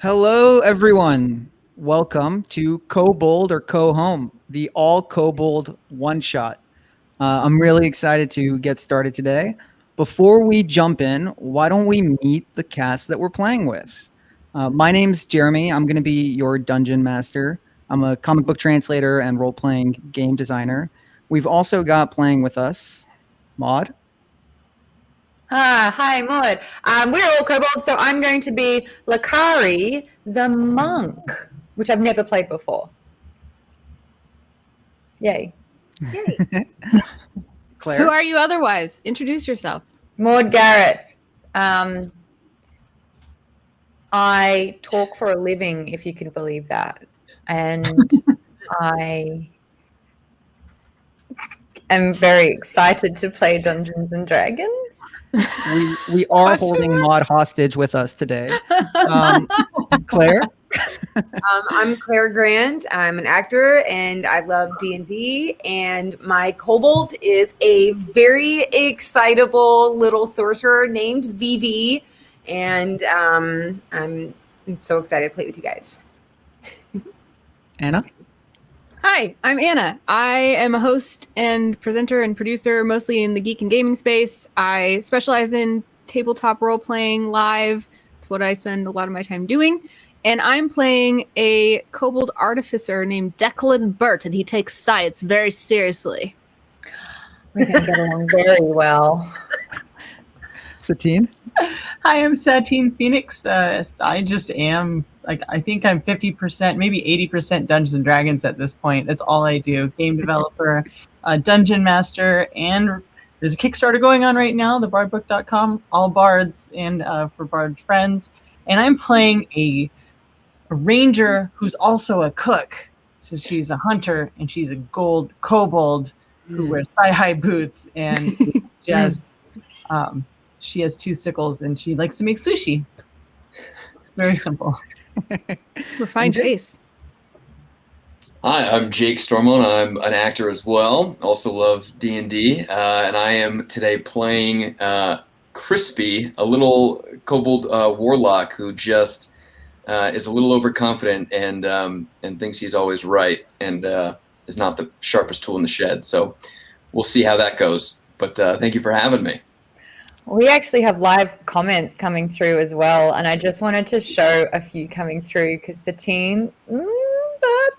Hello, everyone. Welcome to KoBold or KoHome, the all KoBold one shot. I'm really excited to get started today. Before we jump in, why don't we meet the cast that we're playing with? My name's Jeremy. I'm going to be your dungeon master. I'm a comic book translator and role playing game designer. We've also got playing with us Maud. Hi, Maud. We're all kobolds, so I'm going to be Lakari, the monk, which I've never played before. Yay. Claire. Who are you otherwise? Introduce yourself. Maud Garrett. I talk for a living, if you can believe that. And I am very excited to play Dungeons and Dragons. We are holding Maud hostage with us today. Claire? I'm Claire Grant. I'm an actor and I love D&D, and my kobold is a very excitable little sorcerer named Vivi, and I'm so excited to play with you guys. Anna? Hi, I'm Anna. I am a host and presenter and producer, mostly in the geek and gaming space. I specialize in tabletop role-playing live. It's what I spend a lot of my time doing. And I'm playing a kobold artificer named Declan Burt, and he takes science very seriously. We're going to get along very well. Satine? Hi, I'm Satine Phoenix. I just am, I think I'm 50%, maybe 80% Dungeons and Dragons at this point. That's all I do. Game developer, dungeon master, and there's a Kickstarter going on right now, thebardbook.com, all bards and for bard friends. And I'm playing a ranger who's also a cook. So she's a hunter and she's a gold kobold who wears thigh-high boots and just she has 2 sickles and she likes to make sushi. It's very simple. Refined taste. Hi, I'm Jake Stormont. I'm an actor as well. Also love D&D, and I am today playing Crispy, a little kobold warlock who just is a little overconfident and thinks he's always right and is not the sharpest tool in the shed. So we'll see how that goes. But thank you for having me. We actually have live comments coming through as well, and I just wanted to show a few coming through because Satine,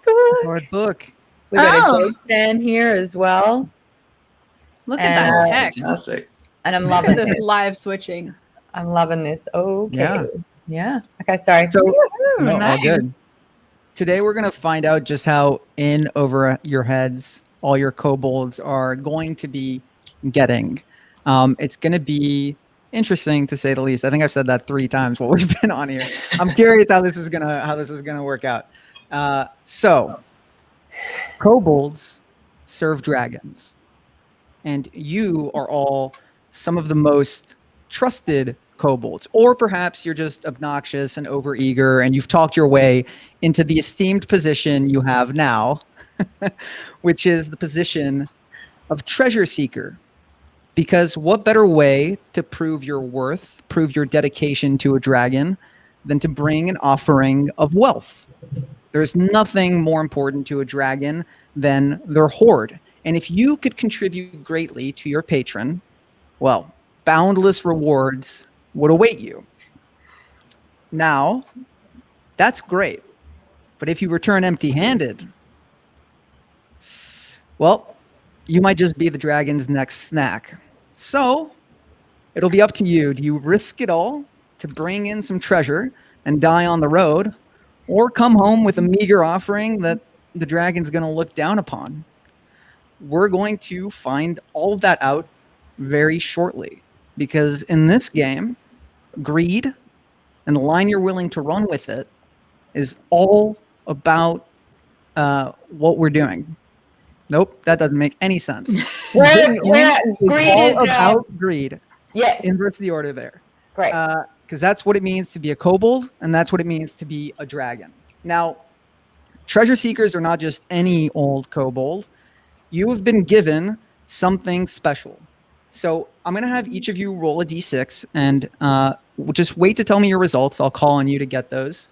Hard book. We got a Jake fan here as well. Look at that tech. Fantastic. And I'm loving this this. live switching. I'm loving this. Okay. Yeah. Okay, sorry. So, no, nice. all good. Today we're going to find out just how in over your heads all your kobolds are going to be getting. It's going to be interesting to say the least. I think I've said that 3 times while we've been on here. I'm curious how this is gonna work out. So, kobolds serve dragons, and you are all some of the most trusted kobolds, or perhaps you're just obnoxious and overeager, and you've talked your way into the esteemed position you have now, which is the position of treasure seeker. Because what better way to prove your worth, prove your dedication to a dragon, than to bring an offering of wealth? There's nothing more important to a dragon than their hoard. And if you could contribute greatly to your patron, well, boundless rewards would await you. Now, that's great. But if you return empty-handed, well, you might just be the dragon's next snack. So, it'll be up to you. Do you risk it all to bring in some treasure and die on the road, or come home with a meager offering that the dragon's going to look down upon? We're going to find all of that out very shortly, because in this game, greed and the line you're willing to run with it is all about what we're doing. Nope, that doesn't make any sense. Greed is about greed. Yes. Inverse the order there. Great. Because that's what it means to be a kobold, and that's what it means to be a dragon. Now, treasure seekers are not just any old kobold. You have been given something special. So I'm going to have each of you roll a d6, and just wait to tell me your results. I'll call on you to get those.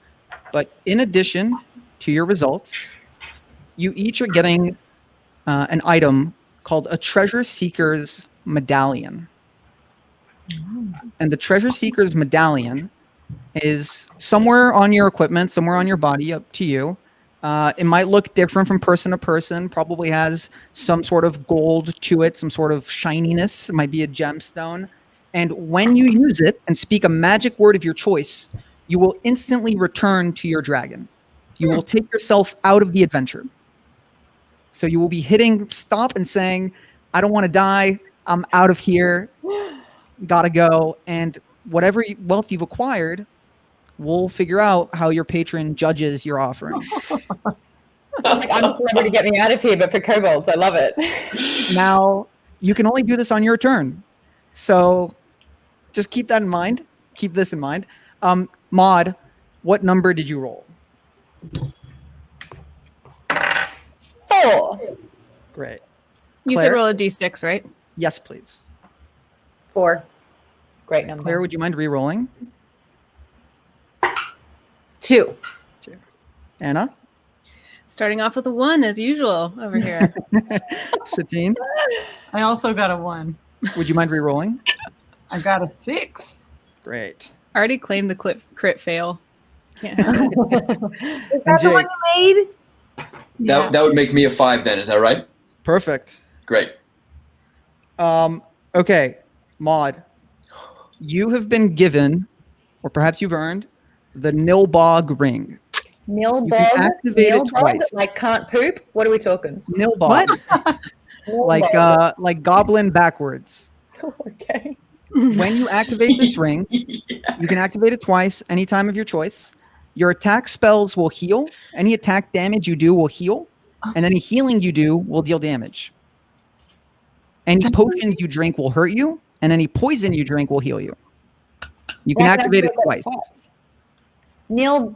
But in addition to your results, you each are getting an item called a Treasure Seeker's Medallion. And the Treasure Seeker's Medallion is somewhere on your equipment, somewhere on your body, up to you. It might look different from person to person, probably has some sort of gold to it, some sort of shininess. It might be a gemstone. And when you use it and speak a magic word of your choice, you will instantly return to your dragon. You will take yourself out of the adventure. So you will be hitting stop and saying, I don't want to die. I'm out of here. Gotta go. And whatever wealth you've acquired, we'll figure out how your patron judges your offering. It's like, I'm a celebrity, get me out of here, but for kobolds, I love it. Now, you can only do this on your turn. So just keep that in mind. Keep this in mind. Maud, what number did you roll? 4. Great. You Claire? said roll a d6, right? Yes, please. 4. Great number. Claire, would you mind re-rolling? 2. Anna? Starting off with a 1 as usual over here. Satine? I also got a 1. Would you mind re-rolling? I got a 6. Great. I already claimed the crit fail. Can't have it. Is that the one you made? That would make me a 5 then. Is that right? Perfect. Great. Okay, Maud, you have been given, or perhaps you've earned, the Nilbog ring. Nilbog? You can activate it Nilbog? twice. Like can't poop? What are we talking? Nilbog. Nilbog. Like goblin backwards. Okay. When you activate this ring, you can activate it twice, any time of your choice. Your attack spells will heal. Any attack damage you do will heal. And any healing you do will deal damage. Any potions you drink will hurt you. And any poison you drink will heal you. You can activate it twice. Nilbog.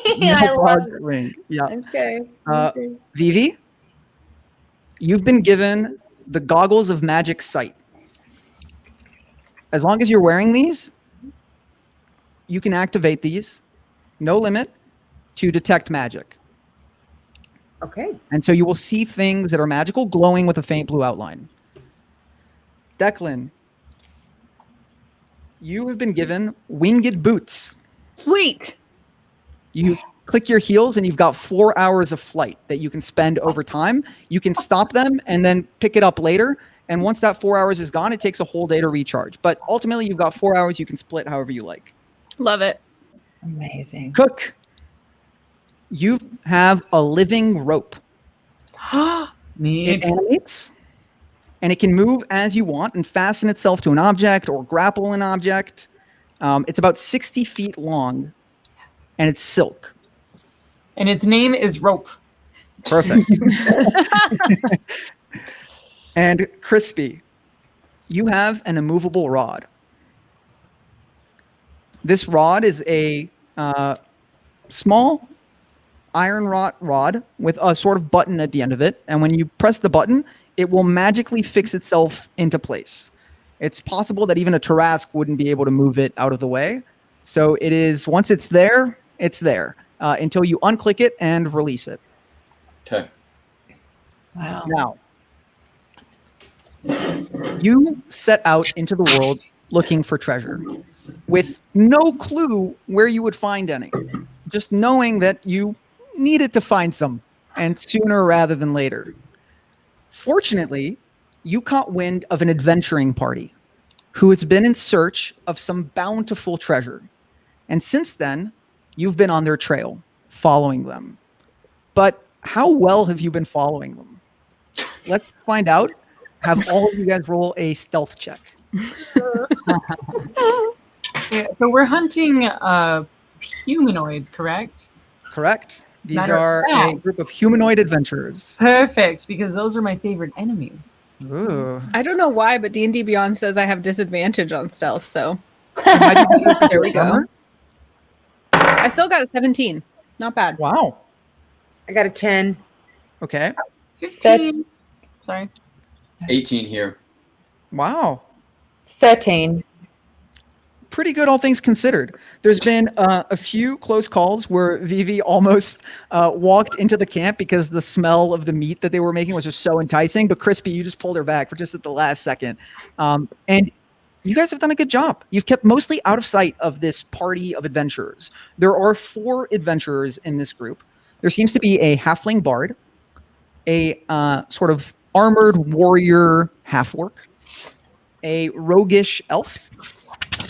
Nilbog ring. Yeah. Okay. Vivi, you've been given the goggles of magic sight. As long as you're wearing these, you can activate these, no limit, to detect magic. Okay. And so you will see things that are magical glowing with a faint blue outline. Declan, you have been given winged boots. Sweet. You click your heels and you've got 4 hours of flight that you can spend over time. You can stop them and then pick it up later. And once that 4 hours is gone, it takes a whole day to recharge. But ultimately, you've got 4 hours you can split however you like. Love it. Amazing. Cook, you have a living rope. Neat. It animates, and it can move as you want and fasten itself to an object or grapple an object. It's about 60 feet long, and it's silk. And its name is Rope. Perfect. And Crispy, you have an immovable rod. This rod is a small iron rod with a sort of button at the end of it. And when you press the button, it will magically fix itself into place. It's possible that even a Tarrasque wouldn't be able to move it out of the way. So it is, once it's there, until you unclick it and release it. Okay. Wow. Now, you set out into the world looking for treasure with no clue where you would find any, just knowing that you needed to find some, and sooner rather than later. Fortunately, you caught wind of an adventuring party who has been in search of some bountiful treasure. And since then, you've been on their trail, following them. But how well have you been following them? Let's find out. Have all of you guys roll a stealth check. Yeah, so we're hunting humanoids, correct? Correct. These Matter of are a fact. group of humanoid adventurers. Perfect, because those are my favorite enemies. Ooh. I don't know why, but D&D Beyond says I have disadvantage on stealth, so there we go. I still got a 17. Not bad. Wow. I got a 10. Okay. 15. Sorry. 18 here. Wow. 13. pretty good, all things considered. There's been a few close calls where Vivi almost walked into the camp because the smell of the meat that they were making was just so enticing. But Crispy, you just pulled her back for just at the last second. And you guys have done a good job. You've kept mostly out of sight of this party of adventurers. There are 4 adventurers in this group. There seems to be a halfling bard, a sort of armored warrior half-orc, a roguish elf,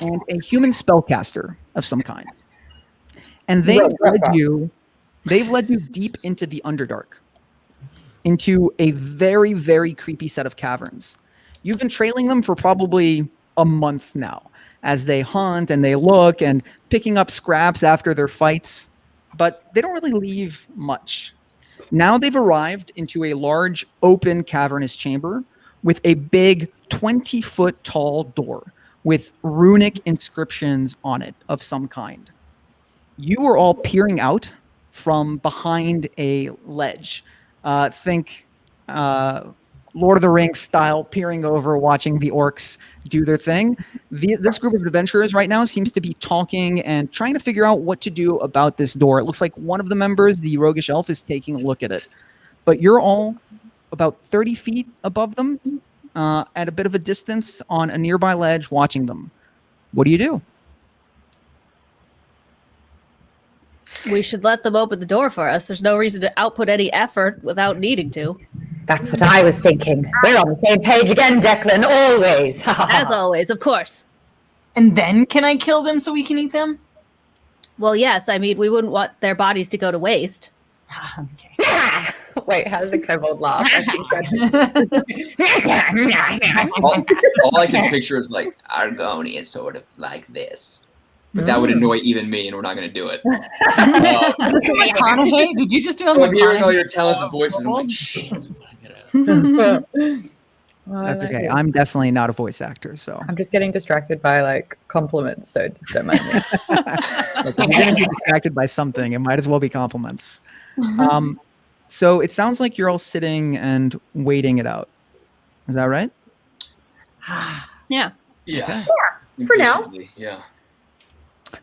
and a human spellcaster of some kind. And they've led you deep into the Underdark, into a very, very creepy set of caverns. You've been trailing them for probably a month now as they hunt and they look and picking up scraps after their fights, but they don't really leave much. Now they've arrived into a large open cavernous chamber with a big 20-foot tall door with runic inscriptions on it of some kind. You are all peering out from behind a ledge. Think Lord of the Rings style, peering over, watching the orcs do their thing. This group of adventurers right now seems to be talking and trying to figure out what to do about this door. It looks like one of the members, the roguish elf, is taking a look at it. But you're all about 30 feet above them, at a bit of a distance on a nearby ledge, watching them. What do you do? We should let them open the door for us. There's no reason to output any effort without needing to. That's what I was thinking. We're on the same page again, Declan, always. As always, of course. And then can I kill them so we can eat them? Well, yes. I mean, we wouldn't want their bodies to go to waste. Okay. Wait, how does a kobold laugh? All I can picture is like Argonian, sort of like this. But that would annoy even me, and we're not going to do it. McConaughey? Did you just do a I'm hearing all McConaughey? your talented voices. I'm like, shit. That's okay. I'm definitely not a voice actor, so. I'm just getting distracted by like compliments, so just don't mind me. Look, I'm getting distracted by something. It might as well be compliments. So it sounds like you're all sitting and waiting it out. Is that right? Yeah. Yeah. For now. Impatiently, yeah.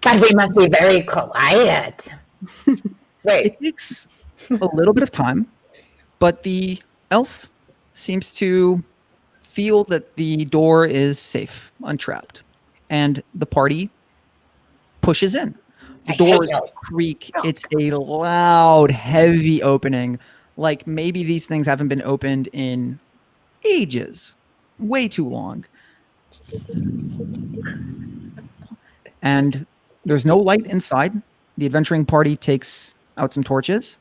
But we must be very quiet. Wait, It takes a little bit of time, but the elf seems to feel that the door is safe, untrapped, and the party pushes in. The I hate doors elves. creak. It's a loud, heavy opening. Like maybe these things haven't been opened in ages, way too long. And there's no light inside. The adventuring party takes out some torches,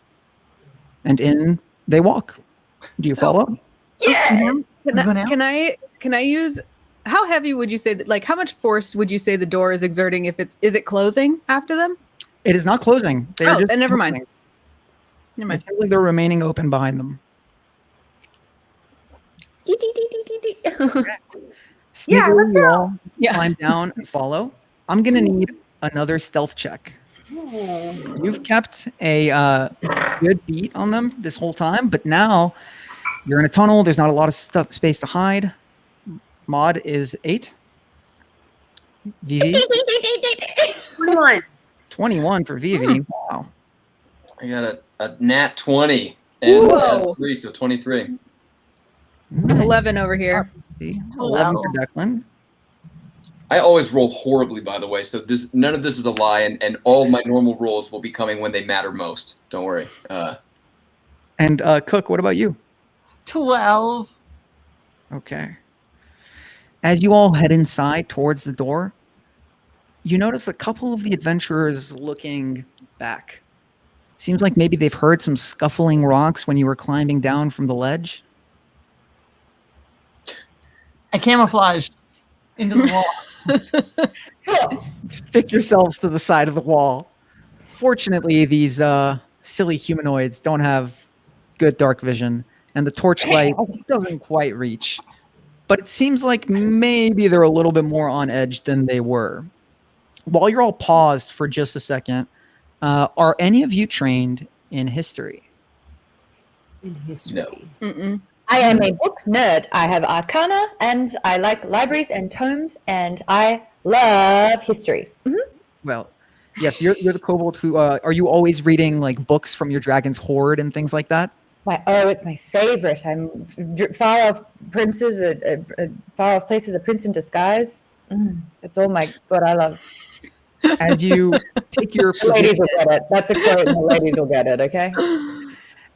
and in they walk. Do you follow? Can Wanna go now? I use, how heavy would you say that, like how much force would you say the door is exerting if is it closing after them? It is not closing. They are Oh, just then never mind. moving. Never mind. It's simply they're remaining open behind them. Yeah, Sneaker, let's you all Yeah. climb down and follow. I'm gonna need another stealth check. You've kept a good beat on them this whole time, but now you're in a tunnel. There's not a lot of space to hide. Mod is 8. Vivi, 21. 21 for Vivi. Wow. I got a nat 20 and Whoa. 3, so 23. 11 over here. 11 for Declan. I always roll horribly, by the way, so none of this is a lie, and all of my normal rolls will be coming when they matter most. Don't worry. And Cook, what about you? 12. Okay. As you all head inside towards the door, you notice a couple of the adventurers looking back. Seems like maybe they've heard some scuffling rocks when you were climbing down from the ledge. I camouflaged into the wall. Stick yourselves to the side of the wall. Fortunately, these silly humanoids don't have good dark vision, and the torchlight doesn't quite reach. But it seems like maybe they're a little bit more on edge than they were. While you're all paused for just a second, are any of you trained in history? In history. No. Mm-mm. I am a book nerd. I have Arcana, and I like libraries and tomes, and I love history. Well, yes, you're the kobold who are you always reading like books from your dragon's hoard and things like that? It's my favorite. I'm far off princes, far off places, a prince in disguise. It's all what I love. As you take your The ladies position, will get it. That's a quote, and the ladies will get it. Okay.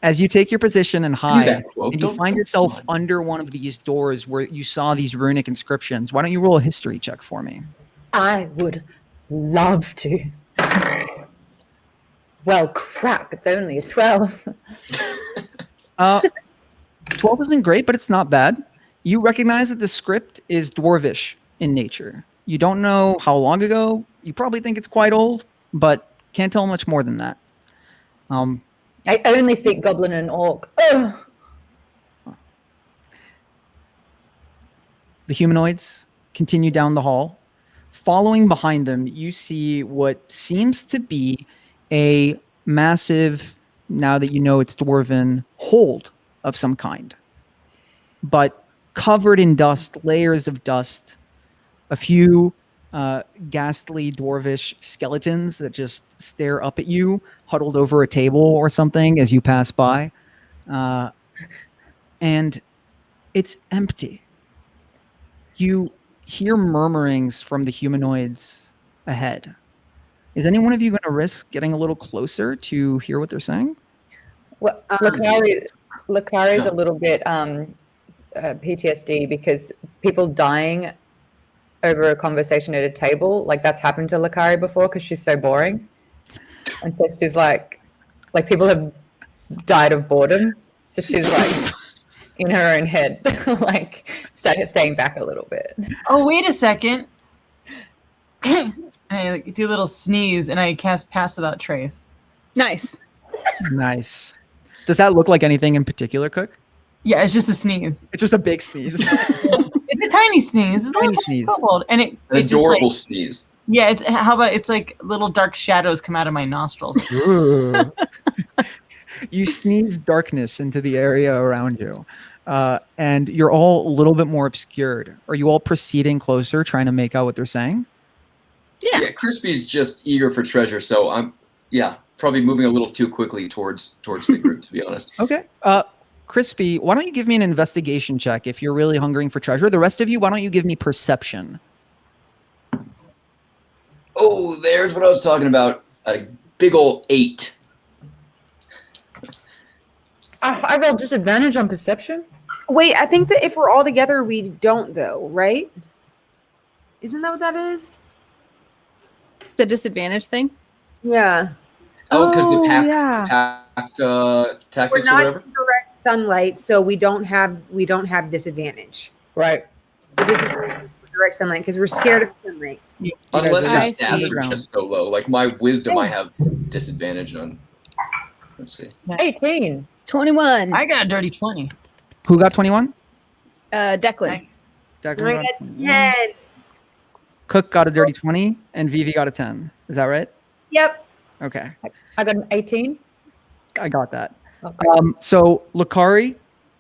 as you take your position and Do hide, that quote. and you Don't- find don't- yourself come on. under one of these doors where you saw these runic inscriptions, why don't you roll a history check for me? I would love to. Well, crap! It's only a 12. 12 isn't great, but it's not bad. You recognize that the script is dwarvish in nature. You don't know how long ago. You probably think it's quite old, but can't tell much more than that. I only speak Goblin and Orc. Ugh. The humanoids continue down the hall. Following behind them, you see what seems to be a massive, now that you know it's dwarven, hold of some kind. But covered in dust, layers of dust, a few ghastly dwarvish skeletons that just stare up at you, huddled over a table or something as you pass by. And it's empty. You hear murmurings from the humanoids ahead. Is any one of you going to risk getting a little closer to hear what they're saying? Well, Lakari's a little bit PTSD because people dying over a conversation at a table, like that's happened to Lakari before because she's so boring. And so she's like people have died of boredom. So she's like in her own head, like staying back a little bit. Oh, wait a second. And I do a little sneeze and I cast Pass Without Trace. Nice. Nice. Does that look like anything in particular, Cook? Yeah, it's just a sneeze. It's just a big sneeze. It's a tiny sneeze. It's Tiny like sneeze. kobold. And An it just adorable like, sneeze. yeah, it's like little dark shadows come out of my nostrils. Ooh. You sneeze darkness into the area around you. And you're all a little bit more obscured. Are you all proceeding closer, trying to make out what they're saying? Yeah. Crispy's just eager for treasure, so I'm probably moving a little too quickly towards the group, to be honest. Okay. Crispy, why don't you give me an investigation check if you're really hungering for treasure? The rest of you, why don't you give me perception? Oh, there's what I was talking about. A big old 8. I rolled disadvantage on perception. Wait, I think that if we're all together, we don't, though, right? Isn't that what that is? The disadvantage thing. Yeah. Oh, because the pack, yeah. We're tactics or not whatever. in direct sunlight, so we don't have disadvantage. Right. The disadvantage is with direct sunlight because we're scared of sunlight. Unless your I stats see. are just so low. Like my wisdom, I have disadvantage on. Let's see. 18. 21. I got a dirty 20. Who got 21? Declan. Nice. I got 10. Cook got a dirty 20, and Vivi got a 10. Is that right? Yep. Okay. I got an 18. I got that. Okay. So Lakari,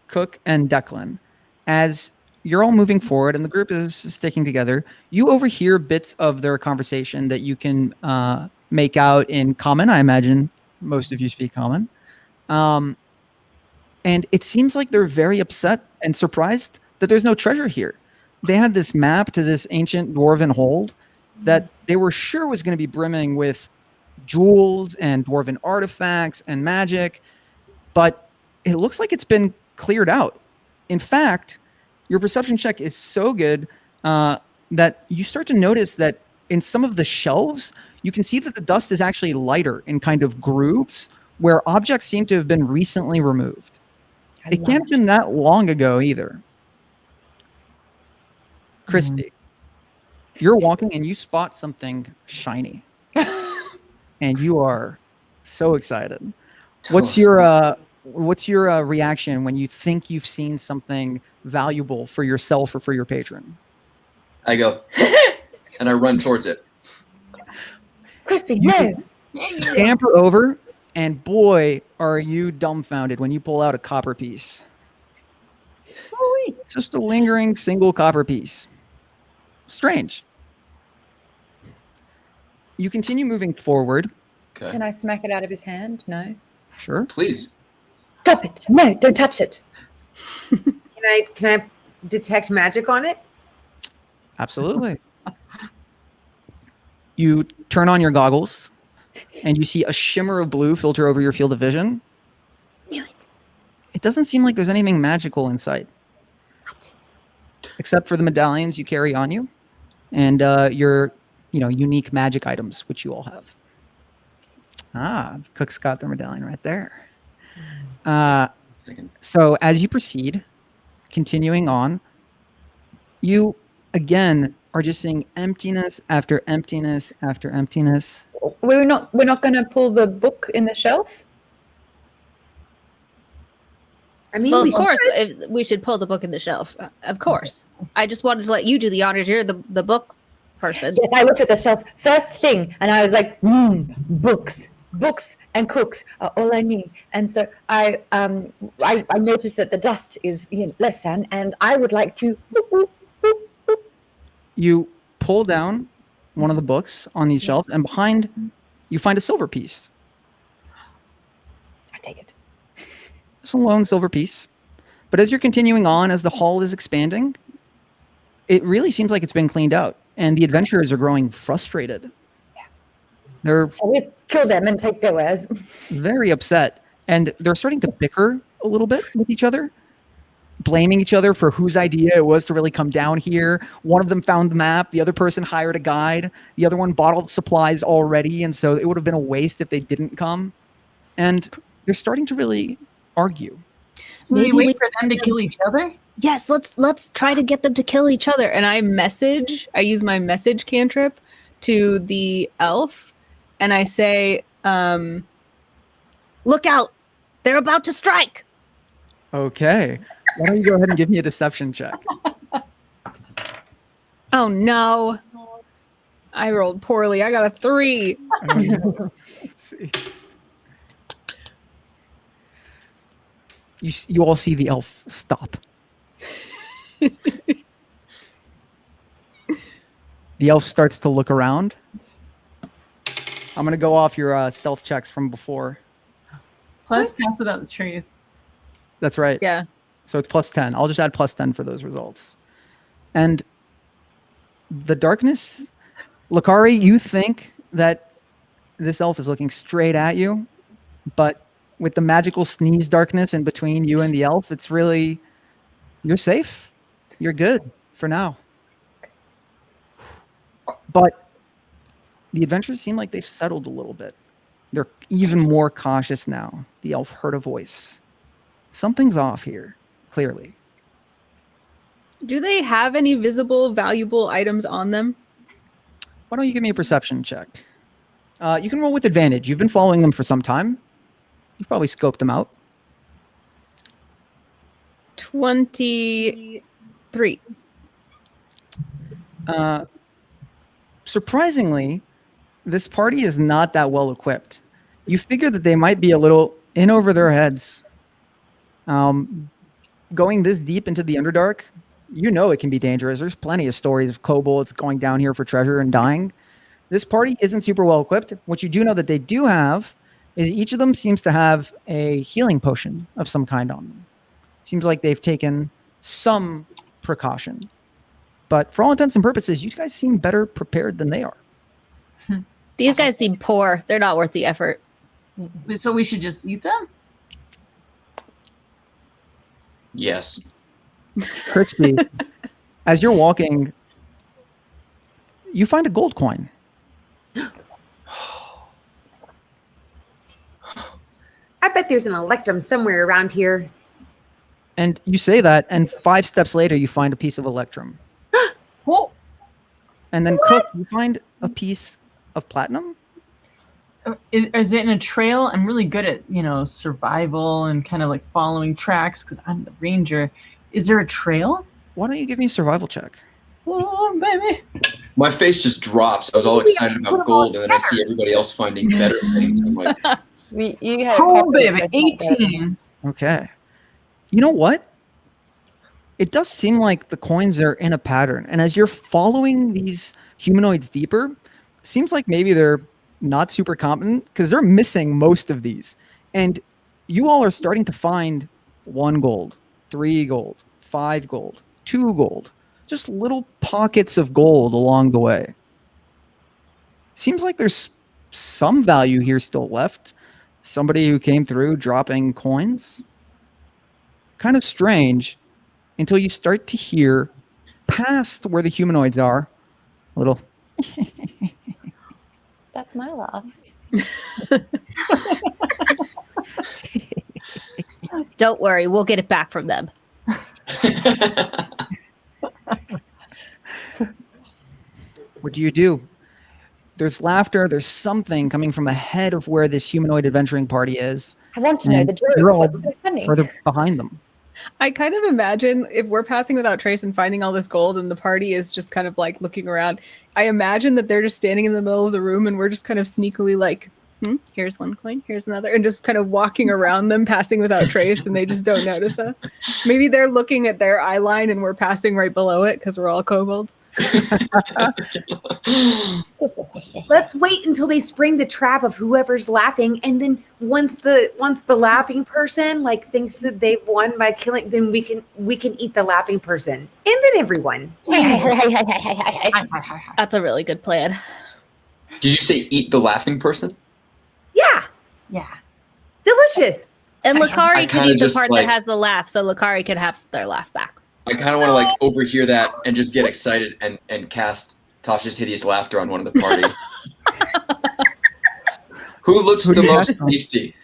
Cook, and Declan, as you're all moving forward and the group is sticking together, you overhear bits of their conversation that you can make out in common. I imagine most of you speak common. And it seems like they're very upset and surprised that there's no treasure here. They had this map to this ancient dwarven hold that they were sure was going to be brimming with jewels and dwarven artifacts and magic, but it looks like it's been cleared out. In fact, your perception check is so good that you start to notice that in some of the shelves, you can see that the dust is actually lighter in kind of grooves where objects seem to have been recently removed. It can't have been that long ago either. Crispy, you're walking and you spot something shiny. And you are so excited. What's your reaction when you think you've seen something valuable for yourself or for your patron? I go, and I run towards it. Crispy, You no. scamper over, and boy, are you dumbfounded when you pull out a copper piece. It's just a lingering single copper piece. Strange. You continue moving forward. Okay. Can I smack it out of his hand? No. Sure. Please. Stop it! No, don't touch it. Can I detect magic on it? Absolutely. You turn on your goggles, and you see a shimmer of blue filter over your field of vision. Knew it. It doesn't seem like there's anything magical in sight. What? Except for the medallions you carry on you, and your, unique magic items, which you all have. Ah, the cook's got their medallion right there. So as you proceed, continuing on, you again are just seeing emptiness after emptiness after emptiness. We're not going to pull the book in the shelf. I mean, Well, we of course, we should pull the book in the shelf. Of course. I just wanted to let you do the honors. You're the book person. Yes, I looked at the shelf first thing, and I was like, books and cooks are all I need. And so I noticed that the dust is less than, and I would like to. You pull down one of the books on these shelves, and behind you find a silver piece. I take it. Just a lone silver piece. But as you're continuing on, as the hall is expanding, it really seems like it's been cleaned out, and the adventurers are growing frustrated. They're So we kill them and take their wares. very upset, and they're starting to bicker a little bit with each other, blaming each other for whose idea it was to really come down here. One of them found the map, the other person hired a guide, the other one bottled supplies already, and so it would have been a waste if they didn't come. And they're starting to really argue. Maybe Maybe wait for them to kill each other? Yes, let's try to get them to kill each other. And I use my message cantrip to the elf, and I say, Look out! They're about to strike! Okay. Why don't you go ahead and give me a deception check? oh no. I rolled poorly. I got a 3. Let's see. You all see the elf stop. The elf starts to look around. I'm going to go off your stealth checks from before. Plus 10 without the trace. That's right. Yeah. So it's plus 10. I'll just add plus 10 for those results. And the darkness, Lakari, you think that this elf is looking straight at you, but with the magical sneeze darkness in between you and the elf, it's really, you're safe. You're good for now. But the adventurers seem like they've settled a little bit. They're even more cautious now. The elf heard a voice. Something's off here, clearly. Do they have any visible, valuable items on them? Why don't you give me a perception check? You can roll with advantage. You've been following them for some time. You've probably scoped them out. 23. Surprisingly, this party is not that well equipped. You figure that they might be a little in over their heads. Going this deep into the Underdark, it can be dangerous. There's plenty of stories of kobolds going down here for treasure and dying. This party isn't super well equipped. What you do know that they do have is each of them seems to have a healing potion of some kind on them. Seems like they've taken some precaution. But for all intents and purposes, you guys seem better prepared than they are. These guys seem poor. They're not worth the effort. So we should just eat them? Yes. Crispy, as you're walking, you find a gold coin. I bet there's an electrum somewhere around here. And you say that, and 5 steps later, you find a piece of electrum. Oh, And then, Cook, you find a piece of platinum. is it in a trail? I'm really good at, survival and kind of like following tracks because I'm the ranger. Is there a trail? Why don't you give me a survival check? Oh, baby. My face just drops. I was all excited about gold, and then I see everybody else finding better things. I'm like, You had a Oh, copy of baby. this, not the- 18. Okay. You know what? it does seem like the coins are in a pattern. And as you're following these humanoids deeper, seems like maybe they're not super competent because they're missing most of these. And you all are starting to find 1 gold, 3 gold, 5 gold, 2 gold, just little pockets of gold along the way. Seems like there's some value here still left. Somebody who came through dropping coins. Kind of strange until you start to hear past where the humanoids are a little. That's my laugh. Don't worry, we'll get it back from them. What do? There's laughter. There's something coming from ahead of where this humanoid adventuring party is. I want to know And the joke. you're all What's so funny? further behind them. I kind of imagine if we're passing without trace and finding all this gold and the party is just kind of like looking around, I imagine that they're just standing in the middle of the room and we're just kind of sneakily like, here's 1 coin, here's another, and just kind of walking around them, passing without trace, and they just don't notice us. Maybe they're looking at their eye line and we're passing right below it because we're all kobolds. Let's wait until they spring the trap of whoever's laughing, and then once the laughing person like thinks that they've won by killing, then we can eat the laughing person, and then everyone. That's a really good plan. Did you say eat the laughing person? Yeah, Yeah. delicious. And I Lakari can kinda eat the just, part like- that has the laugh, so Lakari can have their laugh back. I kind of want to like overhear that and just get excited and cast Tasha's hideous laughter on one of the party. Who looks Who the do you most cast on? tasty?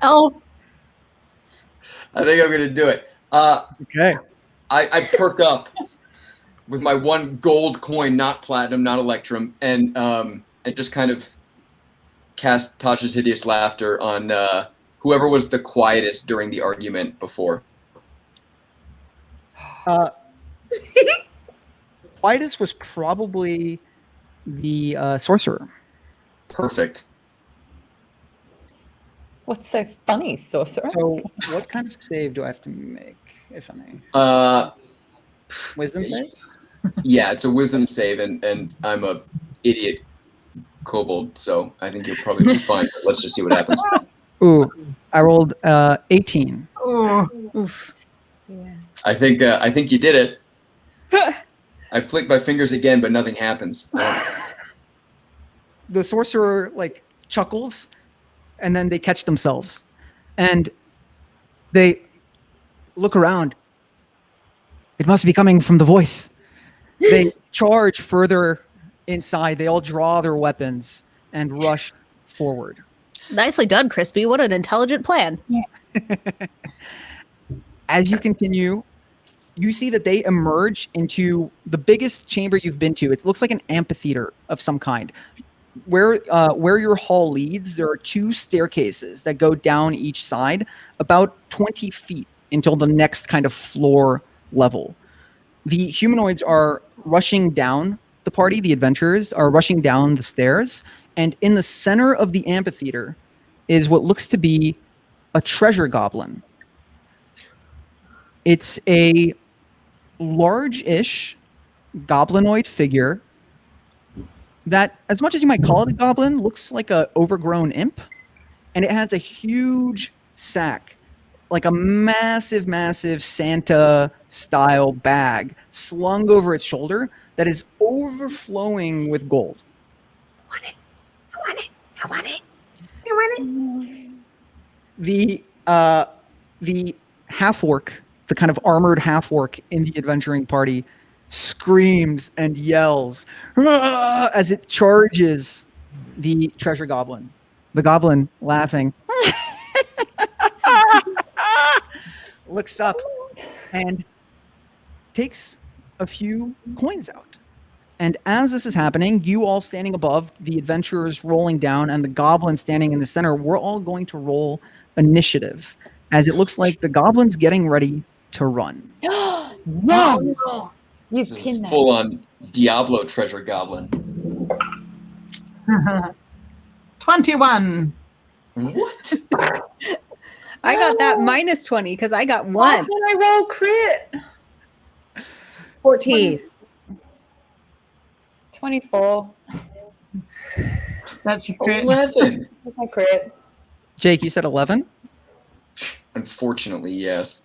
Oh, I think I'm gonna do it. Okay. I perk up with my 1 gold coin, not platinum, not electrum, and just kind of cast Tasha's hideous laughter on whoever was the quietest during the argument before. Quietest was probably the sorcerer. Perfect. what's so funny, sorcerer? So, what kind of save do I have to make, if any? Wisdom save? Yeah, it's a wisdom save, and I'm a idiot kobold, so I think you'll probably be fine. But let's just see what happens. Ooh, I rolled 18. Oh, Oof. Yeah. I think you did it. I flick my fingers again, but nothing happens. The sorcerer like chuckles, and then they catch themselves, and they look around. It must be coming from the voice. They charge further inside. They all draw their weapons and rush forward. Nicely done, Crispy. What an intelligent plan. As you continue, you see that they emerge into the biggest chamber you've been to. It looks like an amphitheater of some kind. Where your hall leads, there are 2 staircases that go down each side, about 20 feet until the next kind of floor level. The humanoids are rushing down the party. The adventurers are rushing down the stairs, and in the center of the amphitheater is what looks to be a treasure goblin. It's a large-ish goblinoid figure that, as much as you might call it a goblin, looks like a overgrown imp, and it has a huge sack, like a massive, massive Santa-style bag slung over its shoulder that is overflowing with gold. I want it. I want it. I want it. I want it. The half-orc, the kind of armored half-orc in the adventuring party, screams and yells as it charges the treasure goblin. The goblin, laughing, looks up and takes a few coins out. And as this is happening, you all standing above, the adventurers rolling down, and the goblin standing in the center, we're all going to roll initiative, as it looks like the goblin's getting ready to run. Run! You This is pinned that. full on Diablo treasure goblin. 21. What? I got that minus 20 because I got That's 1. when I roll crit. 14. 24. That's your crit. 11. That's my crit. Jake, you said 11? Unfortunately, yes.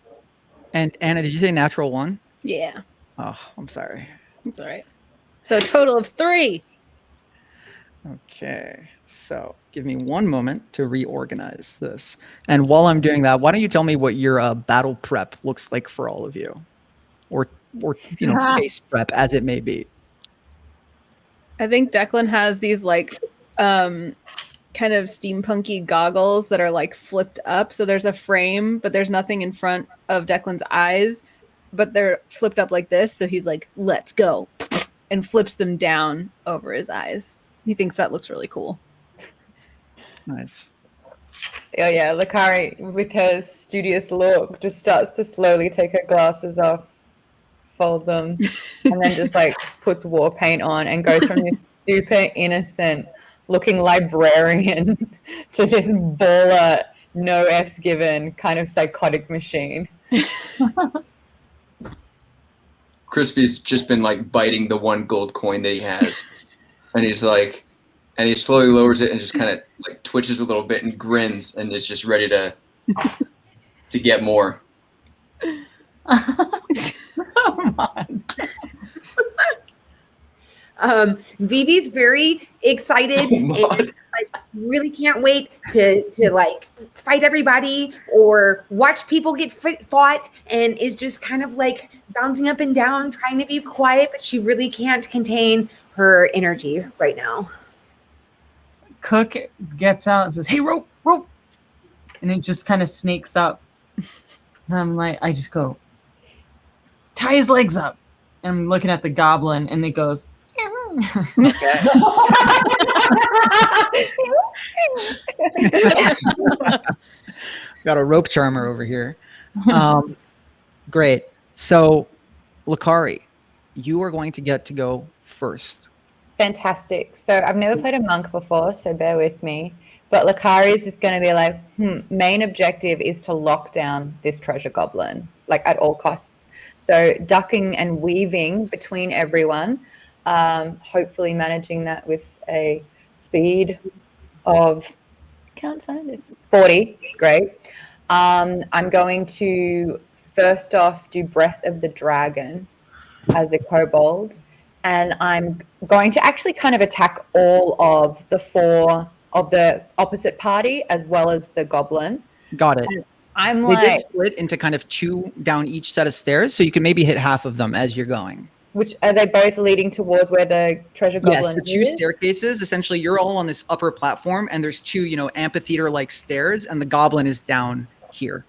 And Anna, did you say natural 1? Yeah, Oh, I'm sorry. that's all right. So a total of 3. Okay, so give me one moment to reorganize this. And while I'm doing that, why don't you tell me what your battle prep looks like for all of you, or case prep as it may be. I think Declan has these like kind of steampunky goggles that are like flipped up. So there's a frame, but there's nothing in front of Declan's eyes, but they're flipped up like this. So he's like, "Let's go," and flips them down over his eyes. He thinks that looks really cool. Nice. Oh yeah, Lakari with her studious look just starts to slowly take her glasses off, fold them, and then just like puts war paint on and goes from this super innocent looking librarian to this baller, no F's given kind of psychotic machine. Crispy's just been like biting the 1 gold coin that he has, and he's like, and he slowly lowers it and just kind of like twitches a little bit and grins and is just ready to get more. Come on. Vivi's very excited Oh, Maud. and like really can't wait to like fight everybody or watch people get fought, and is just kind of like bouncing up and down, trying to be quiet, but she really can't contain her energy right now. Cook gets out and says, "Hey, rope, rope," and it just kind of snakes up. And I'm like, I just go, tie his legs up. And I'm looking at the goblin, and it goes. Got a rope charmer over here. Great. So, Lakari, you are going to get to go first. Fantastic. So I've never played a monk before, so bear with me. But Lakari's is going to be like, main objective is to lock down this treasure goblin, like at all costs. So ducking and weaving between everyone, hopefully managing that with a speed of, can't find it, 40. Great. I'm going to first off do Breath of the Dragon as a KoBold. And I'm going to actually kind of attack all of the 4 of the opposite party as well as the goblin. Got it. And I'm They did like, split into kind of 2 down each set of stairs, so you can maybe hit half of them as you're going. which are they both leading towards where the treasure Yes, goblin the 2 is? staircases. Essentially, you're all on this upper platform, and there's 2, amphitheater-like stairs, and the goblin is down here.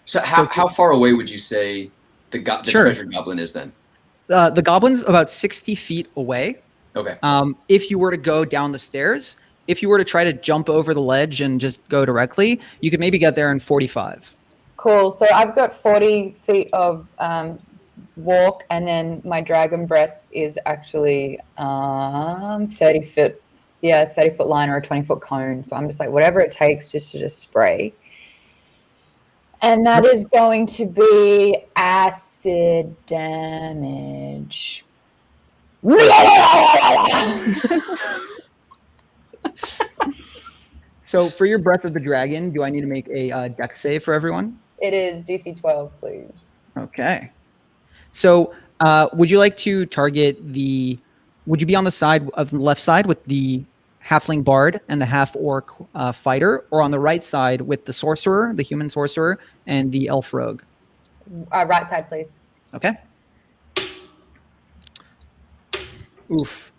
So how far away would you say the Sure. treasure goblin is then? The goblin's about 60 feet away. Okay. If you were to go down the stairs, if you were to try to jump over the ledge and just go directly, you could maybe get there in 45. Cool. So I've got 40 feet of walk, and then my dragon breath is actually 30 foot. Yeah, 30-foot line or a 20-foot cone. So I'm just like, whatever it takes just to spray. And that is going to be acid damage. So for your Breath of the Dragon, do I need to make a dex save for everyone? It is DC 12, please. Okay. So would you like to target would you be on the side of the left side with the halfling bard and the half-orc fighter, or on the right side with the sorcerer, the human sorcerer, and the elf rogue? Right side, please. Okay. Oof.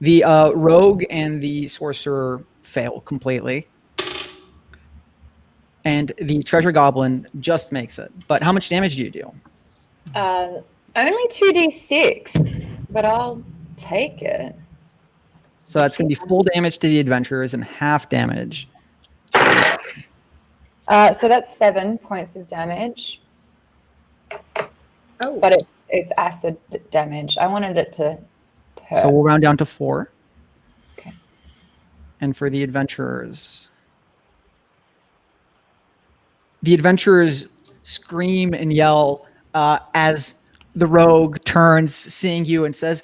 The rogue and the sorcerer fail completely. And the treasure goblin just makes it. But how much damage do you do? Only 2d6, but I'll take it. So that's going to be full damage to the adventurers and half damage. So that's 7 points of damage, Oh, but it's acid damage. I wanted it to hurt. So we'll round down to 4. Okay. And for the adventurers, The adventurers scream and yell as the rogue turns, seeing you, and says,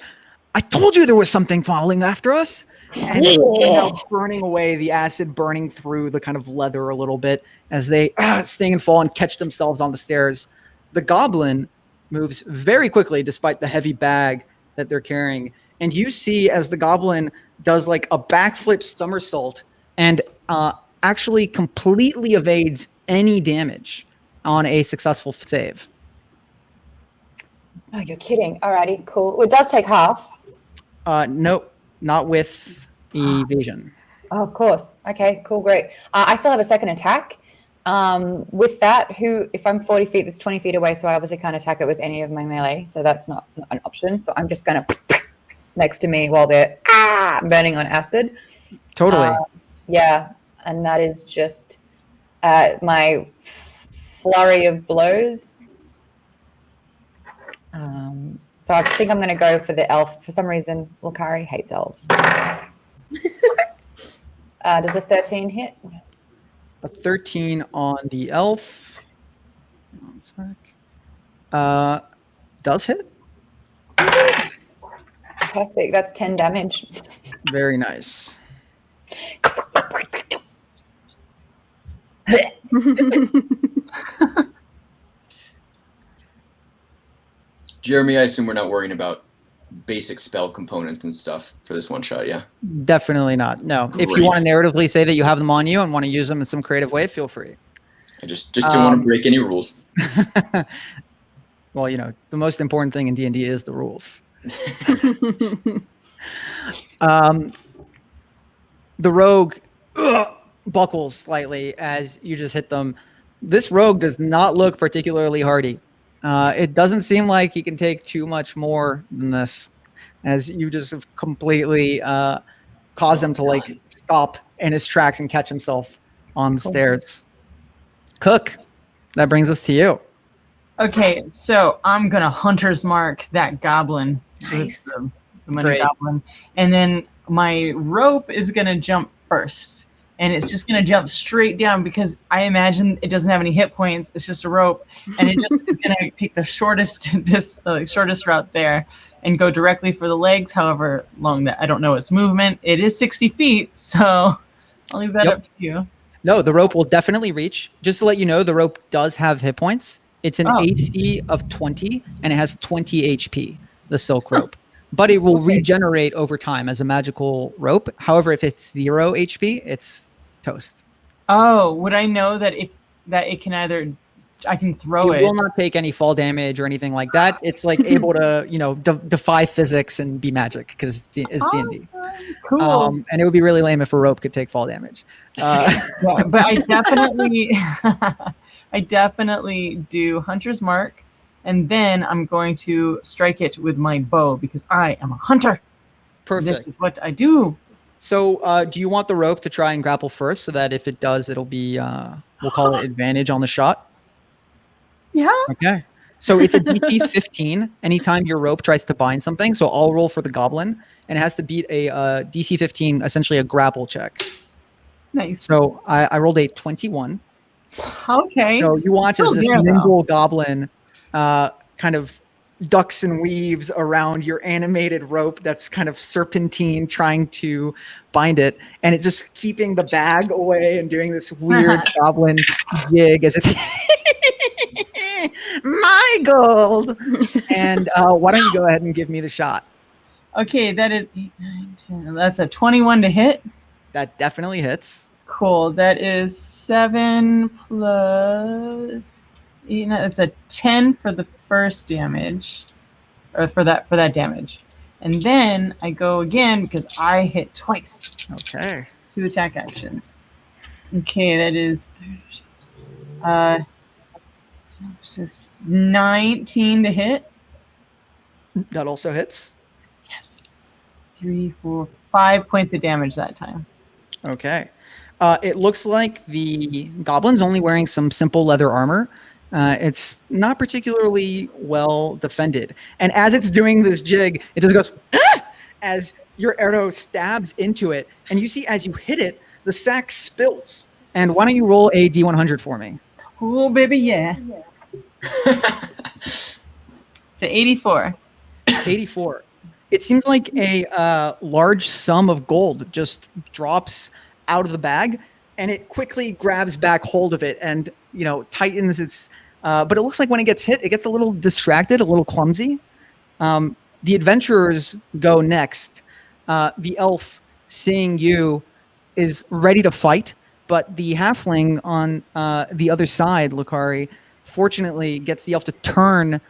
"I told you there was something following after us." And they're now burning away, the acid burning through the kind of leather a little bit as they sting and fall and catch themselves on the stairs. The goblin moves very quickly despite the heavy bag that they're carrying. And you see as the goblin does like a backflip somersault and actually completely evades any damage on a successful save. Oh, you're kidding. Alrighty, cool. Well, it does take half. Nope, not with evasion. Oh, of course. Okay, cool, great. I still have a second attack. With that, if I'm 40 feet, that's 20 feet away, so I obviously can't attack it with any of my melee, so that's not an option. So I'm just going to next to me while they're burning on acid. Totally. Yeah, and that is just my flurry of blows. So I think I'm going to go for the elf. For some reason, Lucari hates elves. Does a 13 hit? A 13 on the elf. One sec. Does hit. Perfect. That's 10 damage. Very nice. Jeremy, I assume we're not worrying about basic spell components and stuff for this one shot, yeah? Definitely not. No. If you Great. want to narratively say that you have them on you and want to use them in some creative way, feel free. I just don't want to break any rules. Well, the most important thing in D&D is the rules. The rogue buckles slightly as you just hit them. This rogue does not look particularly hardy. It doesn't seem like he can take too much more than this, as you just have completely caused him to stop in his tracks and catch himself on the stairs. Cook, that brings us to you. Okay, so I'm gonna hunter's mark that goblin. Nice. The money Great. goblin, and then my rope is gonna jump first, and it's just gonna jump straight down because I imagine it doesn't have any hit points. It's just a rope, and it just is gonna pick the shortest shortest route there and go directly for the legs. However long that I don't know its movement. It is 60 feet, so I'll leave that Yep. up to you. No, the rope will definitely reach. Just to let you know, the rope does have hit points. It's an AC of 20, and it has 20 HP, the silk rope. But it will regenerate over time as a magical rope. However, if it's 0 HP, it's toast. Oh, would I know that it can either I can throw It it? will not take any fall damage or anything like that. It's like able to, defy physics and be magic because it's D&D. Cool. And it would be really lame if a rope could take fall damage. Yeah, but I definitely do hunter's mark, and then I'm going to strike it with my bow because I am a hunter. Perfect. This is what I do. So do you want the rope to try and grapple first so that if it does, it'll be, we'll call it advantage on the shot? Yeah. Okay. So it's a DC 15 anytime your rope tries to bind something. So I'll roll for the goblin, and it has to beat a DC 15, essentially a grapple check. Nice. So I rolled a 21. Okay. So you watch as Oh, this there, though. nimble goblin kind of ducks and weaves around your animated rope that's kind of serpentine trying to bind it, and it's just keeping the bag away and doing this weird goblin jig as it's my gold. And why don't you go ahead and give me the shot? Okay, that is 8, 9, 10. That's a 21 to hit. That definitely hits. Cool. That is 7 plus. It's a 10 for the first damage, or for that damage, and then I go again because I hit twice. Okay. 2 attack actions. Okay, that is just 19 to hit. That also hits. Yes. 3, 4, 5 points of damage that time. Okay. It looks like the goblin's only wearing some simple leather armor. It's not particularly well defended. And as it's doing this jig, it just goes, as your arrow stabs into it. And you see as you hit it, the sack spills. And why don't you roll a D100 for me? Oh, baby, yeah. It's an 84. 84. It seems like a large sum of gold just drops out of the bag, and it quickly grabs back hold of it and, tightens its. But it looks like when it gets hit, it gets a little distracted, a little clumsy. The adventurers go next. The elf, seeing you, is ready to fight, but the halfling on the other side, Lucari, fortunately gets the elf to turn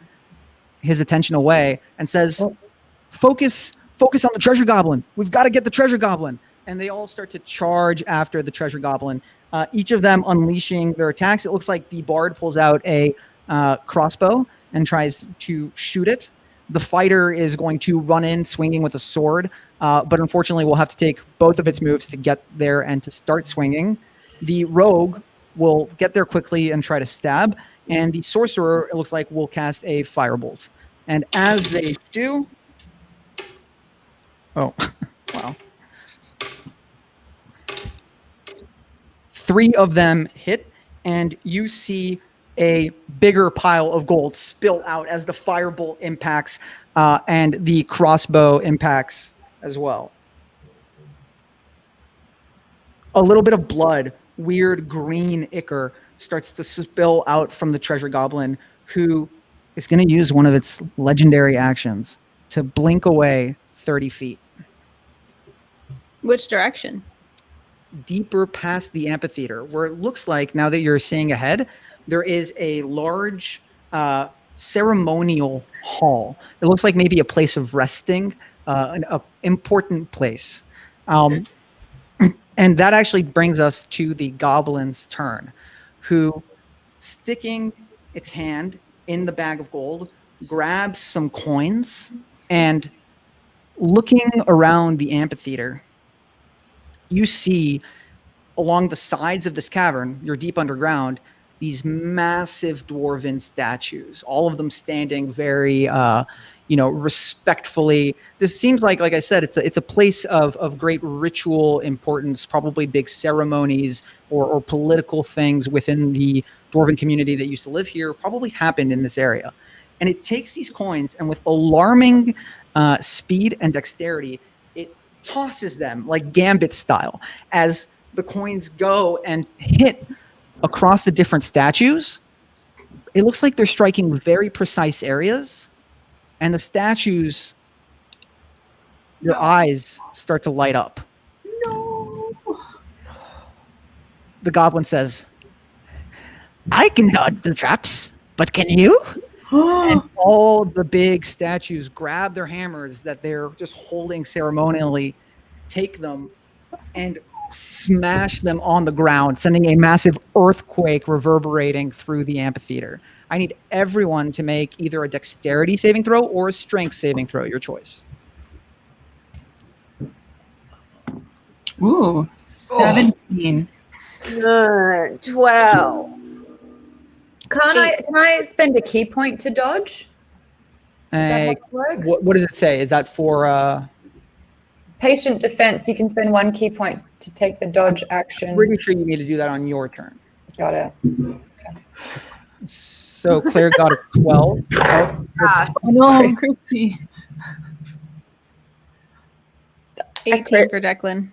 his attention away and says, focus on the treasure goblin. We've got to get the treasure goblin. And they all start to charge after the treasure goblin, each of them unleashing their attacks. It looks like the bard pulls out a crossbow and tries to shoot it. The fighter is going to run in swinging with a sword, but unfortunately will have to take both of its moves to get there and to start swinging. The rogue will get there quickly and try to stab, and the sorcerer, it looks like, will cast a firebolt. And as they do... Oh, wow. 3 of them hit, and you see a bigger pile of gold spill out as the firebolt impacts and the crossbow impacts as well. A little bit of blood, weird green ichor, starts to spill out from the treasure goblin, who is going to use one of its legendary actions to blink away 30 feet. Which direction? Deeper past the amphitheater, where it looks like, now that you're seeing ahead, there is a large ceremonial hall. It looks like maybe a place of resting, an important place. And that actually brings us to the goblin's turn, who, sticking its hand in the bag of gold, grabs some coins and, looking around the amphitheater, you see along the sides of this cavern, you're deep underground, these massive dwarven statues, all of them standing very, respectfully. This seems like I said, it's a place of great ritual importance, probably big ceremonies or political things within the dwarven community that used to live here probably happened in this area. And it takes these coins, and with alarming speed and dexterity, it tosses them like gambit style as the coins go and hit across the different statues. It looks like they're striking very precise areas, and the statues, their eyes start to light up. No. The goblin says, "I can dodge the traps, but can you?" And all the big statues grab their hammers that they're just holding ceremonially, take them, and smash them on the ground, sending a massive earthquake reverberating through the amphitheater. I need everyone to make either a dexterity saving throw or a strength saving throw, your choice. Ooh, 17. 12. Can I spend a key point to dodge? Is that how it works? What does it say? Is that for... Patient defense, you can spend 1 key point to take the dodge action. Pretty sure you need to do that on your turn. Got it. So Claire got a 12. Oh no, Christy. 18 for Declan.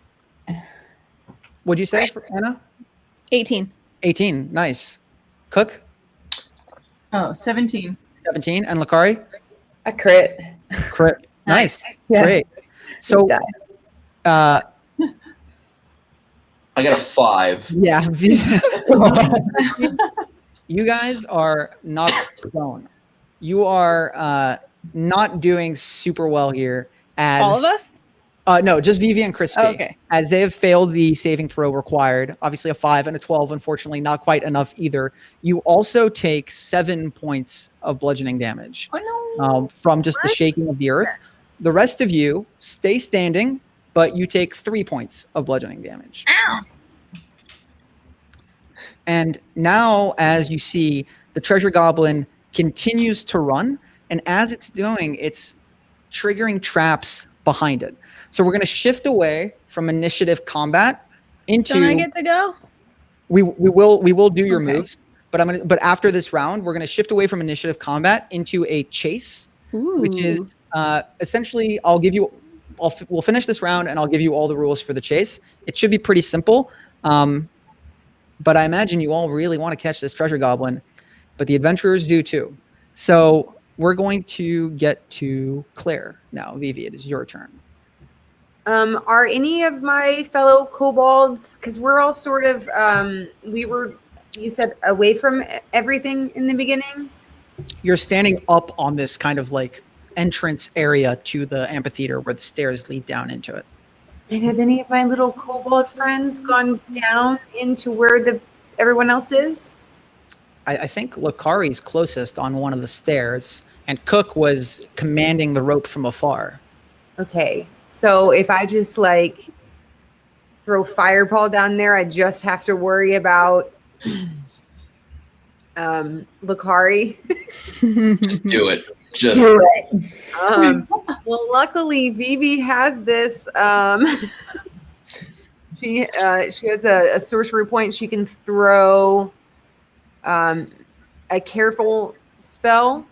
What'd you say for Anna? 18. 18. Nice. Cook? Oh, 17. 17. And Lakari? A crit. Crit. Nice. Yeah. Great. So, I got a 5. yeah. You guys are not prone. You are not doing super well here. As All of us? No, just Vivi and Crispy. Oh, okay. As they have failed the saving throw required. Obviously a 5 and a 12, unfortunately, not quite enough either. You also take 7 points of bludgeoning damage from just the shaking of the earth. The rest of you stay standing, but you take 3 points of bludgeoning damage. Ow. And now, as you see, the treasure goblin continues to run, and as it's doing, it's triggering traps behind it. So we're going to shift away from initiative combat into. Don't I get to go? We will do your Okay. moves. But after this round, we're gonna shift away from initiative combat into a chase, which is essentially we'll finish this round and I'll give you all the rules for the chase. It should be pretty simple, but I imagine you all really want to catch this treasure goblin, but the adventurers do too. So we're going to get to Claire now. Vivi, it is your turn. Are any of my fellow kobolds, because we're all sort of, you said away from everything in the beginning? You're standing up on this kind of like entrance area to the amphitheater where the stairs lead down into it. And have any of my little kobold friends gone down into where everyone else is? I think Lakari's closest on one of the stairs, and Cook was commanding the rope from afar. Okay, so if I just like throw fireball down there, I just have to worry about Lakari. Just do it. Just Do it. Well, luckily Vivi has this. She has a sorcery point. She can throw a careful spell,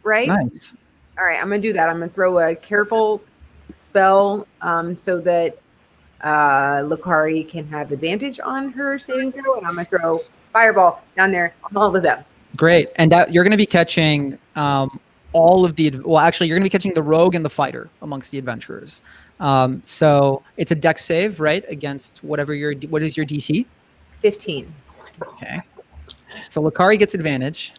right? Nice. All right, I'm gonna do that. I'm gonna throw a careful spell so that Lakari can have advantage on her saving throw, and I'm gonna throw fireball down there on all of them. Great. And you're going to be catching all of the, well, actually, you're going to be catching the rogue and the fighter amongst the adventurers. So it's a dex save, right? Against what is your DC? 15. Okay. So Lakari gets advantage.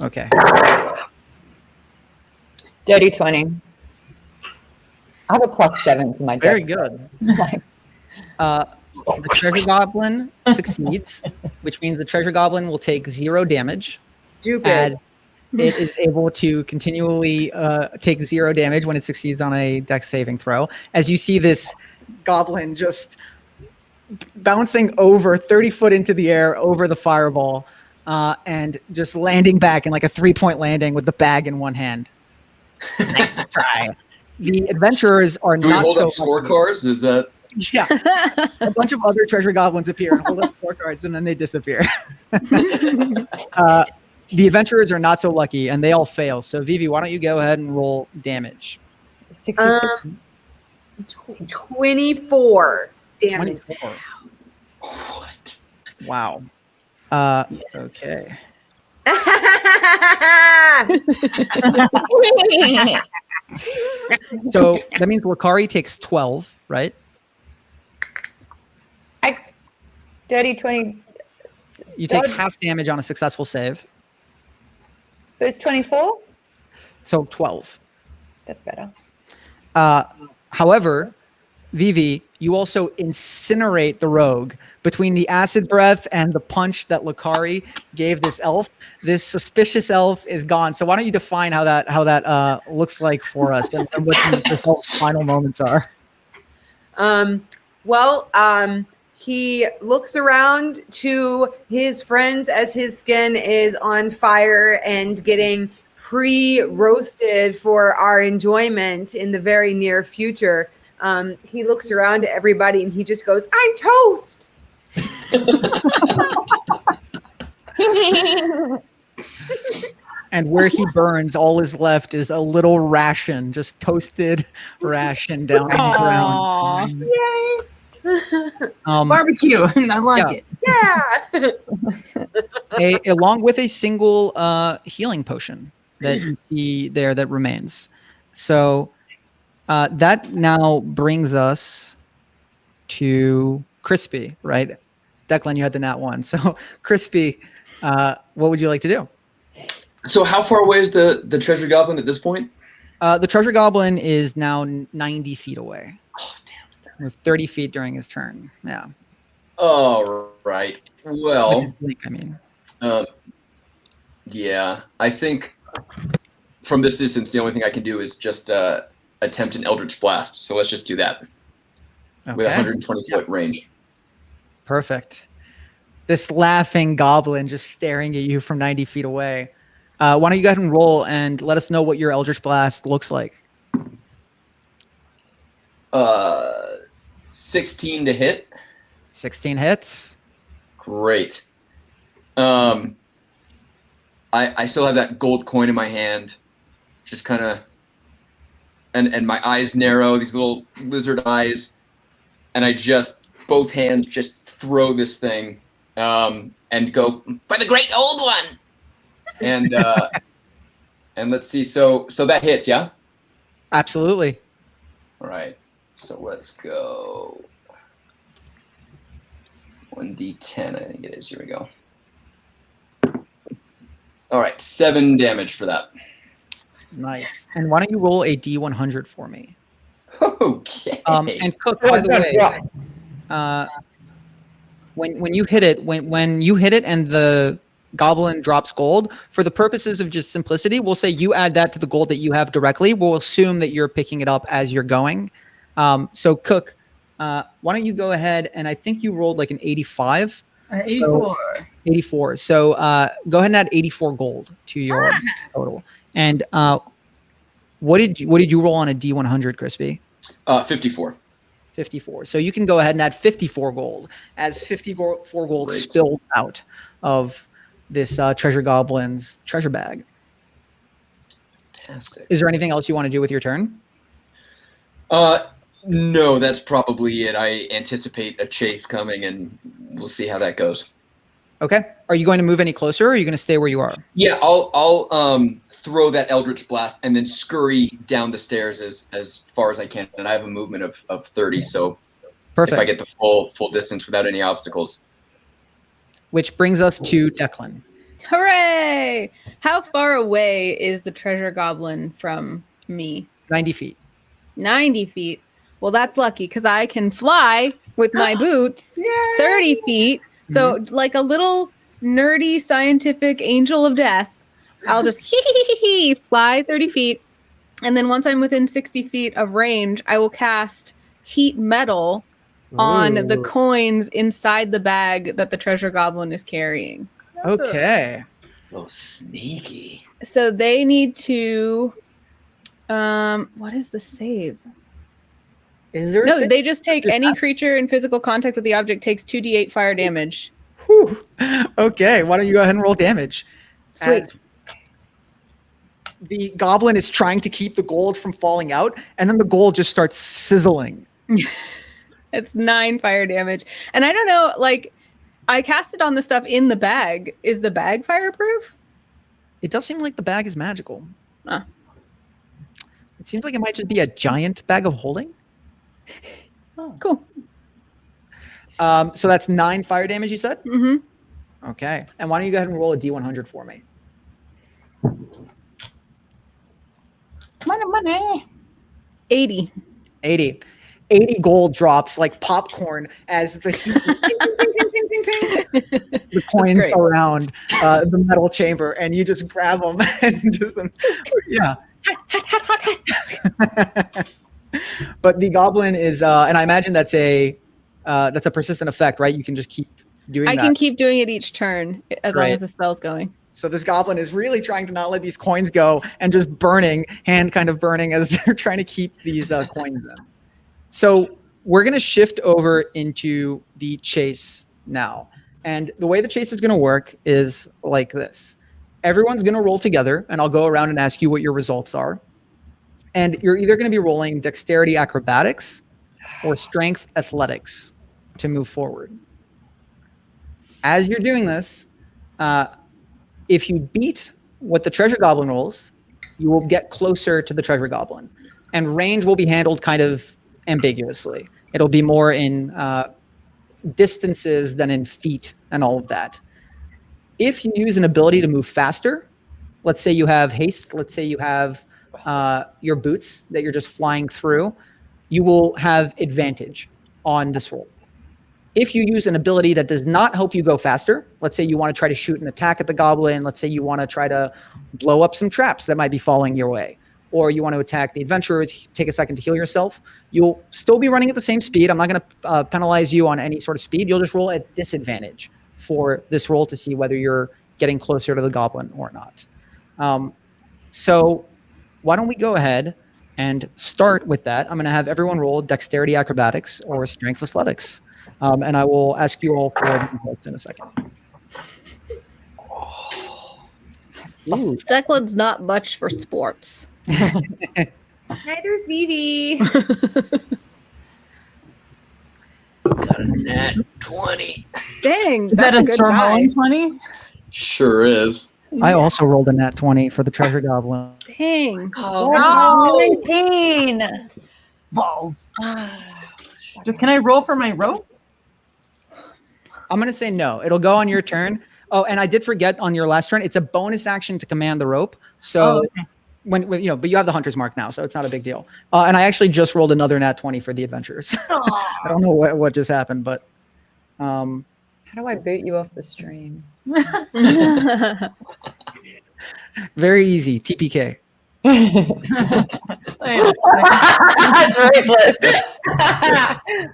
Okay. Dirty 20. I have a +7 for my dex. Very good. The treasure goblin succeeds, which means the treasure goblin will take 0 damage. Stupid. As it is able to continually take 0 damage when it succeeds on a dex saving throw. As you see this goblin just bouncing over 30 foot into the air over the fireball and just landing back in like a 3-point landing with the bag in one hand. Nice try. The adventurers are Do we not hold so up scorecards? Is that yeah. A bunch of other treasure goblins appear and hold up scorecards, and then they disappear. The adventurers are not so lucky, and they all fail. So, Vivi, why don't you go ahead and roll damage? 66. 24 damage. 24. what? Wow. Okay. So that means Lakari takes 12, right? Dirty 20. You take half damage on a successful save. But it's 24? So 12. That's better. However, Vivi, you also incinerate the rogue. Between the acid breath and the punch that Lakari gave this elf, this suspicious elf is gone. So why don't you define how that looks like for us and what the elf's final moments are? He looks around to his friends as his skin is on fire and getting pre-roasted for our enjoyment in the very near future. He looks around to everybody and he just goes, "I'm toast." And where he burns, all is left is a little ration, just toasted ration down on the ground. Yay! Um, Barbecue. I like it. Yeah. along with a single healing potion that you see there that remains. So that now brings us to Crispy, right? Declan, you had the nat 1. So Crispy, what would you like to do? So how far away is the treasure goblin at this point? The treasure goblin is now 90 feet away. Oh, damn. With 30 feet during his turn. Yeah. All right. Well, I mean. Yeah, I think from this distance, the only thing I can do is just attempt an Eldritch Blast. So let's just do that with 120 foot range. Perfect. This laughing goblin just staring at you from 90 feet away. Why don't you go ahead and roll and let us know what your Eldritch Blast looks like? 16 to hit. 16 hits. Great. I still have that gold coin in my hand, just kind of, and my eyes narrow, these little lizard eyes, and I just, both hands just throw this thing, and go, by the great old one! And let's see, so that hits, yeah? Absolutely. All right, so let's go. 1d10, I think it is. Here we go. All right, 7 damage for that. Nice. And why don't you roll a D100 for me? Okay. And Cook, by the way, when you hit it, when you hit it and the goblin drops gold, for the purposes of just simplicity, we'll say you add that to the gold that you have directly. We'll assume that you're picking it up as you're going. So Cook, why don't you go ahead, and I think you rolled like an 85. 84. 84. So go ahead and add 84 gold to your total. And what did you roll on a D100, Crispy? 54. 54. So you can go ahead and add 54 gold, as 54 gold Great. spilled out of this treasure goblin's treasure bag. Fantastic. Is there anything else you want to do with your turn? No, that's probably it. I anticipate a chase coming, and we'll see how that goes. Okay. Are you going to move any closer, or are you going to stay where you are? Yeah, I'll throw that Eldritch Blast and then scurry down the stairs as far as I can. And I have a movement of 30, so Perfect. if I get the full distance without any obstacles. Which brings us to Declan. Hooray! How far away is the treasure goblin from me? 90 feet. 90 feet. Well, that's lucky because I can fly with my boots 30 feet. So, like a little nerdy scientific angel of death, I'll just fly 30 feet. And then once I'm within 60 feet of range, I will cast heat metal on the Ooh. coins inside the bag that the treasure goblin is carrying. Okay. A little sneaky. So they need to what is the save? Is there a No, save? they just take any creature in physical contact with the object takes 2d8 fire damage. Whew. Okay, why don't you go ahead and roll damage? Sweet. As the goblin is trying to keep the gold from falling out, and then the gold just starts sizzling. It's 9 fire damage. And I don't know, like, I cast it on the stuff in the bag. Is the bag fireproof? It does seem like the bag is magical. Ah. It seems like it might just be a giant bag of holding. Cool. So that's 9 fire damage, you said? Mm-hmm. Okay. And why don't you go ahead and roll a D100 for me? Money. 80. 80. 80 gold drops like popcorn as the heat the coins great. around the metal chamber, and you just grab them and just yeah. But the goblin is, and I imagine that's a persistent effect, right? You can just keep doing that. I can keep doing it each turn as long Right. as the spell's going. So this goblin is really trying to not let these coins go and just burning, hand kind of burning as they're trying to keep these coins in. So we're going to shift over into the chase now. And the way the chase is going to work is like this. Everyone's going to roll together, and I'll go around and ask you what your results are. And you're either going to be rolling dexterity acrobatics or strength athletics to move forward. As you're doing this, if you beat what the treasure goblin rolls, you will get closer to the treasure goblin. And range will be handled kind of ambiguously. It'll be more in distances than in feet and all of that. If you use an ability to move faster, let's say you have haste, let's say you have your boots that you're just flying through, you will have advantage on this roll. If you use an ability that does not help you go faster, let's say you want to try to shoot an attack at the goblin, let's say you want to try to blow up some traps that might be falling your way, or you want to attack the adventurer, take a second to heal yourself, you'll still be running at the same speed. I'm not going to penalize you on any sort of speed. You'll just roll at disadvantage for this roll to see whether you're getting closer to the goblin or not. So why don't we go ahead And start with that. I'm going to have everyone roll dexterity acrobatics or strength athletics. And I will ask you all for results in a second. Ooh. Declan's not much for sports. Neither's Vivi. Got a nat 20. Dang, Is that a that's a good storm guy. rolling 20? Sure is. I also rolled a nat 20 for the treasure goblin. Dang. Oh, no. 19. Balls. Can I roll for my rope? I'm going to say no. It'll go on your turn. Oh, and I did forget on your last turn, it's a bonus action to command the rope. So okay. when but you have the hunter's mark now, so it's not a big deal. And I actually just rolled another nat 20 for the adventurers. I don't know what just happened, but How do I boot you off the stream? very easy. TPK. That's ruthless.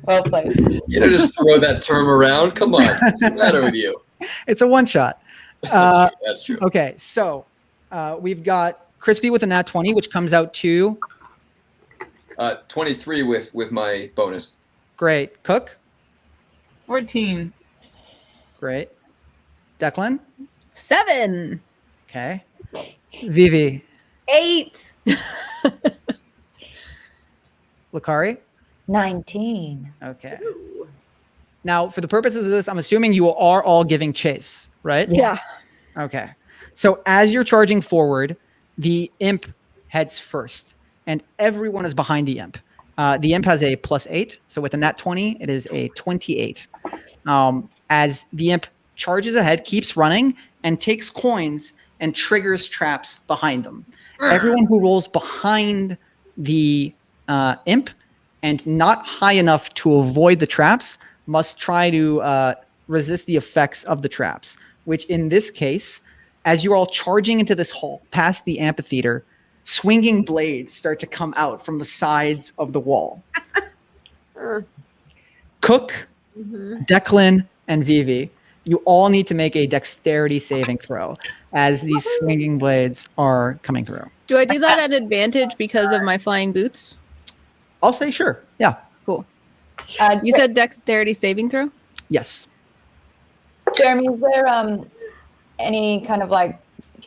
Well played. You know, just throw that term around. Come on. What's the matter with you? It's a one shot. That's true. Okay, so we've got Crispy with a nat 20, which comes out to 23 with my bonus. great. Cook, 14. great. Declan, 7. okay. Vivi, 8. Lakari, 19. okay. Now, for the purposes of this, I'm assuming you are all giving chase, right? Yeah. Okay. So as you're charging forward, the imp heads first, and everyone is behind the imp. The imp has a +8, so with a nat 20, it is a 28. As the imp charges ahead, keeps running, and takes coins and triggers traps behind them. Everyone who rolls behind the imp and not high enough to avoid the traps must try to resist the effects of the traps, which in this case, as you're all charging into this hall past the amphitheater, swinging blades start to come out from the sides of the wall. Cook, Declan, and Vivi, you all need to make a dexterity saving throw as these swinging blades are coming through. Do I do that at advantage because of my flying boots? I'll say sure. Yeah. Cool. You said dexterity saving throw? Yes. Jeremy, is there any kind of like,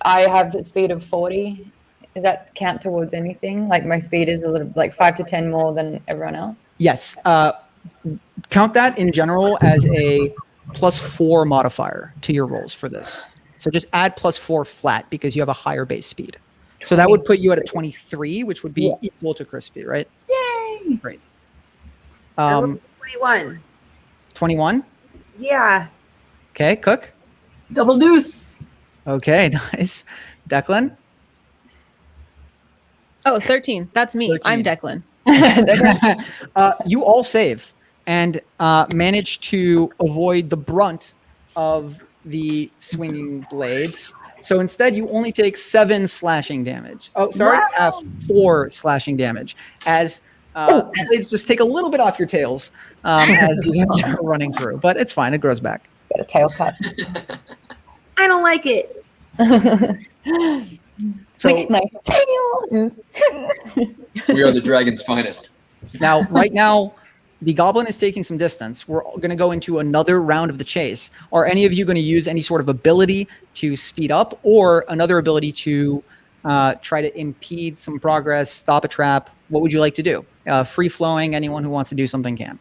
I have the speed of 40. Does that count towards anything? Like my speed is a little like 5 to 10 more than everyone else? Yes. Count that in general as a +4 modifier to your rolls for this. So just add +4 flat because you have a higher base speed. So that would put you at a 23, which would be equal to Crispy, right? Yay! Great. I rolled 21. 21? Yeah. Okay, Cook? Double deuce. Okay, nice. Declan? Oh, 13. That's me. 13. I'm Declan. You all save and manage to avoid the brunt of the swinging blades. So instead, you only take 7 slashing damage. Oh, sorry, 4 slashing damage as blades just take a little bit off your tails as you guys are running through. But it's fine. It grows back. It's got a tail cut. I don't like it. So My tail is... We are the dragon's finest. now, right now, the goblin is taking some distance. We're going to go into another round of the chase. Are any of you going to use any sort of ability to speed up or another ability to try to impede some progress, stop a trap? What would you like to do? Free flowing, anyone who wants to do something can.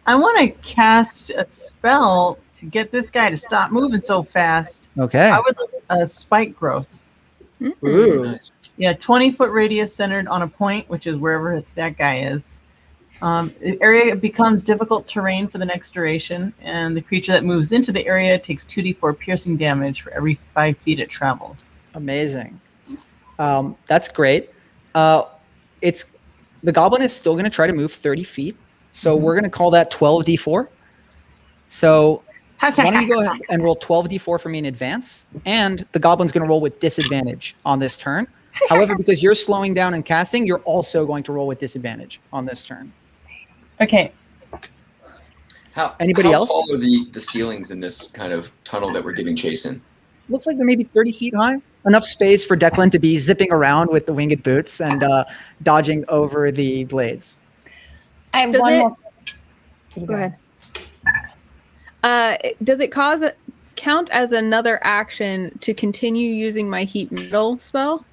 I want to cast a spell to get this guy to stop moving so fast. Okay. I would like a spike growth. Ooh. Nice. Yeah, 20-foot radius centered on a point, which is wherever that guy is. The area becomes difficult terrain for the next duration, and the creature that moves into the area takes 2d4 piercing damage for every 5 feet it travels. Amazing. That's great. It's the goblin is still going to try to move 30 feet. So we're going to call that 12d4. So why don't you go ahead and roll 12d4 for me in advance? And the goblin's going to roll with disadvantage on this turn. However, because you're slowing down and casting, you're also going to roll with disadvantage on this turn. Okay. Anybody else? How tall are the ceilings in this kind of tunnel that we're giving chase in? Looks like they're maybe 30 feet high. enough space for Declan to be zipping around with the winged boots and dodging over the blades. I have Does one it- more. You Go ahead. Does it count as another action to continue using my heat metal spell?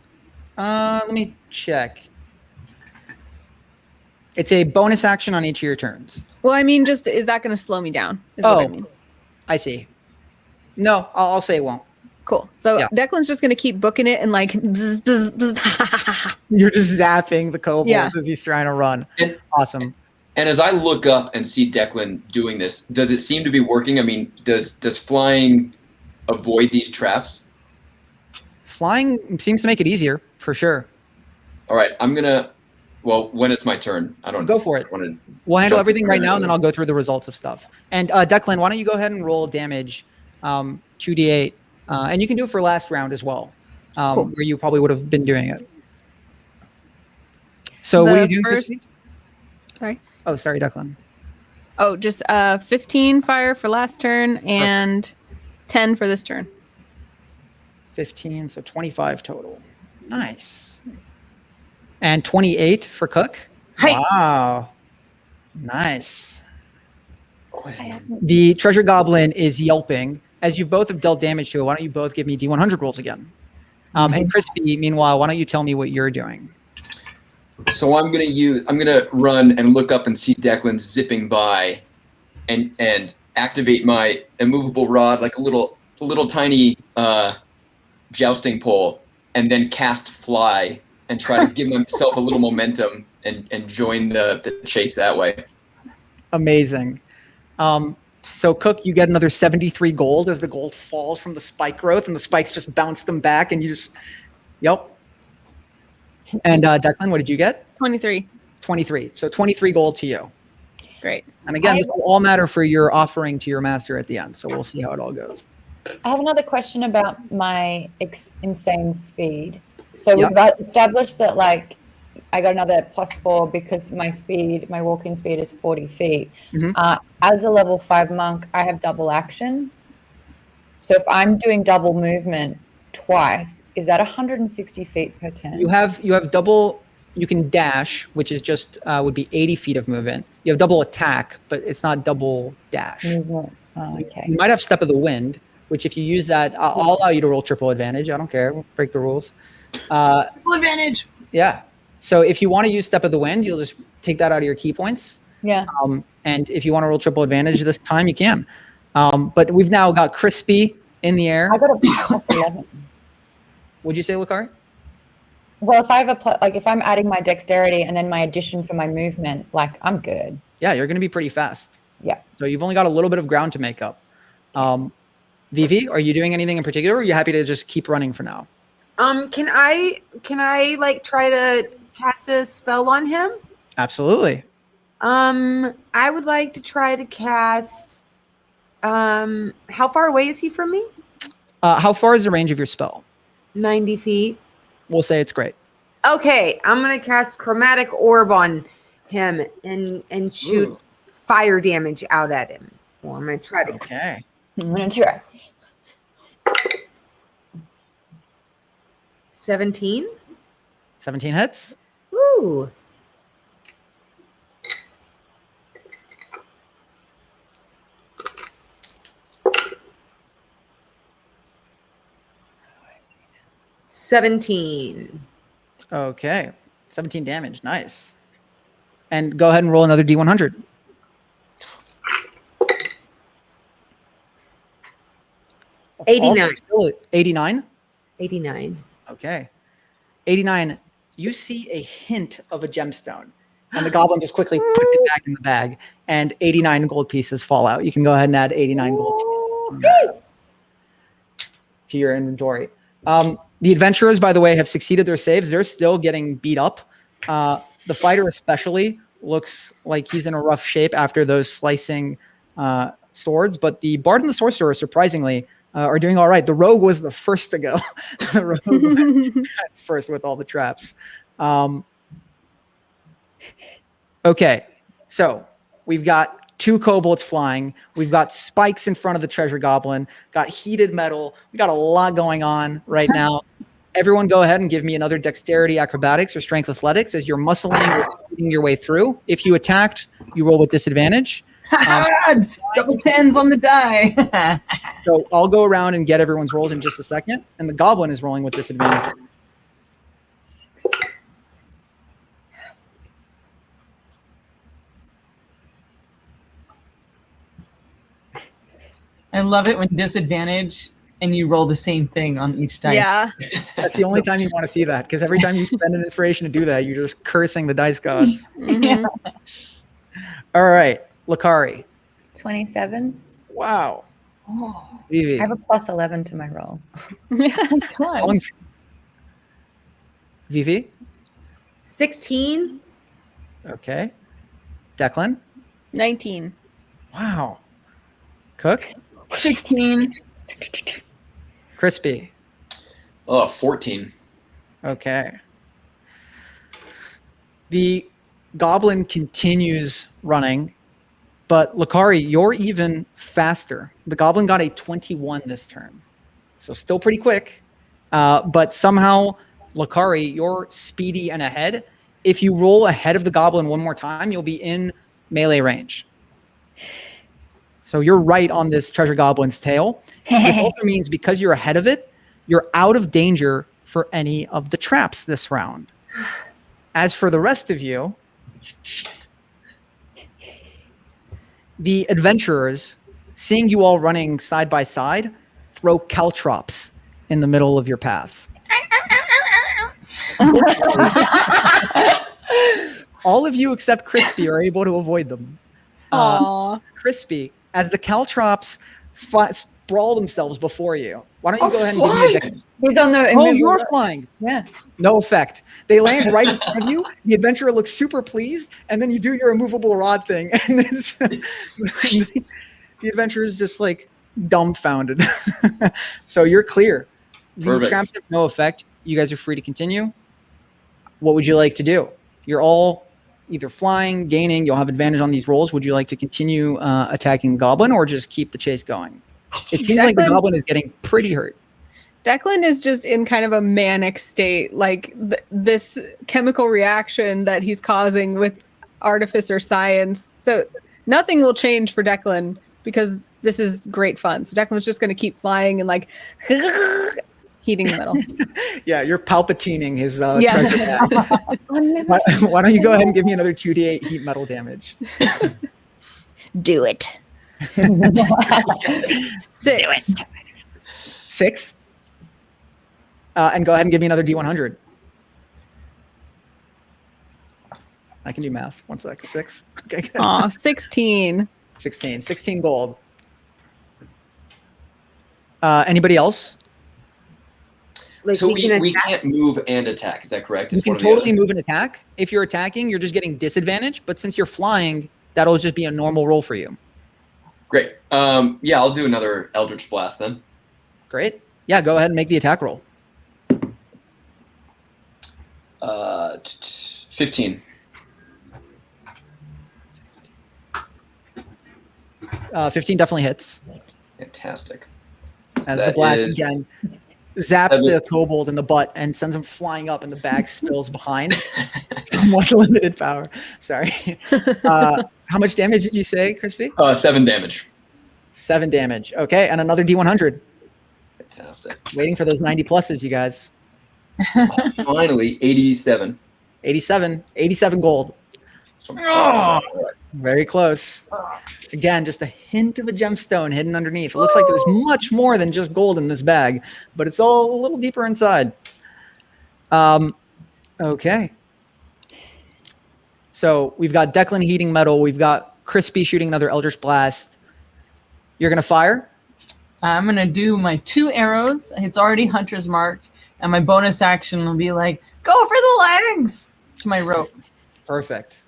Let me check. It's a bonus action on each of your turns. Well, I mean, just is that going to slow me down? Is what I Oh. mean. I see. No, I'll say it won't. Cool. So Yeah. Declan's just going to keep booking it and like. Bzz, bzz, bzz. You're just zapping the kobolds Yeah. as he's trying to run. And- Awesome. And as I look up and see Declan doing this, does it seem to be working? I mean, does flying avoid these traps? Flying seems to make it easier, for sure. All right, I'm gonna. Well, when it's my turn, I don't Go for it. want to. We'll handle Jump everything right in. now, and then I'll go through the results of stuff. And Declan, why don't you go ahead and roll damage, 2d8, and you can do it for last round as well, Cool. where you probably would have been doing it. So what The are you doing, first- Christy? Sorry. Oh, sorry, Declan. Oh, just 15 fire for last turn and 10 for this turn. 15, so 25 total. Nice. And 28 for Cook. Hi. Wow. Nice. Oh, The treasure goblin is yelping. As you both have dealt damage to it, why don't you both give me D100 rolls again? And Crispy, meanwhile, why don't you tell me what you're doing? So I'm gonna run and look up and see Declan zipping by, and activate my immovable rod like a little tiny jousting pole, and then cast fly and try to give myself a little momentum and join the chase that way. Amazing. So Cook, you get another 73 gold as the gold falls from the spike growth, and the spikes just bounce them back, and you just, yep. And Declan, what did you get? 23. 23. So 23 gold to you. Great. And again, this will all matter for your offering to your master at the end. So we'll see how it all goes. I have another question about my insane speed. So Yeah. we've established that like I got another +4 because my walking speed is 40 feet. Mhm. As a level 5 monk, I have double action. So if I'm doing double movement twice, is that 160 feet per turn? You have double. You can dash, which is just would be 80 feet of movement. You have double attack, but it's not double dash. movement. Oh, okay. You might have step of the wind, which if you use that, I'll allow you to roll triple advantage. I don't care. We'll break the rules. Full advantage. Yeah. So if you want to use step of the wind, you'll just take that out of your key points. Yeah. And if you want to roll triple advantage this time, you can. But we've now got Crispy in the air. I got a +11. Would you say, Lucari? Well, if I have if I'm adding my dexterity and then my addition for my movement, like I'm good. Yeah, you're going to be pretty fast. Yeah. So you've only got a little bit of ground to make up. Vivi, are you doing anything in particular, or are you happy to just keep running for now? Can I like try to cast a spell on him? Absolutely. I would like to try to cast. How far away is he from me? How far is the range of your spell? 90 feet. We'll say it's great. Okay, I'm gonna cast chromatic orb on him and shoot Ooh. fire damage out at him. Well, I'm gonna try to. Okay. I'm gonna try. 17. 17 hits. Ooh. $17. Okay. 17 damage. Nice. And go ahead and roll another D100. $89. 89? 89. Okay. 89. You see a hint of a gemstone. And the goblin just quickly puts it back in the bag. And 89 gold pieces fall out. You can go ahead and add 89 gold pieces to your inventory. The adventurers, by the way, have succeeded their saves. They're still getting beat up. The fighter especially looks like he's in a rough shape after those slicing swords. But the bard and the sorcerer, surprisingly, are doing all right. The rogue was the first to go. The rogue went first with all the traps. Okay, so we've got 2 kobolds flying. We've got spikes in front of the treasure goblin, got heated metal. We got a lot going on right now. Everyone go ahead and give me another dexterity acrobatics or strength athletics as you're muscling or speeding your way through. If you attacked, you roll with disadvantage. Double 10s on the die. So I'll go around and get everyone's rolls in just a second. And the goblin is rolling with disadvantage. I love it when disadvantage and you roll the same thing on each dice. Yeah. That's the only time you want to see that, because every time you spend an inspiration to do that, you're just cursing the dice gods. Mhm. All right, Lakari. 27. Wow. Oh, Vivi. I have a plus 11 to my roll. God. Vivi. 16. Okay. Declan. 19. Wow. Cook. 16. Crispy. Oh, 14. Okay. The goblin continues running, but Lakari, you're even faster. The goblin got a 21 this turn, so still pretty quick. But somehow, Lakari, you're speedy and ahead. If you roll ahead of the goblin one more time, you'll be in melee range. So you're right on this treasure goblin's tail. This also means because you're ahead of it, you're out of danger for any of the traps this round. As for the rest of you, the adventurers, seeing you all running side by side, throw caltrops in the middle of your path. All of you except Crispy are able to avoid them. Aw. Crispy, as the caltrops sprawl themselves before you. Why don't you go ahead and give me a dex? He's on the. Oh, you're flying. Yeah. No effect. They land right in front of you. The adventurer looks super pleased, and then you do your immovable rod thing, and the adventurer is just like dumbfounded. So you're clear. The Perfect. traps have no effect. You guys are free to continue. What would you like to do? You're all either flying, gaining. You'll have advantage on these rolls. Would you like to continue attacking the goblin, or just keep the chase going? It seems like the Declan- goblin is getting pretty hurt. Declan is just in kind of a manic state, like this chemical reaction that he's causing with artifice or science. So nothing will change for Declan because this is great fun. So Declan's just going to keep flying and like heating the metal. Yeah, you're palpatining his Yes. treasure bag. Why don't you go ahead and give me another 2d8 heat metal damage? Do it. 6. 6. And go ahead and give me another d100. I can do math. 1 sec. 6. Okay, good. Aw, 16. 16. 16 gold. Anybody else? Like So we attack- can't move and attack. Is that correct? You It's can one or the totally other? move and attack. If you're attacking, you're just getting disadvantage. But since you're flying, that'll just be a normal roll for you. Great. Yeah, I'll do another Eldritch Blast then. Great. Yeah, go ahead and make the attack roll. 15. 15 definitely hits. Fantastic. As the That blast is- again zaps 7. the kobold in the butt and sends him flying up, and the bag spills behind. Somewhat limited power. Sorry. How much damage did you say, Crispy? 7 damage. 7 damage. Okay, and another D100. Fantastic. Waiting for those 90 pluses, you guys. Finally, 87. 87 gold. So I'm- Very close. Again, just a hint of a gemstone hidden underneath. It looks like there's much more than just gold in this bag, but it's all a little deeper inside. Okay. So we've got Declan heating metal. We've got Crispy shooting another Eldritch Blast. You're going to fire? I'm going to do my 2 arrows. It's already hunter's marked. And my bonus action will be like, go for the legs to my rope. Perfect.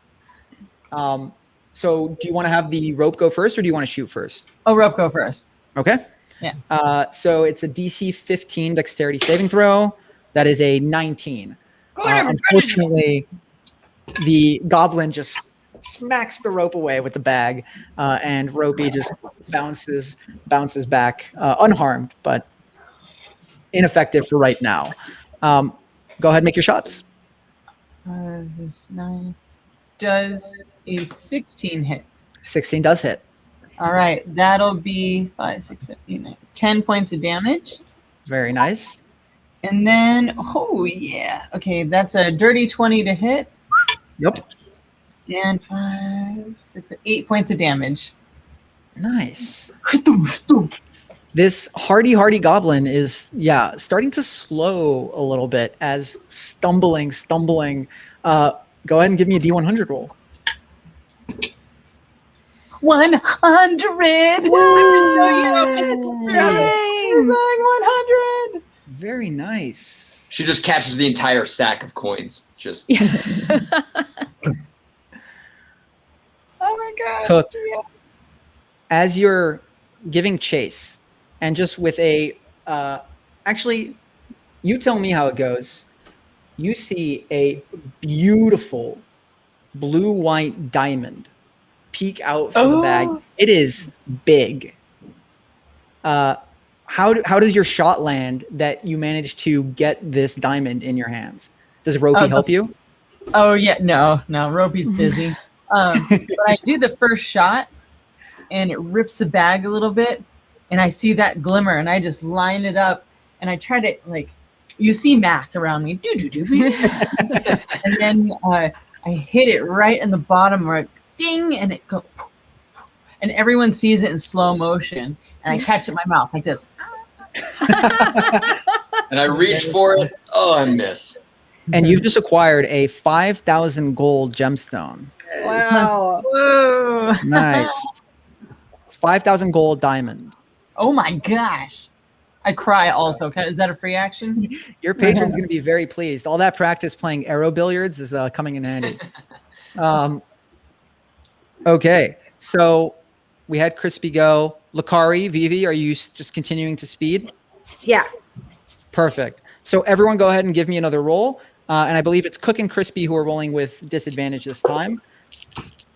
So do you want to have the rope go first, or do you want to shoot first? Oh, rope go first. Okay. Yeah. So it's a DC 15 dexterity saving throw. That is a 19. Unfortunately, the goblin just smacks the rope away with the bag, and Ropey just bounces back unharmed, but ineffective for right now. Go ahead and make your shots. Is this 9? Does a 16 hit? 16 does hit. All right, that'll be 5, 6, 7, 8, 9, 10 points of damage. Very nice. And then, oh yeah, okay, that's a dirty 20 to hit. Yep. And 5, 6, 8 points of damage. Nice. This hardy goblin is, starting to slow a little bit as stumbling. Go ahead and give me a D100 roll. 100! Dang! 100! Very nice. She just catches the entire sack of coins. Just Oh my gosh. Cooked. Yes. As you're giving chase, and just with a, actually, you tell me how it goes. You see a beautiful blue-white diamond peek out from the bag. It is big. How does your shot land that you managed to get this diamond in your hands? Does Ropey help you? Oh yeah, no, Ropey's busy. But I do the first shot, and it rips the bag a little bit, and I see that glimmer, and I just line it up, and I try to, like, you see math around me, and then I hit it right in the bottom, where ding, and it goes, and everyone sees it in slow motion, and I catch it in my mouth like this. and I reach for it. Oh, I miss. And you've just acquired a 5,000 gold gemstone. Wow. Whoa! Nice. It's 5,000 gold diamond. Oh my gosh! I cry also. Is that a free action? Your patron's going to be very pleased. All that practice playing arrow billiards is coming in handy. Okay, so we had Crispy go. Lakari, Vivi, are you just continuing to speed? Yeah. Perfect. So everyone go ahead and give me another roll. And I believe it's Cook and Crispy who are rolling with disadvantage this time.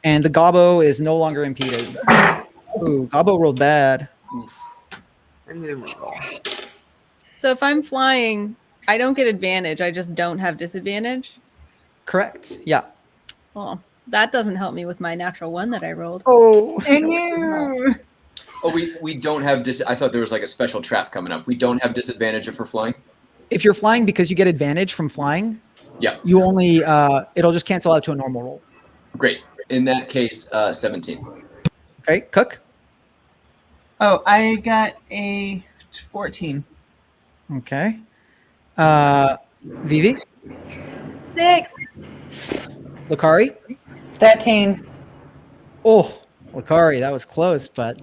And the Gobbo is no longer impeded. Ooh, Gobbo rolled bad. I'm going to reroll. So if I'm flying, I don't get advantage. I just don't have disadvantage. Correct. Yeah. Well, that doesn't help me with my natural 1 that I rolled. Oh. Oh, we don't have I thought there was like a special trap coming up. We don't have disadvantage if we're flying. If you're flying, because you get advantage from flying, Yeah. you only it'll just cancel out to a normal roll. Great. In that case, 17. Okay, Cook. Oh, I got a 14. Okay. Vivi. 6. Lakari. 13. Oh, Lakari, that was close, but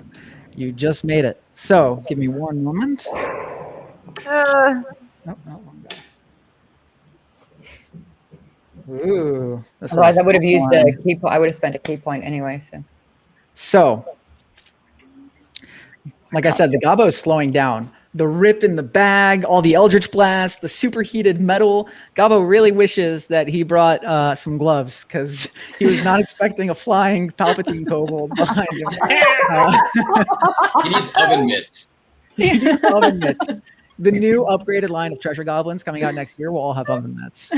you just made it. So give me one moment. No, wrong guy. Ooh. Otherwise, I would have used a key point. I would have spent a key point anyway. So, like I said, the Gobbo is slowing down. The rip in the bag, all the Eldritch Blast, the superheated metal. Gobbo really wishes that he brought some gloves because he was not expecting a flying Palpatine KoBold behind him. He needs oven mitts. He needs oven mitts. The new upgraded line of treasure goblins coming out next year will all have oven mitts.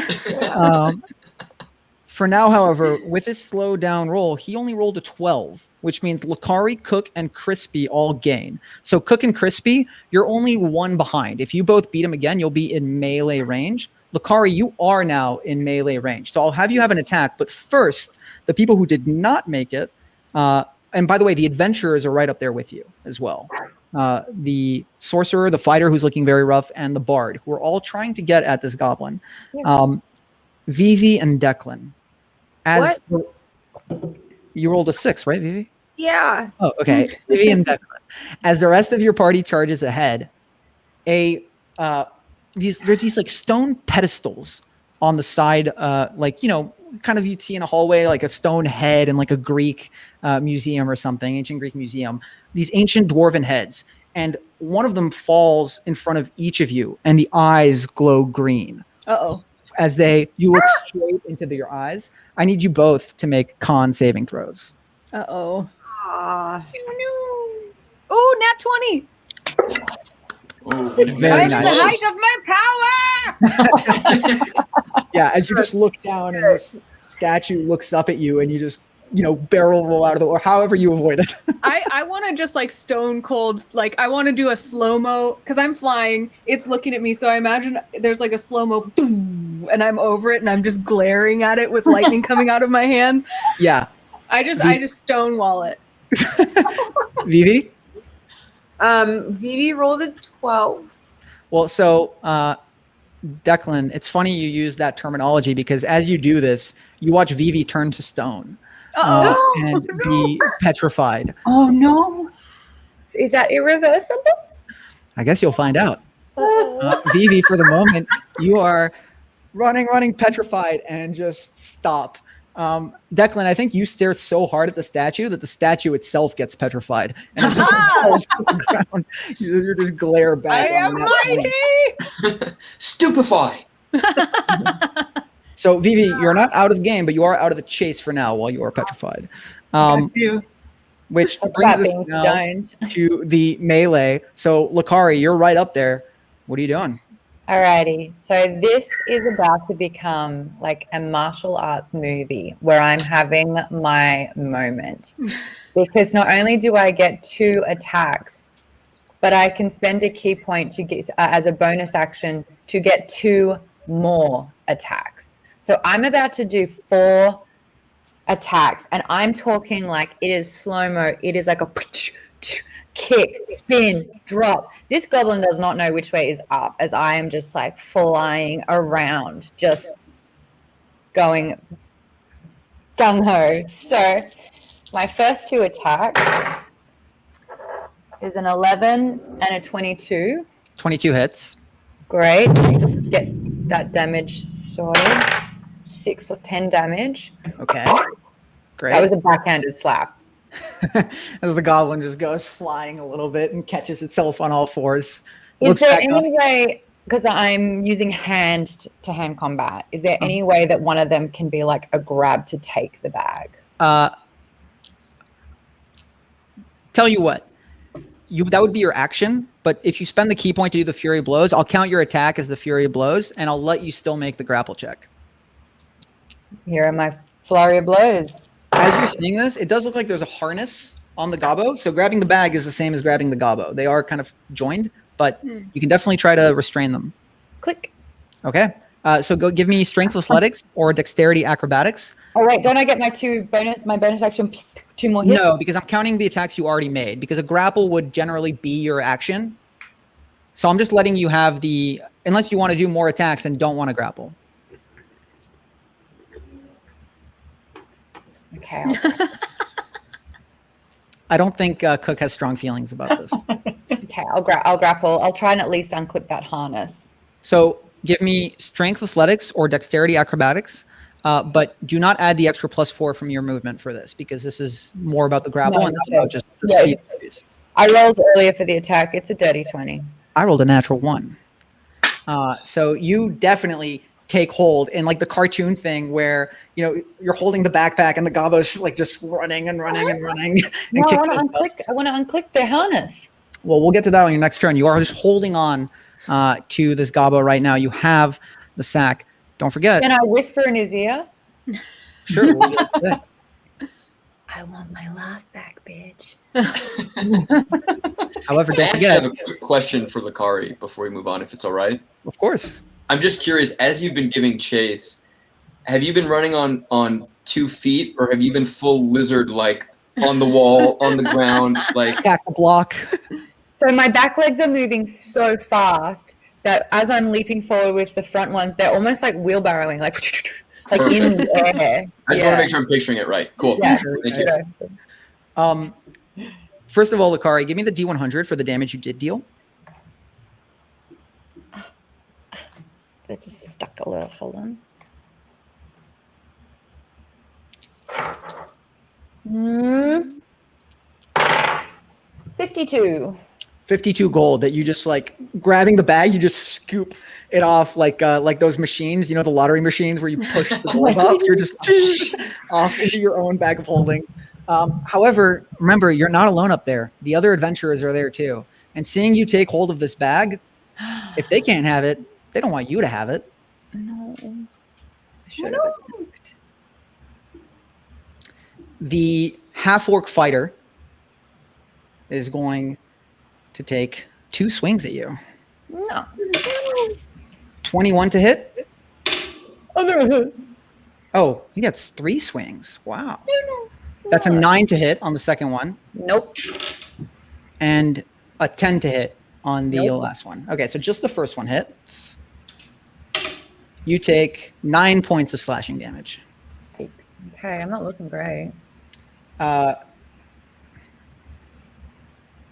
For now, however, with his slow down roll, he only rolled a 12, which means Lakari, Cook, and Crispy all gain. So Cook and Crispy, you're only 1 behind. If you both beat him again, you'll be in melee range. Lakari, you are now in melee range. So I'll have you have an attack. But first, the people who did not make it, and by the way, the adventurers are right up there with you as well. The sorcerer, the fighter who's looking very rough, and the bard, who are all trying to get at this goblin. Vivi and Declan. You rolled a 6, right, Vivi? Yeah. Oh, okay. Vivi and Declan. As the rest of your party charges ahead, there's these like stone pedestals on the side, kind of you'd see in a hallway, like a stone head in like a Greek museum or something, ancient Greek museum. These ancient dwarven heads, and one of them falls in front of each of you, and the eyes glow green. Uh-oh. as you look straight into your eyes. I need you both to make con saving throws. Uh-oh. Ah. Oh, nat 20. Oh, Very I'm in the nice. height of my power. Yeah, as you just look down and this statue looks up at you and you just, barrel roll out of the, or however you avoid it. I want to just like stone cold, like I want to do a slow-mo because I'm flying. It's looking at me. So I imagine there's like a slow-mo and I'm over it and I'm just glaring at it with lightning coming out of my hands. Yeah. I just stonewall it. Vivi? Vivi rolled a 12. Well, so Declan, it's funny you use that terminology because as you do this, you watch Vivi turn to stone and be petrified. Oh no! Is that irreversible? I guess you'll find out. Vivi, for the moment, you are running, petrified, and just stop. Declan, I think you stare so hard at the statue that the statue itself gets petrified and it just falls to the ground. You're just glare back. I am mighty. Stupefy. So Vivi, you're not out of the game, but you are out of the chase for now while you are petrified. Got you. Which That brings us being now stoned. to the melee. So Lakari, you're right up there. What are you doing? Alrighty, so this is about to become like a martial arts movie where I'm having my moment. Because not only do I get 2 attacks, but I can spend a key point to get as a bonus action to get 2 more attacks. So I'm about to do 4 attacks, and I'm talking like it is slow-mo. It is like a kick, spin, drop. This goblin does not know which way is up as I am just like flying around, just going gung-ho. So my first 2 attacks is an 11 and a 22. 22 hits. Great. Just get that damage sorted. 6 plus 10 damage. Okay. Great. That was a backhanded slap. As the goblin just goes flying a little bit and catches itself on all fours. Is Looks there back up. any way, because I'm using hand-to-hand combat, is there any way that one of them can be like a grab to take the bag? Tell you what, that would be your action, but if you spend the key point to do the Fury Blows, I'll count your attack as the Fury Blows, and I'll let you still make the grapple check. Here are my flurry of blows. As you're seeing this, it does look like there's a harness on the gobbo, so grabbing the bag is the same as grabbing the gobbo. They are kind of joined, but you can definitely try to restrain them. Click. Okay, so go give me Strength Athletics or Dexterity Acrobatics. Oh wait, don't I get my bonus action, 2 more hits? No, because I'm counting the attacks you already made, because a grapple would generally be your action. So I'm just letting you have unless you want to do more attacks and don't want to grapple. Okay. I don't think Cook has strong feelings about this. Okay, I'll grapple. I'll try and at least unclip that harness. So give me Strength Athletics or Dexterity Acrobatics, but do not add the extra +4 from your movement for this, because this is more about the grapple and not about just the speed phase. I rolled earlier for the attack. It's a dirty 20. I rolled a natural 1. So you definitely take hold in like the cartoon thing where you're holding the backpack and the gobbo's like just running and running and running. No, and I want to unclip their harness. Well, we'll get to that on your next turn. You are just holding on to this gobbo right now. You have the sack. Don't forget. Can I whisper in his ear? Sure. We'll get to that. I want my laugh back, bitch. However, I don't actually forget. have a quick question for Lakari before we move on, if it's all right. Of course. I'm just curious, as you've been giving chase, have you been running on 2 feet, or have you been full lizard, like on the wall, on the ground, like Attack the block. So my back legs are moving so fast that as I'm leaping forward with the front ones, they're almost like wheelbarrowing, like in the air. I just want to make sure I'm picturing it right. Cool. Yeah. Thank you. First of all, Lakari, give me the D100 for the damage you did deal. That just stuck a little. Hold on. 52. 52 gold that you just like grabbing the bag, you just scoop it off like those machines, the lottery machines where you push the gold off. You're just off into your own bag of holding. However, remember, you're not alone up there. The other adventurers are there too. And seeing you take hold of this bag, if they can't have it, they don't want you to have it. No. I should have attacked. The half-orc fighter is going to take 2 swings at you. No. 21 to hit. Oh, Oh, he gets 3 swings. Wow. That's a 9 to hit on the second one, Nope. and a 10 to hit on the Nope. last one. Okay, so just the first one hits. You take 9 points of slashing damage. Yikes. Okay, I'm not looking great.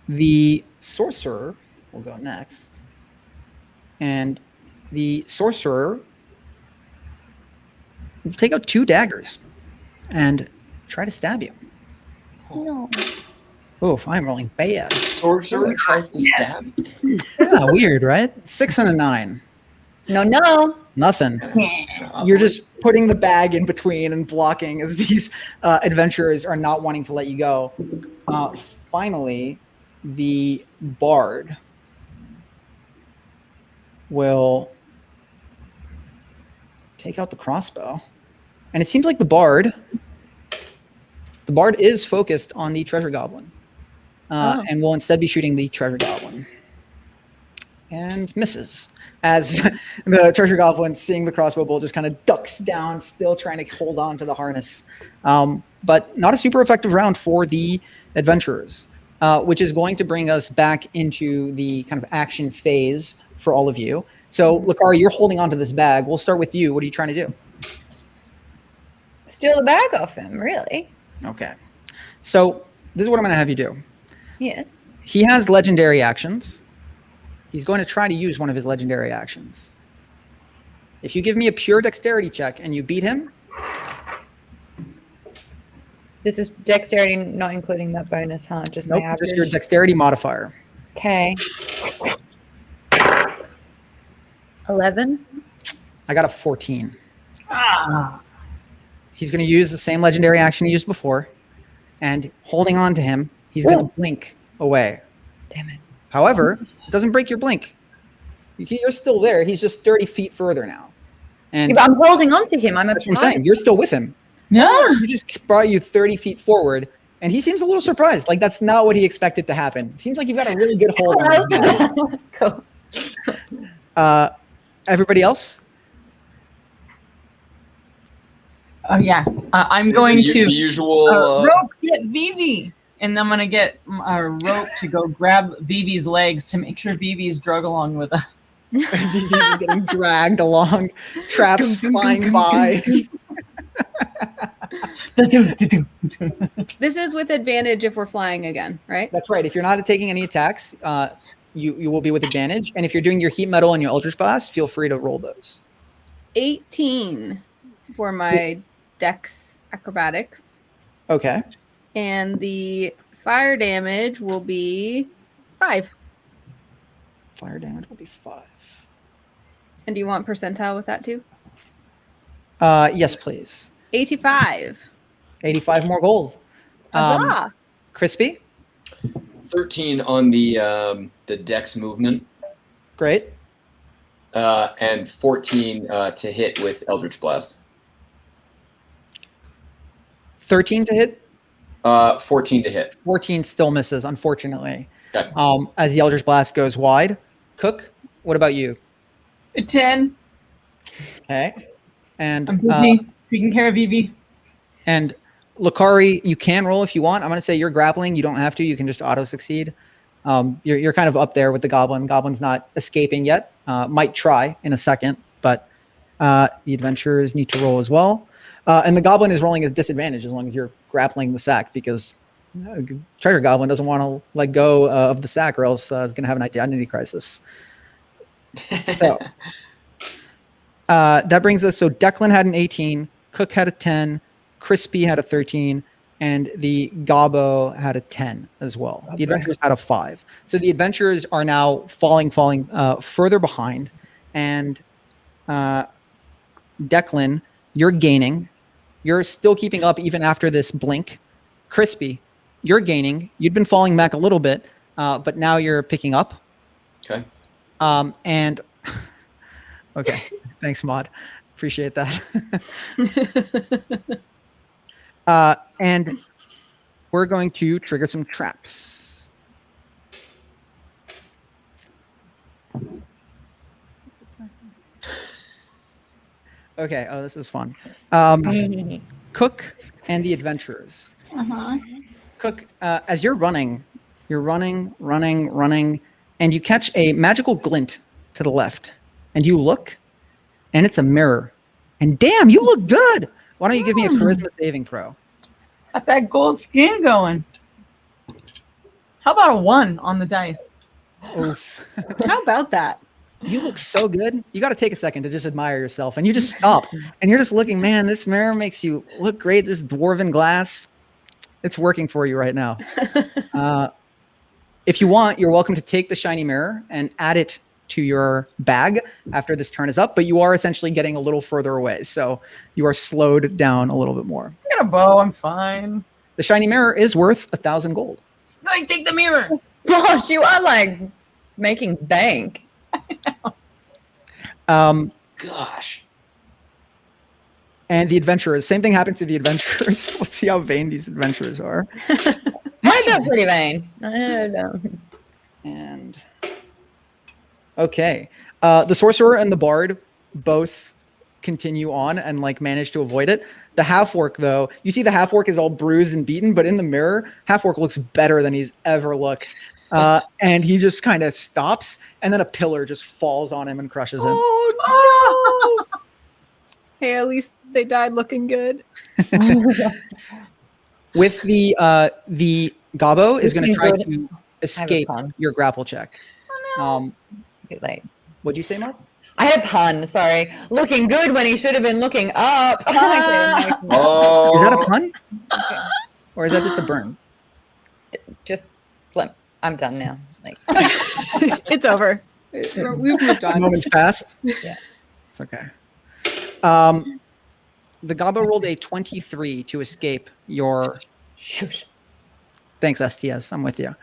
The sorcerer will go next. And the sorcerer will take out 2 daggers and try to stab you. No. Oof, I'm rolling bad. Sorcerer tries to stab. Yeah, weird, right? 6 and a 9. No. Nothing. You're just putting the bag in between and blocking as these adventurers are not wanting to let you go. Finally, the bard will take out the crossbow. And it seems like the bard is focused on the treasure goblin and will instead be shooting the treasure goblin. And misses. As the treasure goblin, seeing the crossbow bolt, just kind of ducks down, still trying to hold on to the harness. But not a super effective round for the adventurers, which is going to bring us back into the kind of action phase for all of you. So, Lakari, you're holding onto this bag. We'll start with you. What are you trying to do? Steal the bag off him, really? Okay. So, this is what I'm going to have you do. Yes. He has legendary actions. He's going to try to use one of his legendary actions. If you give me a pure dexterity check and you beat him, This is dexterity, not including that bonus, huh? Just my nope, average. just your dexterity modifier. Okay. 11. I got a 14. He's going to use the same legendary action he used before, and holding on to him, he's going to blink away. Damn it. However, it doesn't break your blink. You're still there. He's just 30 feet further now. And Yeah, but I'm holding on to him. that's what I'm saying. You're still with him. No. He just brought you 30 feet forward, and he seems a little surprised. Like, that's not what he expected to happen. Seems like you've got a really good hold on him. Cool. Everybody else? Oh yeah. I'm going the to usual. rope get Vivi, and I'm gonna get a rope to go grab Vivi's legs to make sure Vivi's drug along with us. He's getting dragged along, traps flying by. This is with advantage if we're flying again, right? That's right. If you're not taking any attacks, you will be with advantage. And if you're doing your heat metal and your Eldritch Blast, feel free to roll those. 18 for my dex acrobatics. Okay. And the fire damage will be 5. Fire damage will be 5. And do you want percentile with that too? Yes, please. 85. 85 more gold. Huzzah! Crispy? 13 on the dex movement, Great. and 14 to hit with Eldritch Blast. 13 to hit? 14 to hit. 14 still misses, unfortunately. Okay. As the Eldritch Blast goes wide. Cook, what about you? A 10. Okay. And I'm busy taking care of Vivi. And Lakari, you can roll if you want. I'm going to say you're grappling. You don't have to. You can just auto succeed. You're kind of up there with the goblin. Goblin's not escaping yet. Might try in a second, but the adventurers need to roll as well. And the goblin is rolling at disadvantage as long as you're grappling the sack, because treasure goblin doesn't want to let go of the sack, or else it's going to have an identity crisis. So that brings us. So Declan had an 18, Cook had a 10, Crispy had a 13, and the Gobbo had a 10 as well. The adventurers had a 5. So the adventurers are now falling further behind, and Declan, you're gaining. You're still keeping up even after this blink. Crispy, you're gaining. You'd been falling back a little bit, but now you're picking up. Okay. And okay, thanks, Maud. Appreciate that. And we're going to trigger some traps. Okay. Oh, this is fun. Cook and the adventurers. Cook, as you're running, and you catch a magical glint to the left, and you look, and it's a mirror. And damn, you look good. Why don't you give me a charisma saving throw? Got that gold skin going. How about a 1 on the dice? Oof. How about that? You look so good. You got to take a second to just admire yourself, and you just stop, and you're just looking. Man, this mirror makes you look great. This dwarven glass, it's working for you right now. If you want, you're welcome to take the shiny mirror and add it to your bag after this turn is up, but you are essentially getting a little further away, so you are slowed down a little bit more. I got a bow. I'm fine. The shiny mirror is worth 1,000 gold. Like, take the mirror. Gosh, you are like making bank. Gosh. And the adventurers, same thing happens to the adventurers. Let's see how vain these adventurers are. I got pretty vain. I don't know. And okay, the sorcerer and the bard both continue on and like manage to avoid it. The half-orc, though, you see the half-orc is all bruised and beaten, but in the mirror, half-orc looks better than he's ever looked. And he just kind of stops, and then a pillar just falls on him and crushes him. Oh no! Hey, at least they died looking good. With the Gobbo is going to try Good. to escape pun. your grapple check. A bit late. What'd you say, Mark? I had a pun, sorry. Looking good when he should have been looking up. Oh. Is that a pun? Or is that just a burn? Just, I'm done now. Like, It's over. We've moved The on. moment's passed? Yeah. It's okay. The Gobbo rolled a 23 to escape your... shush. Thanks, STS. I'm with you.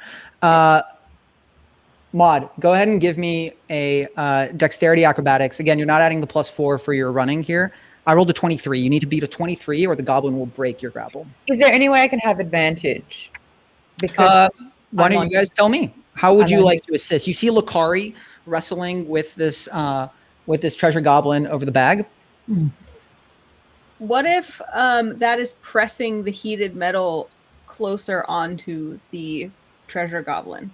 Maud, go ahead and give me a dexterity acrobatics. Again, you're not adding the +4 for your running here. I rolled a 23. You need to beat a 23 or the goblin will break your grapple. Is there any way I can have advantage? Because Why I'm don't on- you guys tell me? How would I'm you on- like to assist? You see Lakari wrestling with this treasure goblin over the bag. What if that is pressing the heated metal closer onto the treasure goblin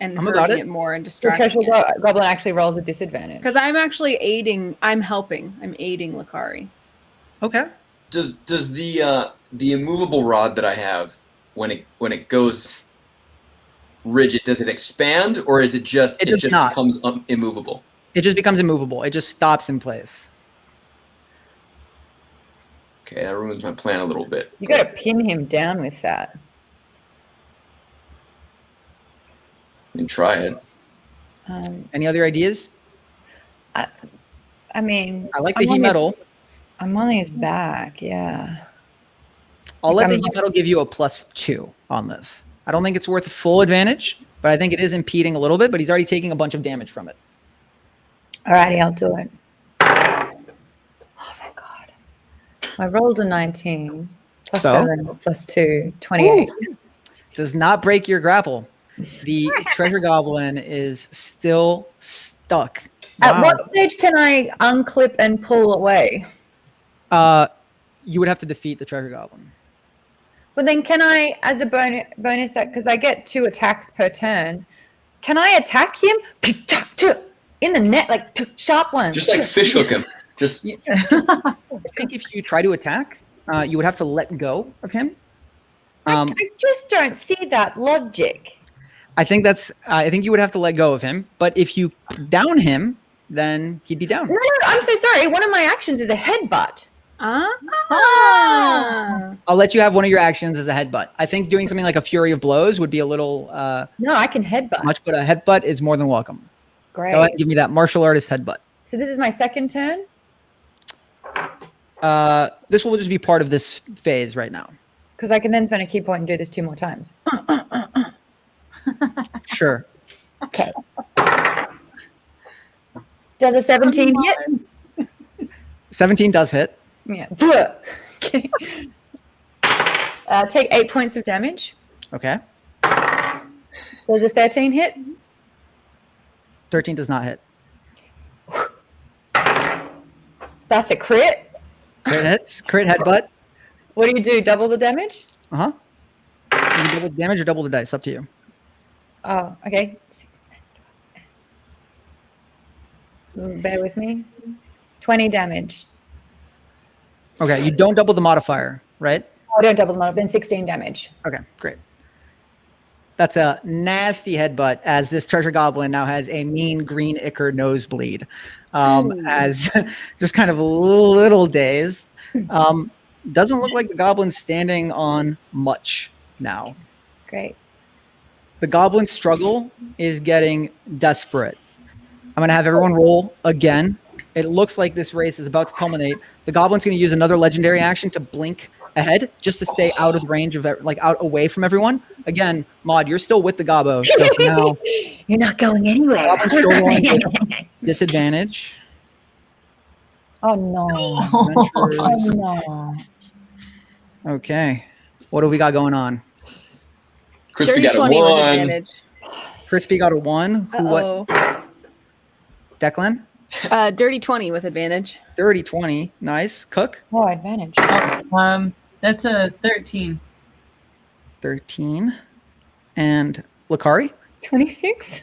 and I'm about hurting it. it more and the distracting treasure it? goblin actually rolls a disadvantage. Because I'm actually aiding. I'm helping. I'm aiding Lakari. Okay. Does the immovable rod that I have when it goes rigid, does it expand or is it just It does not. becomes immovable? It just becomes immovable. It just stops in place. Okay, that ruins my plan a little bit. You got to pin him down with that. I can try it. Any other ideas? I mean, I like the I'm heat on metal. I'm on his back, yeah. I'll let the I'm- heat metal give you a +2 on this. I don't think it's worth full advantage, but I think it is impeding a little bit, but he's already taking a bunch of damage from it. Alrighty, I'll do it. Oh, thank God. I rolled a 19. Plus So? 7, plus 2, 28. Ooh. Does not break your grapple. The treasure goblin is still stuck. At Wow. what stage can I unclip and pull away? You would have to defeat the treasure goblin. But then can I, as a bonus, because I get 2 attacks per turn, can I attack him? In the net, like sharp ones. Just like fish hook him. Just I think if you try to attack, you would have to let go of him. I just don't see that logic. I think you would have to let go of him. But if you down him, then he'd be down. No, I'm so sorry. One of my actions is a headbutt. Ah. I'll let you have one of your actions as a headbutt. I think doing something like a Fury of Blows would be a little No, I can headbutt. much, but a headbutt is more than welcome. Great. Go ahead and give me that martial artist headbutt. So this is my second turn. This will just be part of this phase right now. Because I can then spend a key point and do this 2 more times. Sure. Okay. Does a 17 hit? 17 does hit. Yeah. Okay. Take 8 points of damage. Okay. Does a 13 hit? 13 does not hit. That's a crit. Crit hits. Crit headbutt. What do you do? Double the damage? Uh-huh. You can double the damage or double the dice. Up to you. Oh, okay. Bear with me. 20 damage. Okay. You don't double the modifier, right? Oh, I don't double the mod, then 16 damage. Okay, great. That's a nasty headbutt as this treasure goblin now has a mean green ichor nosebleed. As just kind of a little dazed. Doesn't look like the goblin's standing on much now. Great. The goblin's struggle is getting desperate. I'm going to have everyone roll again. It looks like this race is about to culminate. The goblin's going to use another legendary action to blink ahead just to stay out of the range of, like, out away from everyone. Again, Maud, you're still with the gobbo. So for now, You're not going anywhere. goblin's still rolling with disadvantage. Oh no. Adventures. Oh no. Okay. What do we got going on? Crispy Dirty got a 20 with 1. advantage. Crispy got a 1. Who, what? Uh-oh. Declan? Dirty 20 with advantage. Dirty 20. Nice. Cook? Oh, advantage. That's a 13. 13. And Lakari? 26?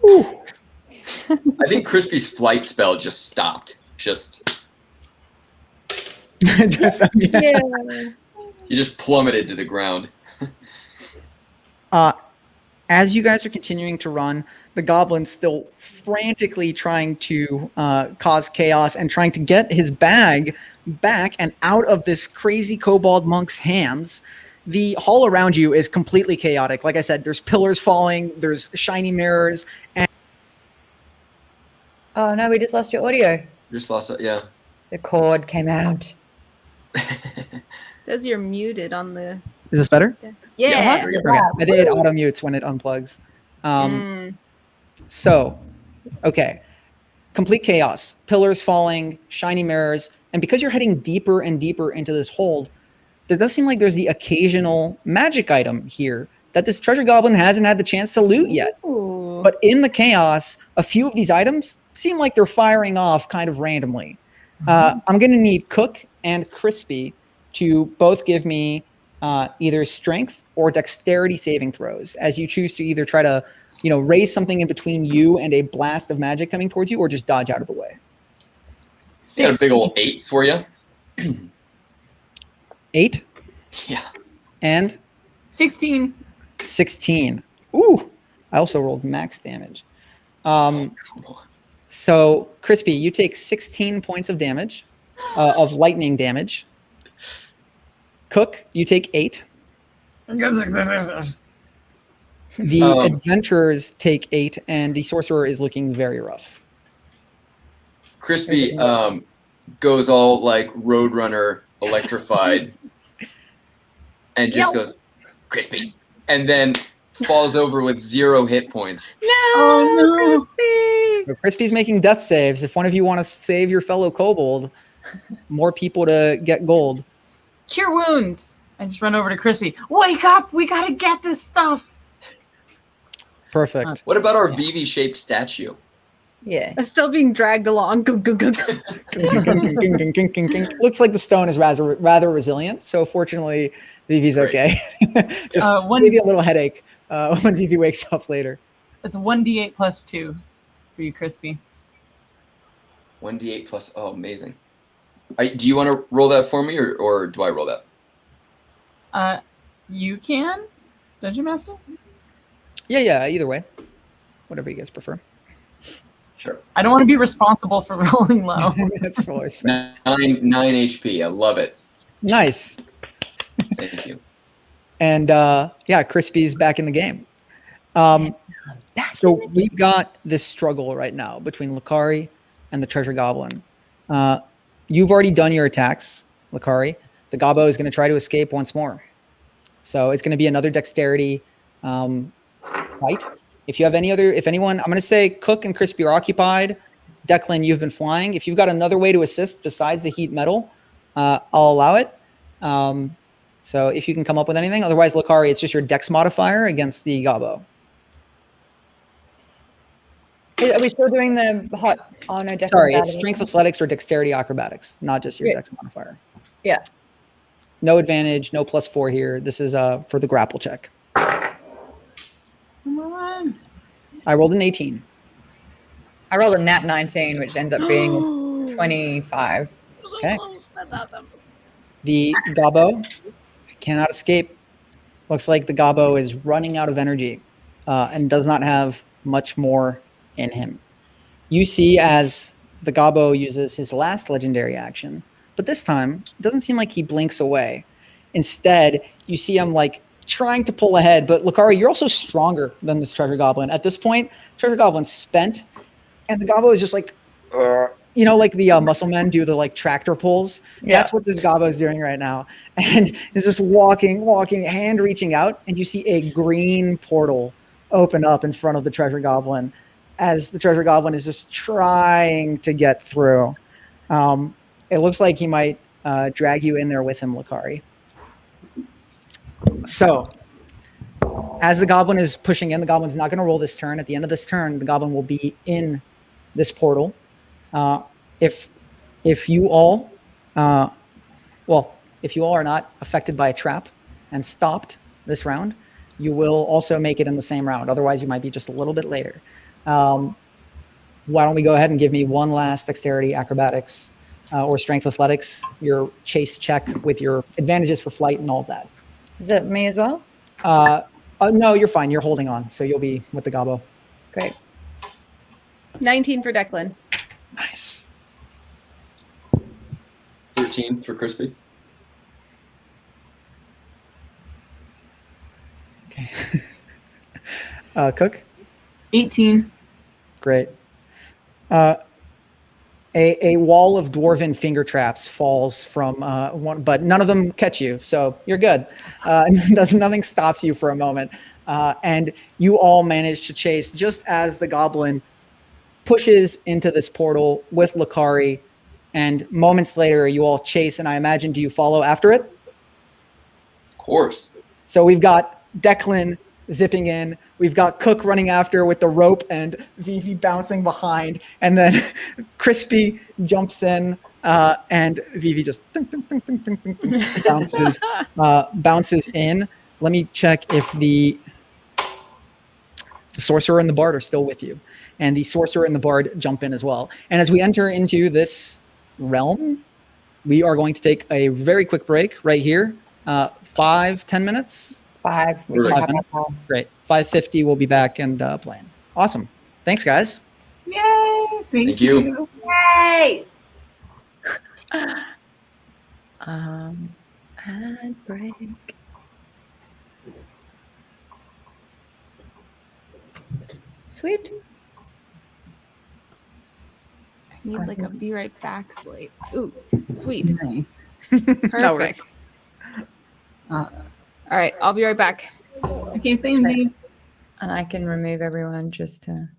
I think Crispy's flight spell just stopped. Just Just, yeah. you just plummeted to the ground. As you guys are continuing to run, the goblin's still frantically trying to cause chaos and trying to get his bag back and out of this crazy KoBold monk's hands. The hall around you is completely chaotic. Like I said, there's pillars falling, there's shiny mirrors, and Oh no, we just lost your audio. Just lost it. Yeah. The cord came out. It says you're muted on the. is this better? Yeah. Okay. I think it auto mutes when it unplugs. So, okay. Complete chaos, pillars falling, shiny mirrors, and because you're heading deeper and deeper into this hold, there does seem like there's the occasional magic item here that this treasure goblin hasn't had the chance to loot yet. Ooh. But in the chaos, a few of these items seem like they're firing off kind of randomly. I'm going to need Cook and Crispy to both give me either strength or dexterity saving throws as you choose to either try to, raise something in between you and a blast of magic coming towards you or just dodge out of the way. Got a big old 8 for you. 8 Yeah. and 16. 16. Ooh, I also rolled max damage. Come on. So, Crispy, you take 16 points of damage, of lightning damage. Cook, you take 8. The adventurers take 8, and the sorcerer is looking very rough. Crispy goes all like Roadrunner electrified and just goes, Crispy, and then falls over with 0 hit points. No, Crispy. So Crispy's making death saves. If one of you want to save your fellow kobold, more people to get gold. Cure wounds. I just run over to Crispy. Wake up! We gotta get this stuff. Perfect. What about our VV-shaped statue? Yeah. It's still being dragged along. Looks like the stone is rather resilient, so fortunately, Vivi's Great. okay. Just maybe a little headache when Vivi wakes up later. It's 1d8 plus 2 for you, Crispy. 1d8 plus. Oh, amazing. Do you want to roll that for me, or do I roll that? You can, Dungeon Master. Yeah, either way. Whatever you guys prefer. Sure. I don't want to be responsible for rolling low. That's always fair. 9 HP. I love it. Nice. Thank you. And yeah, Crispy's back in the game. So we've got this struggle right now between Lakari and the Treasure Goblin. You've already done your attacks, Lakari. The Gobbo is going to try to escape once more. So it's going to be another dexterity fight. If anyone, I'm going to say Cook and Crispy are occupied. Declan, you've been flying. If you've got another way to assist besides the heat metal, I'll allow it. So if you can come up with anything, otherwise, Lakari, it's just your dex modifier against the Gobbo. Are we still doing the hot? Oh no, Declan's Sorry, out it's of it. strength athletics or dexterity acrobatics, not just your Yeah. dex modifier. Yeah. No advantage, no +4 here. This is for the grapple check. Come on. I rolled an 18. I rolled a nat 19, which ends up being 25. So Okay. close. That's awesome. The Gobbo cannot escape. Looks like the Gobbo is running out of energy and does not have much more in him. You see as the Gobbo uses his last legendary action, but this time it doesn't seem like he blinks away. Instead, you see him like trying to pull ahead, but Lakari, you're also stronger than this Treasure Goblin. At this point, Treasure Goblin's spent, and the Gobbo is just like, you know, like the muscle men do the like tractor pulls. Yeah. That's what this Gobbo is doing right now. And is just walking, hand reaching out, and you see a green portal open up in front of the Treasure Goblin as the Treasure Goblin is just trying to get through. It looks like he might drag you in there with him, Lakari. So as the Goblin is pushing in, the Goblin's not going to roll this turn. At the end of this turn, the Goblin will be in this portal. If you all are not affected by a trap and stopped this round, you will also make it in the same round. Otherwise, you might be just a little bit later. Why don't we go ahead and give me one last dexterity, acrobatics, or strength athletics, your chase check with your advantages for flight and all of that. Is it me as well? No, you're fine. You're holding on, so you'll be with the Gobbo. Great. 19 for Declan. Nice. 13 for Crispy. Okay. Cook? 18. Great. A wall of dwarven finger traps falls from one, but none of them catch you, so you're good. Nothing stops you for a moment. And you all manage to chase just as the Goblin pushes into this portal with Lakari, and moments later you all chase, and I imagine, do you follow after it? Of course. So we've got Declan zipping in, we've got Cook running after with the rope, and Vivi bouncing behind, and then Crispy jumps in, and Vivi just bounces in. Let me check if the Sorcerer and the Bard are still with you. And the Sorcerer and the Bard jump in as well. And as we enter into this realm, we are going to take a very quick break right here. 5-10 minutes? 5. We Perfect. can 5 have minutes? that all. Great. 5:50, we'll be back and playing. Awesome. Thanks, guys. Yay! Thank you. Yay! Ad break. Sweet. I need like a be right back slate. Ooh, sweet. Nice. That works. Perfect. All right, I'll be right back. Okay, same thing. And I can remove everyone just to.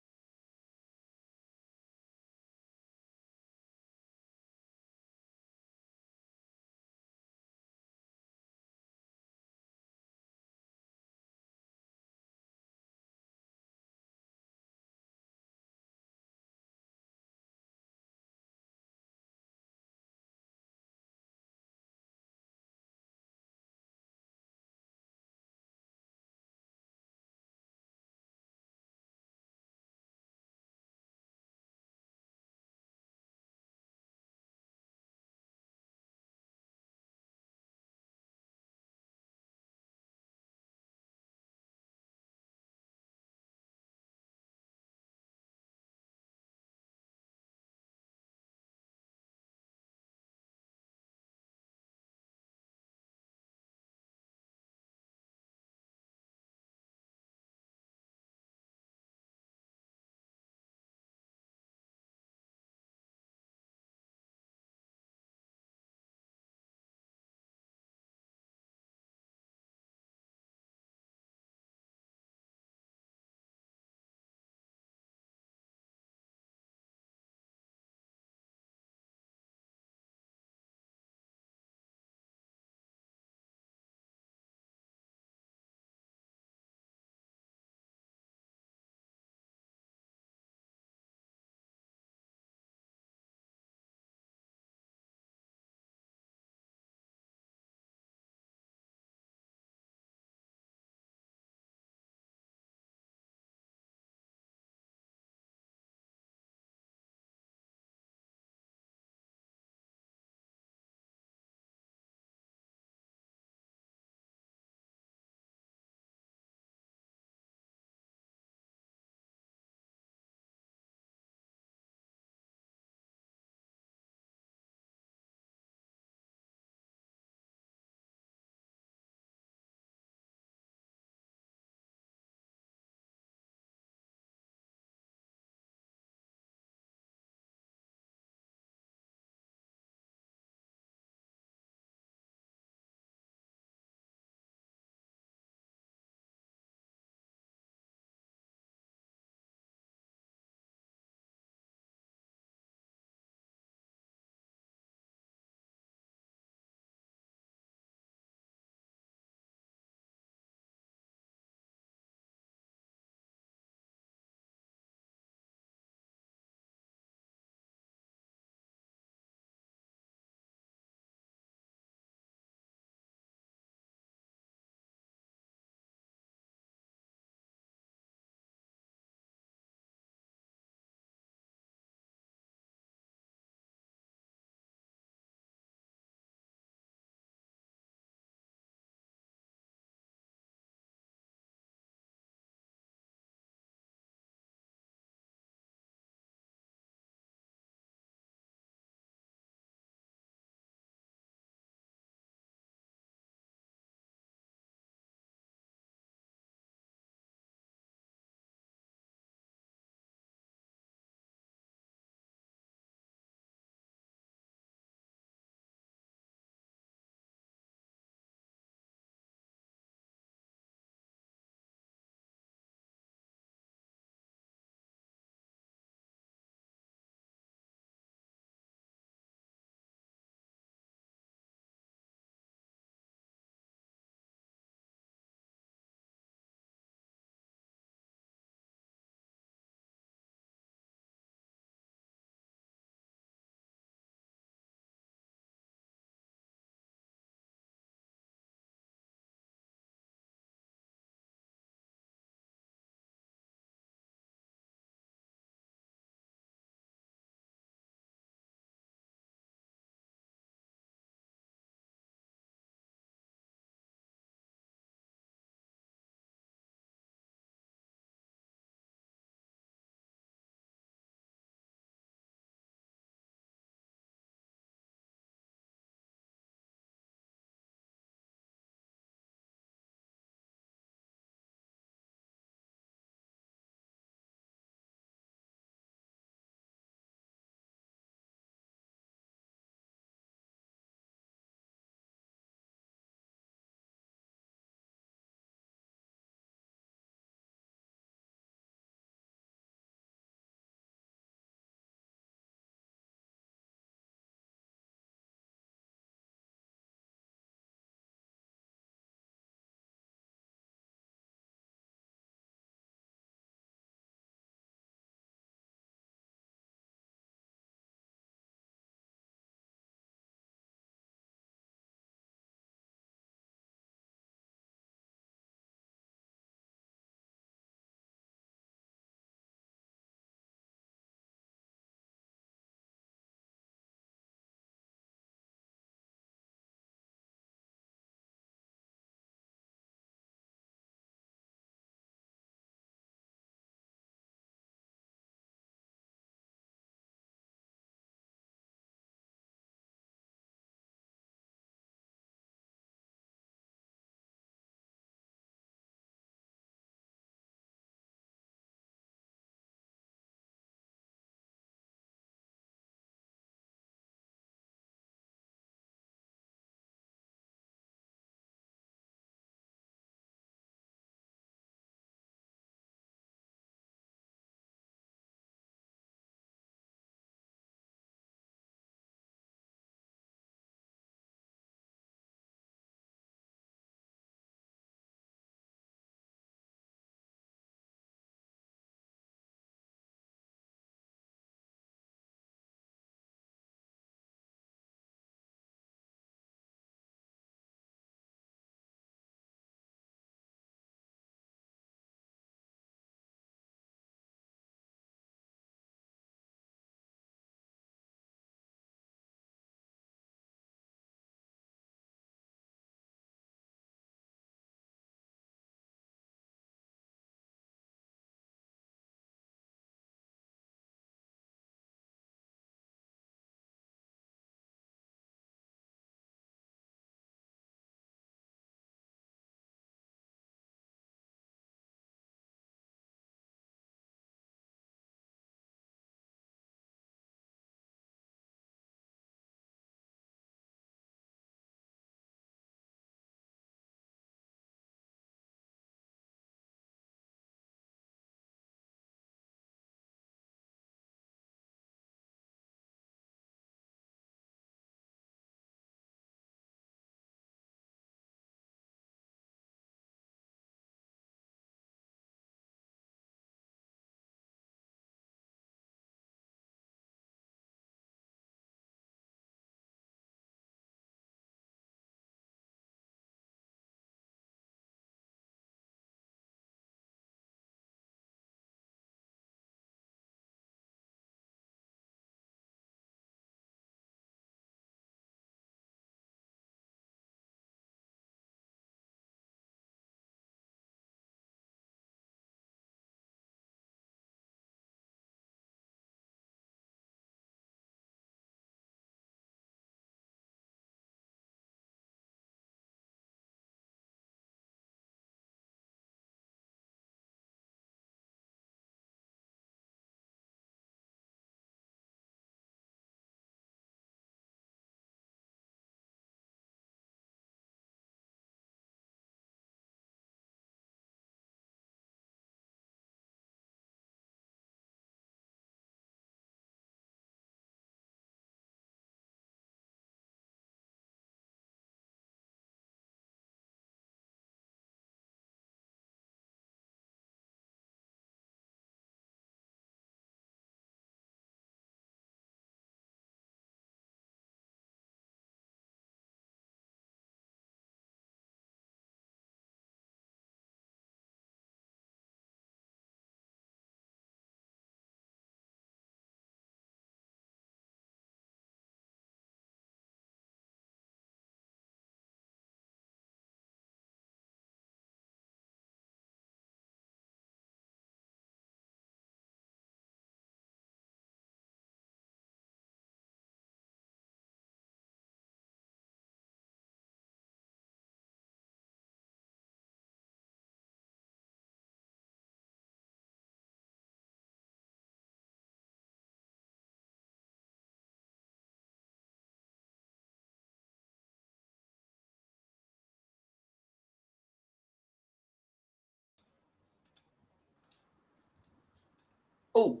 Oh,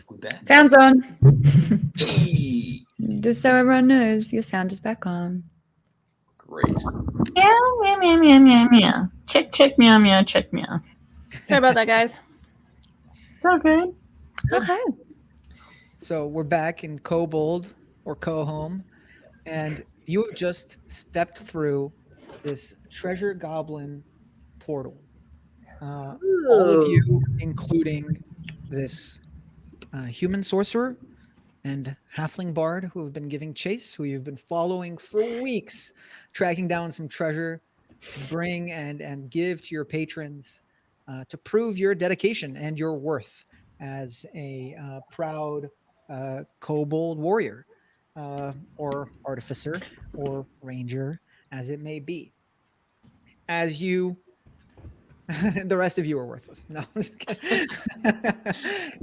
we back. Sound's on. Hey. Just so everyone knows, your sound is back on. Great. Meow, meow, meow, meow, meow, meow. Check, check, meow, meow, check, meow. Sorry about that, guys. It's all good. Okay. So we're back in KoBold or KoHome, and you have just stepped through this treasure goblin portal. All of you, including this human sorcerer and halfling bard who have been giving chase, who you've been following for weeks, tracking down some treasure to bring and give to your patrons to prove your dedication and your worth as a proud kobold warrior or artificer or ranger, as it may be. As you the rest of you are worthless. No, I'm just kidding.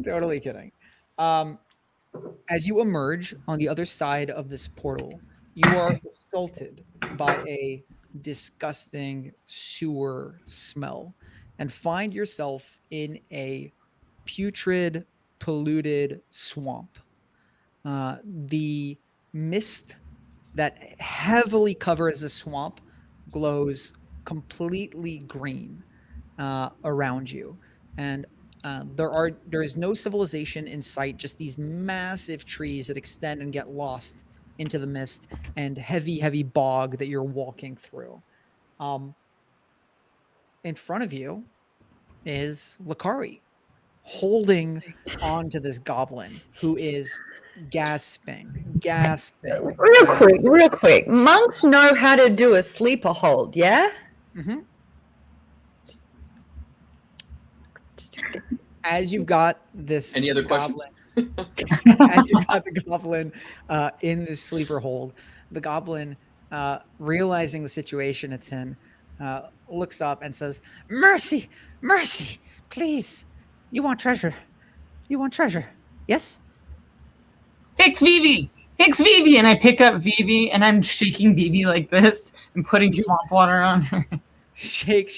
Totally kidding. As you emerge on the other side of this portal, you are assaulted by a disgusting sewer smell and find yourself in a putrid, polluted swamp. The mist that heavily covers the swamp glows completely green around you, and there is no civilization in sight. Just these massive trees that extend and get lost into the mist, and heavy bog that you're walking through. In front of you is Lakari, holding on to this goblin who is gasping. Real quick. Monks know how to do a sleeper hold, yeah? Mm-hmm. As you've got this Any other questions? as you've got the goblin in this sleeper hold, the goblin, realizing the situation it's in, looks up and says, "Mercy, mercy, please. You want treasure. You want treasure. Yes?" Fix Vivi! Fix Vivi! And I pick up Vivi and I'm shaking Vivi like this and putting swamp water on her. Shake.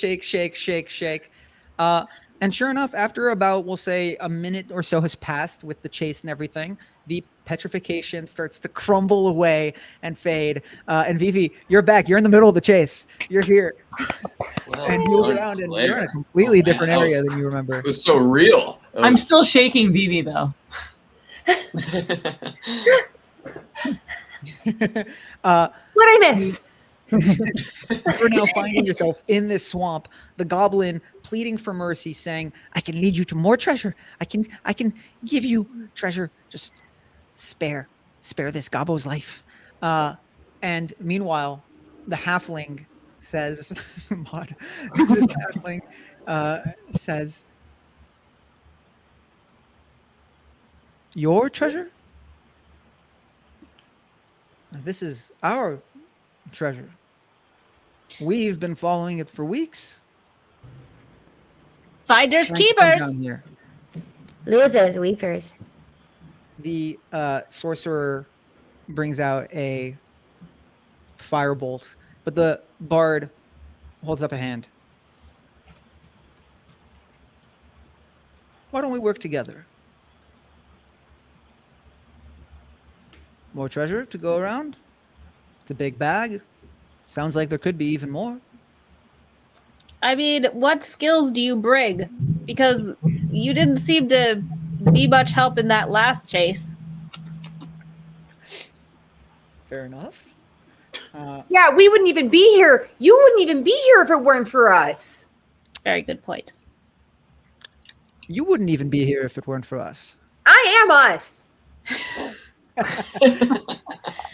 And sure enough, after about, we'll say, a minute or so has passed with the chase and everything, the petrification starts to crumble away and fade. And Vivi, you're back. You're in the middle of the chase. You're here. Well And you look done, around and player. you're in a completely Oh, man, different that area was- than you remember. It was so real. I'm still shaking Vivi though. What I miss? You're now finding yourself in this swamp, the goblin pleading for mercy, saying, "I can lead you to more treasure. I can give you treasure. Just spare this gobbo's life." And meanwhile, the halfling says, Maud, this halfling says, "Your treasure? This is our treasure. We've been following it for weeks. Finders Trying to come down keepers. here." Losers, weepers. The sorcerer brings out a firebolt, but the bard holds up a hand. "Why don't we work together? More treasure to go around? It's a big bag. Sounds like there could be even more." I mean, what skills do you bring? Because you didn't seem to be much help in that last chase. Fair enough. Yeah, we wouldn't even be here. You wouldn't even be here if it weren't for us. Very good point. You wouldn't even be here if it weren't for us. I am us.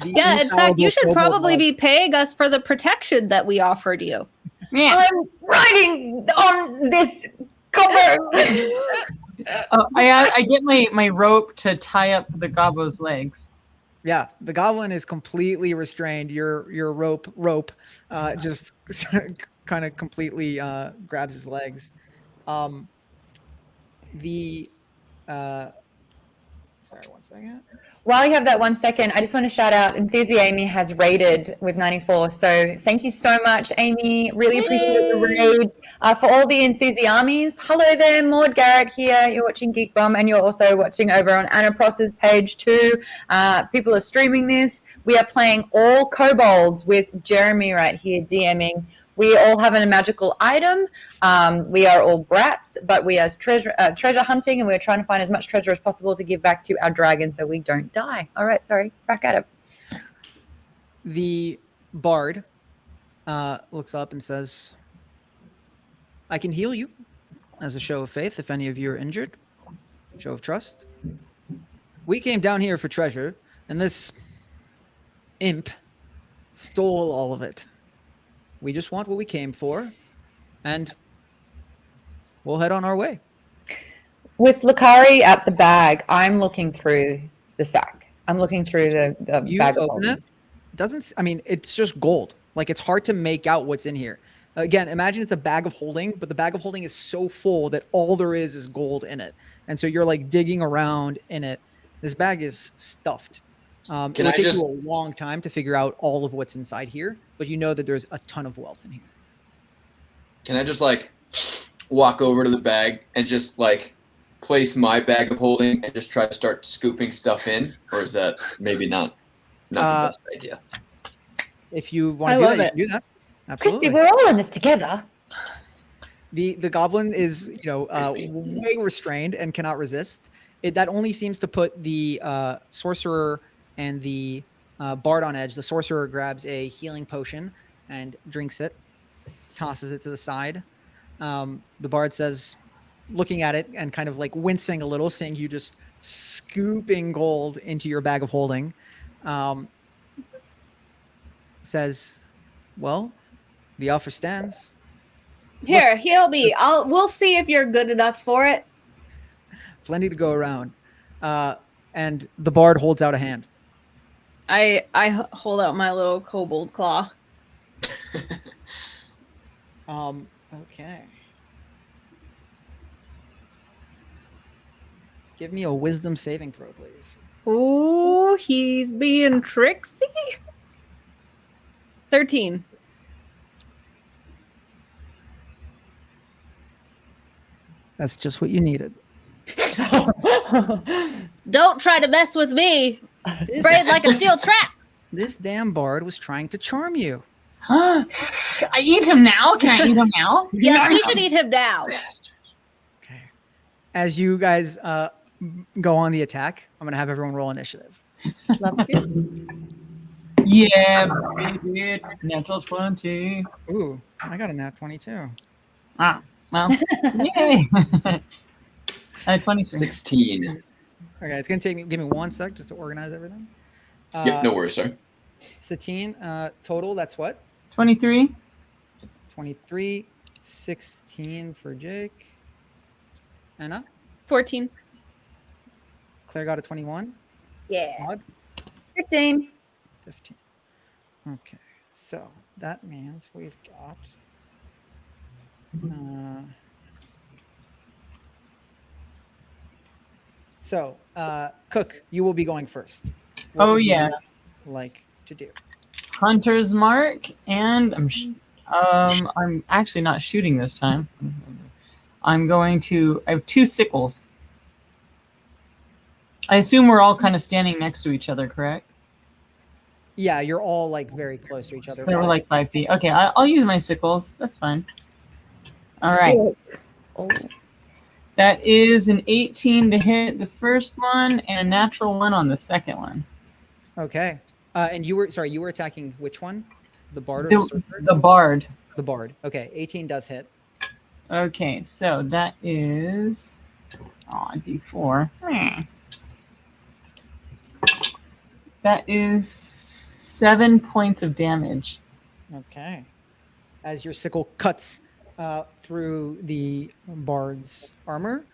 Yeah, in fact, you infallible should kobold probably love. be paying us for the protection that we offered you. Yeah. I'm riding on this cover. I get my rope to tie up the gobbo's legs. Yeah, the goblin is completely restrained. Your rope just kind of completely grabs his legs. The Sorry, 1 second. While you have that 1 second, I just want to shout out Amy has raided with 94. So thank you so much, Amy. Really appreciate the raid. For all the Enthusiamies, hello there. Maud Garrett here. You're watching Geekbomb and you're also watching over on Anna Pross's page too. People are streaming this. We are playing all KoBolds with Jeremy right here DMing. We all have a magical item. We are all brats, but we are treasure hunting, and we're trying to find as much treasure as possible to give back to our dragon so we don't die. All right, sorry, back at it. The bard looks up and says, I can heal you as a show of faith if any of you are injured. Show of trust. We came down here for treasure, and this imp stole all of it. We just want what we came for, and we'll head on our way. With Lakari at the bag, I'm looking through the sack. I'm looking through the You bag of open holding. it. Doesn't, I mean, it's just gold. Like, it's hard to make out what's in here. Again, imagine it's a bag of holding, but the bag of holding is so full that all there is gold in it. And so you're like digging around in it. This bag is stuffed. Can It'll I take just- you a long time to figure out all of what's inside here, but you know that there's a ton of wealth in here. Can I just like walk over to the bag and just like place my bag of holding and just try to start scooping stuff in? Or is that maybe not the best idea? If you want I to do love that, it. you can do that. Crispy, Absolutely. we're all in this together. The goblin is, Crispy. way restrained and cannot resist. That only seems to put the sorcerer and the bard on edge. The sorcerer grabs a healing potion and drinks it, tosses it to the side. The bard says, looking at it and kind of like wincing a little, seeing you just scooping gold into your bag of holding, says, well, the offer stands. Here, heal me. We'll see if you're good enough for it. Plenty to go around. And the bard holds out a hand. I hold out my little kobold claw. Okay. Give me a wisdom saving throw, please. Oh, he's being tricksy. 13. That's just what you needed. Don't try to mess with me. Braid like a steel trap. This damn bard was trying to charm you. I eat him now? Can I eat him now? Yes, we should eat him now. Okay. As you guys go on the attack, I'm going to have everyone roll initiative. Love you. Yeah, baby. Natural 20. Ooh, I got a nat 22. Ah, well, yay. 26. 16. Okay, it's going to give me 1 sec just to organize everything. Yep, no worries, sir. Satine, total, that's what? 23. 23, 16 for Jake. Anna? 14. Claire got a 21. Yeah. Maud? 15. 15. Okay, so that means we've got... Cook, you will be going first. What Oh, would you yeah. like to do? Hunter's mark, and I'm actually not shooting this time. I'm going to. I have 2 sickles. I assume we're all kind of standing next to each other, correct? Yeah, you're all like very close to each other. So we're like 5 feet. Okay, I'll use my sickles. That's fine. All right. Oh. That is an 18 to hit the first one and a natural 1 on the second one. Okay. And you were attacking which one? The bard or the sorcerer? The bard. The bard. Okay, 18 does hit. Okay, so that is D4. That is 7 points of damage. Okay. As your sickle cuts through the bard's armor,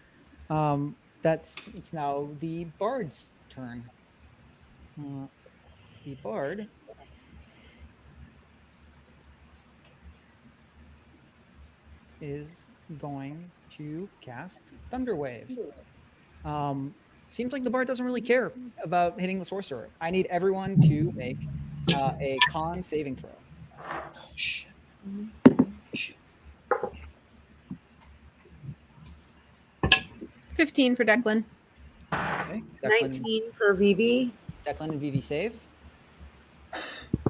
it's now the bard's turn. The bard is going to cast Thunderwave. seems like the bard doesn't really care about hitting the sorcerer. I need everyone to make a con saving throw. Oh, shit. 15 for Declan. Okay. 19 for Vivi. Declan and Vivi save.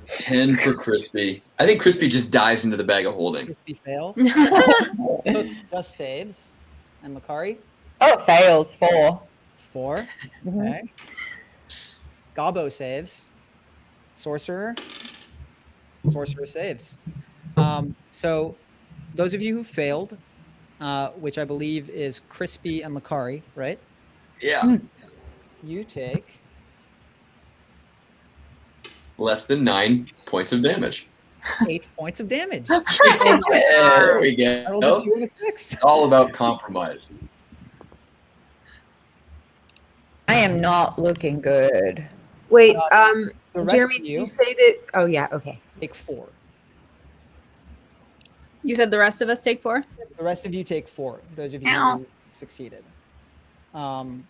10 for Crispy. I think Crispy just dives into the bag of holding. Crispy fail. Cook just saves. And Lakari, Oh, it fails. 4. 4. Okay. Gobbo saves. Sorcerer saves. So those of you who failed, which I believe is Crispy and Lakari, right? Yeah. You take Less than 9 points of damage. 8 points of damage. There we I rolled a go. 2 and a 6. It's all about compromise. I am not looking good. Wait, The rest Jeremy, of did you you say that? Oh, yeah, okay. take 4. You said the rest of us take 4? The rest of you take 4. Those of you Ow. who succeeded. I'll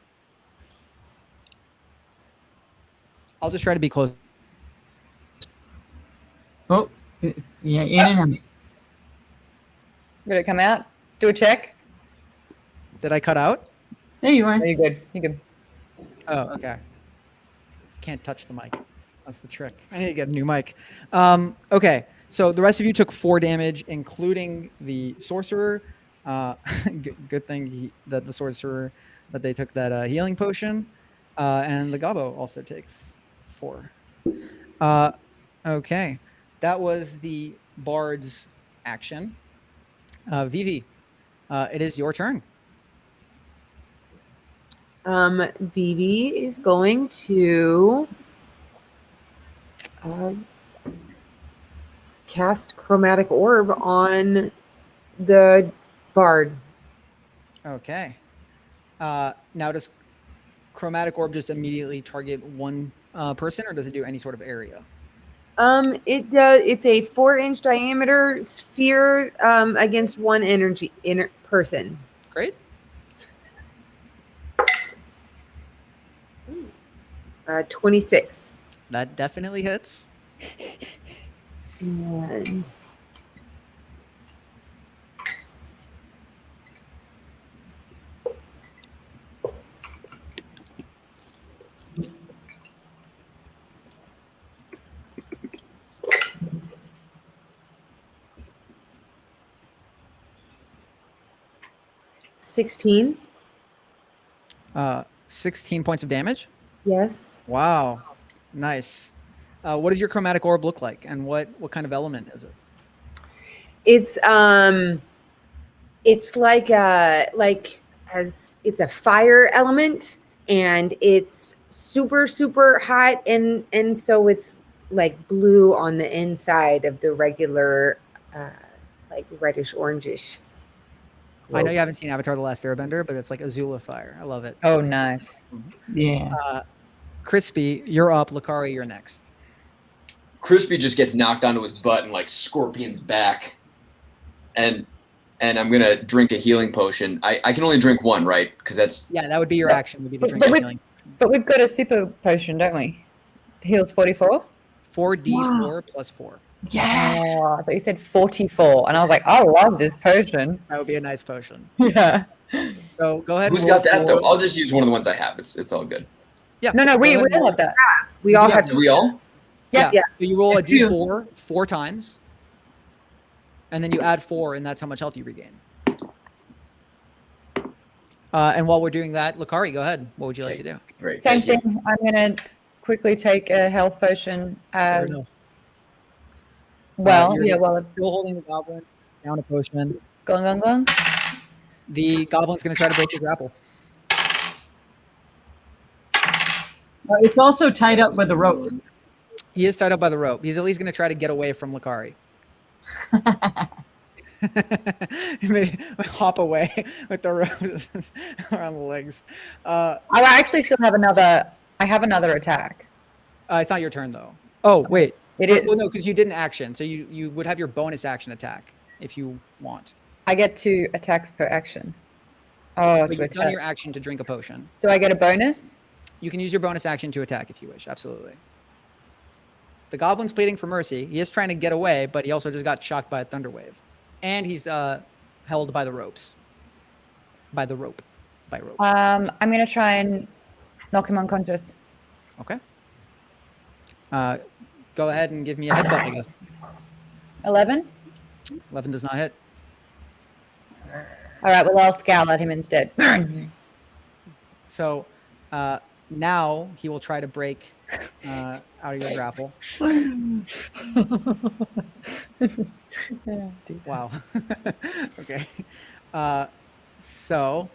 just try to be close. Oh, yeah, in and out. Did it come out? Do a check. Did I cut out? There you are. Oh, you're good. You're good. Oh, okay. Just can't touch the mic. That's the trick. I need to get a new mic. Okay, so the rest of you took 4 damage, including the sorcerer. Good thing that the sorcerer, that they took that healing potion. And the Gobbo also takes 4. Okay, that was the bard's action. Vivi, it is your turn. Vivi is going to cast Chromatic Orb on the bard. Okay. Now, does Chromatic Orb just immediately target one person, or does it do any sort of area? It does. It's a 4-inch diameter sphere against one person. Great. 26. That definitely hits. And $16. 16 points of damage. Yes. Wow. Nice. What does your Chromatic Orb look like, and what kind of element is it? It's like it's a fire element, and it's super hot, and so it's like blue on the inside of the regular like reddish orangish. I know you haven't seen Avatar: The Last Airbender, but it's like Azula fire. I love it. Oh, nice. Yeah. Crispy, you're up. Lakari, you're next. Crispy just gets knocked onto his butt and like scorpions back. And I'm gonna drink a healing potion. I can only drink one, right? Because that's Yeah, that would be your action. Would be to But- drink but a we- healing. But we've got a super potion, don't we? Heals 44. 4d4 plus 4. Yeah. Oh, I thought you said 44. And I was like, I love this potion. That would be a nice potion. Yeah. So go ahead. who's and roll got that though? for- I'll just use one of the ones I have. It's all good. Yeah. No, we go ahead and all have that. We all Yeah. have Do we all? Yeah. So you roll a Two. d4 4 times, and then you add 4, and that's how much health you regain. And while we're doing that, Lakari, go ahead. What would you like to do? Great. Same thank you. thing. I'm going to quickly take a health potion as enough. well. You're Yeah, just well, still holding the goblin, down a potion. gong. The goblin's going to try to break your grapple. It's also tied up with a rope. He is tied up by the rope. He's at least going to try to get away from Lakari. He may hop away with the rope around the legs. I actually still have another. I have another attack. It's not your turn, though. Oh, wait. It is. Well, no, because you did an action. So you would have your bonus action attack if you want. I get 2 attacks per action. Oh, But to you've done attack. your action to drink a potion. So I get a bonus? You can use your bonus action to attack if you wish. Absolutely. The goblin's pleading for mercy. He is trying to get away, but he also just got shocked by a thunder wave, and he's held by the ropes. By rope. I'm going to try and knock him unconscious. Okay. Go ahead and give me a headbutt, I guess. 11? 11 does not hit. All right, well, I'll scowl at him instead. So now he will try to break out of your grapple. Wow. Okay. So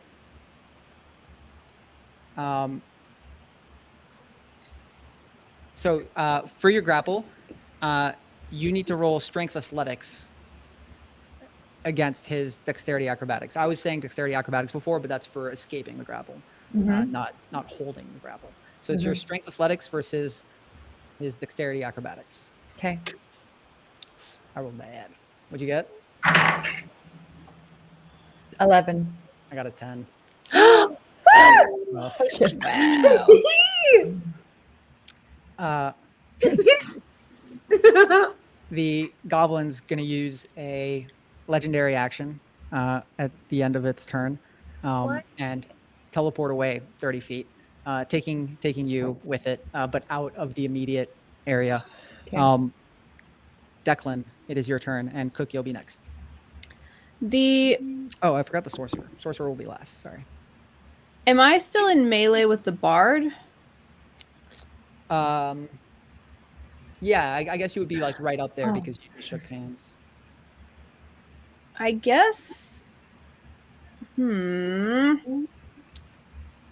for your grapple, you need to roll strength athletics against his dexterity acrobatics. I was saying dexterity acrobatics before, but that's for escaping the grapple, not holding the grapple. So it's your strength athletics versus his dexterity acrobatics. Okay. I rolled bad. What'd you get? 11. I got a 10. Well, the goblin's going to use a legendary action at the end of its turn and teleport away 30 feet, taking you with it, but out of the immediate area. Okay. Declan, it is your turn, and Cook, you'll be next. Oh, I forgot the sorcerer. Sorcerer will be last. Sorry. Am I still in melee with the bard? Yeah, I guess you would be like right up there because you just shook hands. I guess.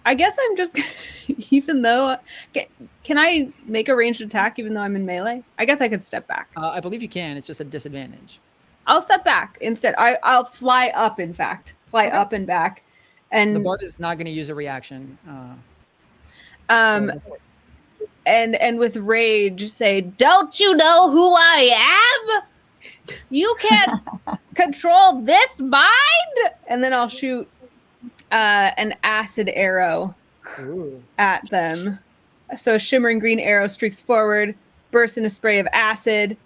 I guess I'm just, even though, can I make a ranged attack even though I'm in melee? I guess I could step back. I believe you can. It's just a disadvantage. I'll step back instead. I'll fly up, in fact. Up and back. And the bard is not going to use a reaction. And with rage say, "Don't you know who I am? You can't control this mind." And then I'll shoot an acid arrow at them. So a shimmering green arrow streaks forward, bursts in a spray of acid.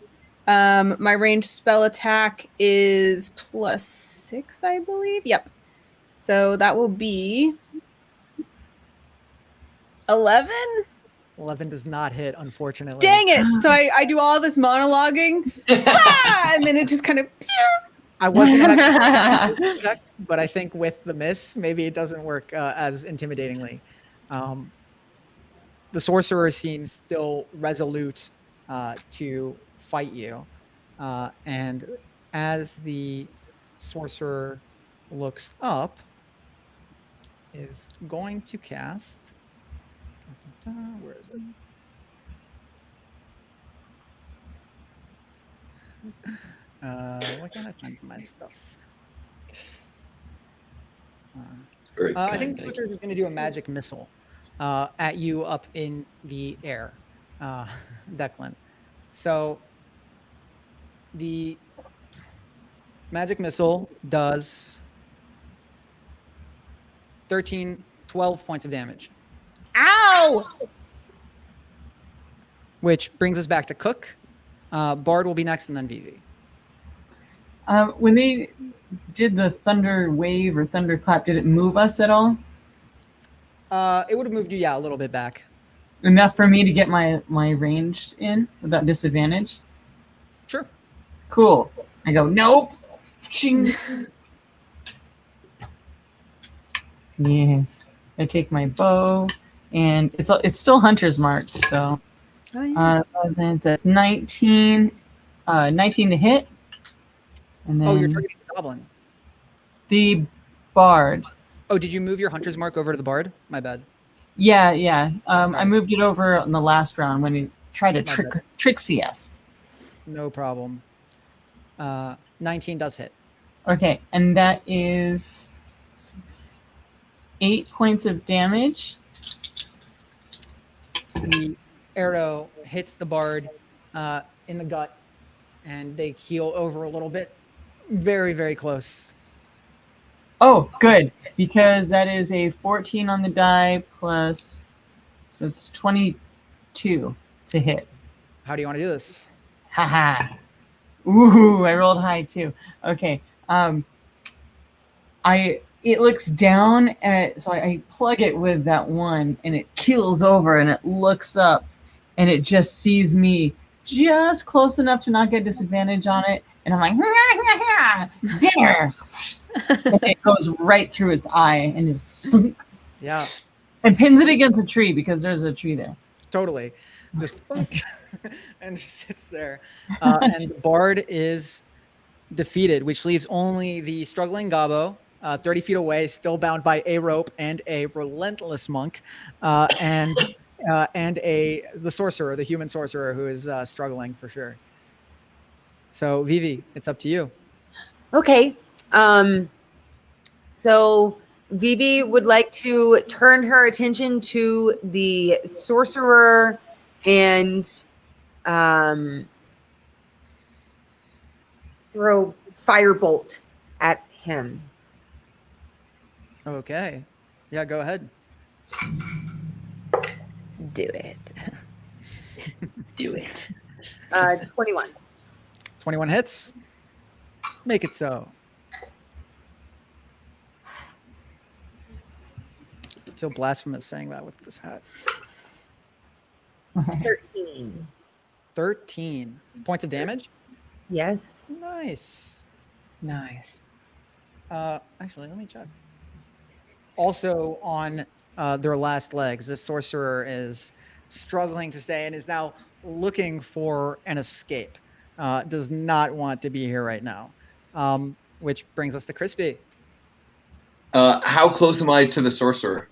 My ranged spell attack is +6, I believe. Yep. So that will be 11. 11 does not hit, unfortunately. Dang it! So I do all this monologuing, and then it just kind of. I was going to check, but I think with the miss, maybe it doesn't work as intimidatingly. The sorcerer seems still resolute to fight you, and as the sorcerer looks up, is going to cast. Where is it? Why can't I find my stuff? I think the sorcerer is going to do a magic missile at you up in the air, Declan. So the magic missile does 12 points of damage. Ow! Which brings us back to Cook. Bard will be next, and then Vivi. When they did the thunder wave or thunderclap, did it move us at all? It would have moved you, a little bit back. Enough for me to get my ranged in without disadvantage? Sure. Cool. I go, nope. Ching. Yes. I take my bow, and it's still hunter's marked, so that's 19 to hit. And then you're targeting the goblin. The bard. Oh, did you move your hunter's mark over to the bard? My bad. Yeah. I moved it over in the last round when he tried to tricksy us. No problem. 19 does hit. Okay, and that is 8 points of damage. The arrow hits the bard in the gut, and they keel over a little bit. Very, very close. Oh, good, because that is a 14 on the die plus, so it's 22 to hit. How do you want to do this? Haha. Ooh, I rolled high too. Okay. It looks down at, so I plug it with that one, and it keels over, and it looks up, and it just sees me just close enough to not get disadvantage on it, and I'm like, dinner, and it goes right through its eye and just Yeah, and pins it against a tree because there's a tree there. totally. Just and sits there. And the bard is defeated, which leaves only the struggling Gabo, 30 feet away, still bound by a rope and a relentless monk, and the sorcerer, the human sorcerer, who is struggling for sure. So Vivi, it's up to you. Okay. So Vivi would like to turn her attention to the sorcerer and throw firebolt at him. Okay. Yeah, go ahead. Do it. Do it. 21. 21 hits. Make it so. I feel blasphemous saying that with this hat. 13. 13 points of damage. Yes. Nice. Nice. Actually, let me check. Also on their last legs, this sorcerer is struggling to stay and is now looking for an escape. Does not want to be here right now. Which brings us to Crispy. How close am I to the sorcerer?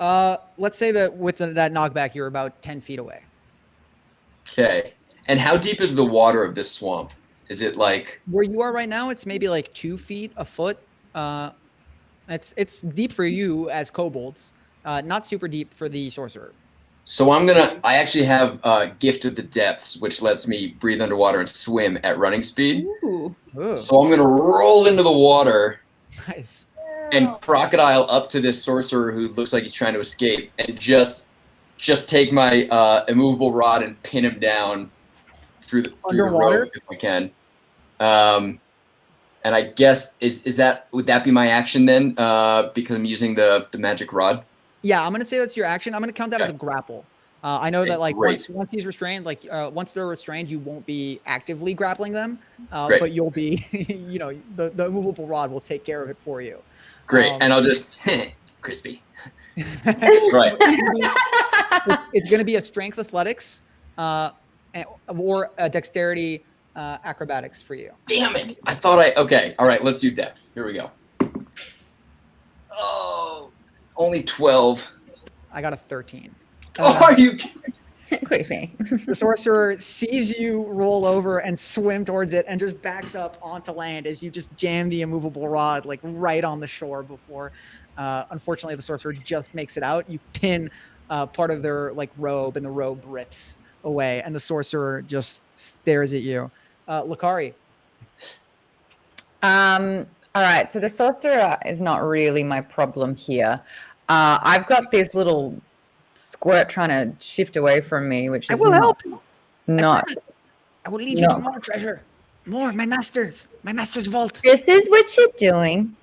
Let's say that with that knockback, you're about 10 feet away. Okay. And how deep is the water of this swamp? Is it like Where you are right now, it's maybe like 2 feet, a foot. It's deep for you as kobolds, not super deep for the sorcerer. so I actually have Gift of the Depths, which lets me breathe underwater and swim at running speed. Ooh. Ooh, So I'm gonna roll into the water nice. and crocodile up to this sorcerer who looks like he's trying to escape, and just take my immovable rod and pin him down through the Underwater? rope if I can. And I guess would that be my action then? Because I'm using the magic rod. Yeah, I'm gonna say that's your action. I'm gonna count that as a grapple. I know that like Great. once he's restrained, like once they're restrained, you won't be actively grappling them, Great. but you'll be, the immovable rod will take care of it for you. Great, and I'll just crispy. Right. It's going to be a strength athletics or a dexterity acrobatics for you. Damn it! Okay. All right, let's do dex. Here we go. Oh, only 12. I got a 13. Oh, are you? Creepy. The sorcerer sees you roll over and swim towards it and just backs up onto land as you just jam the immovable rod like right on the shore before. Unfortunately, the sorcerer just makes it out. You pin part of their like robe, and the robe rips away, and the sorcerer just stares at you. Lakari. All right, so the sorcerer is not really my problem here. I've got this little squirt trying to shift away from me, which is not. I will lead you to more treasure. More, my master's vault. This is what you're doing,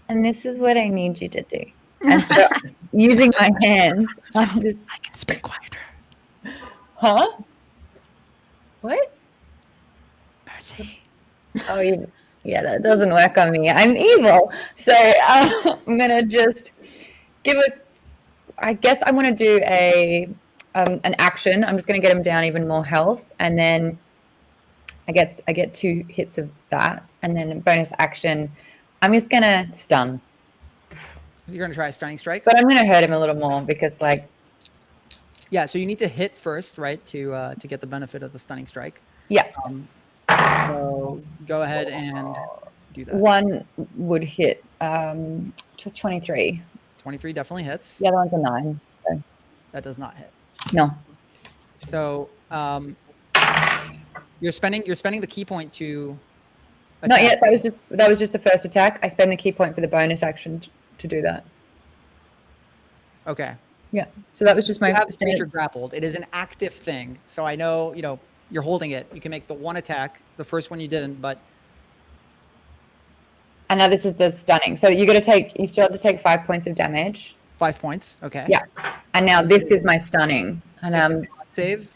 and this is what I need you to do. And so, using my hands, I'm just. I can speak quieter. Huh? What? Mercy. Oh, yeah, that doesn't work on me. I'm evil. So I'm gonna just give it. I guess I want to do an action. I'm just gonna get him down even more health, and then I get 2 hits of that, and then a bonus action. I'm just gonna stun. You're gonna try a stunning strike, But I'm gonna hurt him a little more because, like, yeah. So you need to hit first, right, to get the benefit of the stunning strike. yeah, So go ahead and do that. 1 would hit 23. 23 definitely hits. The other one's a 9. So. That does not hit. No. So you're spending the key point to Not attack. yet. That was just the first attack. I spend a key point for the bonus action to do that. Okay. Yeah. So that was just You my have the creature standard. grappled. It is an active thing. So I know, you're holding it. You can make the one attack. The first one you didn't, but And now this is the stunning. So you still have to take 5 points of damage. 5 points. Okay. Yeah. And now this is my stunning. It's And a con save.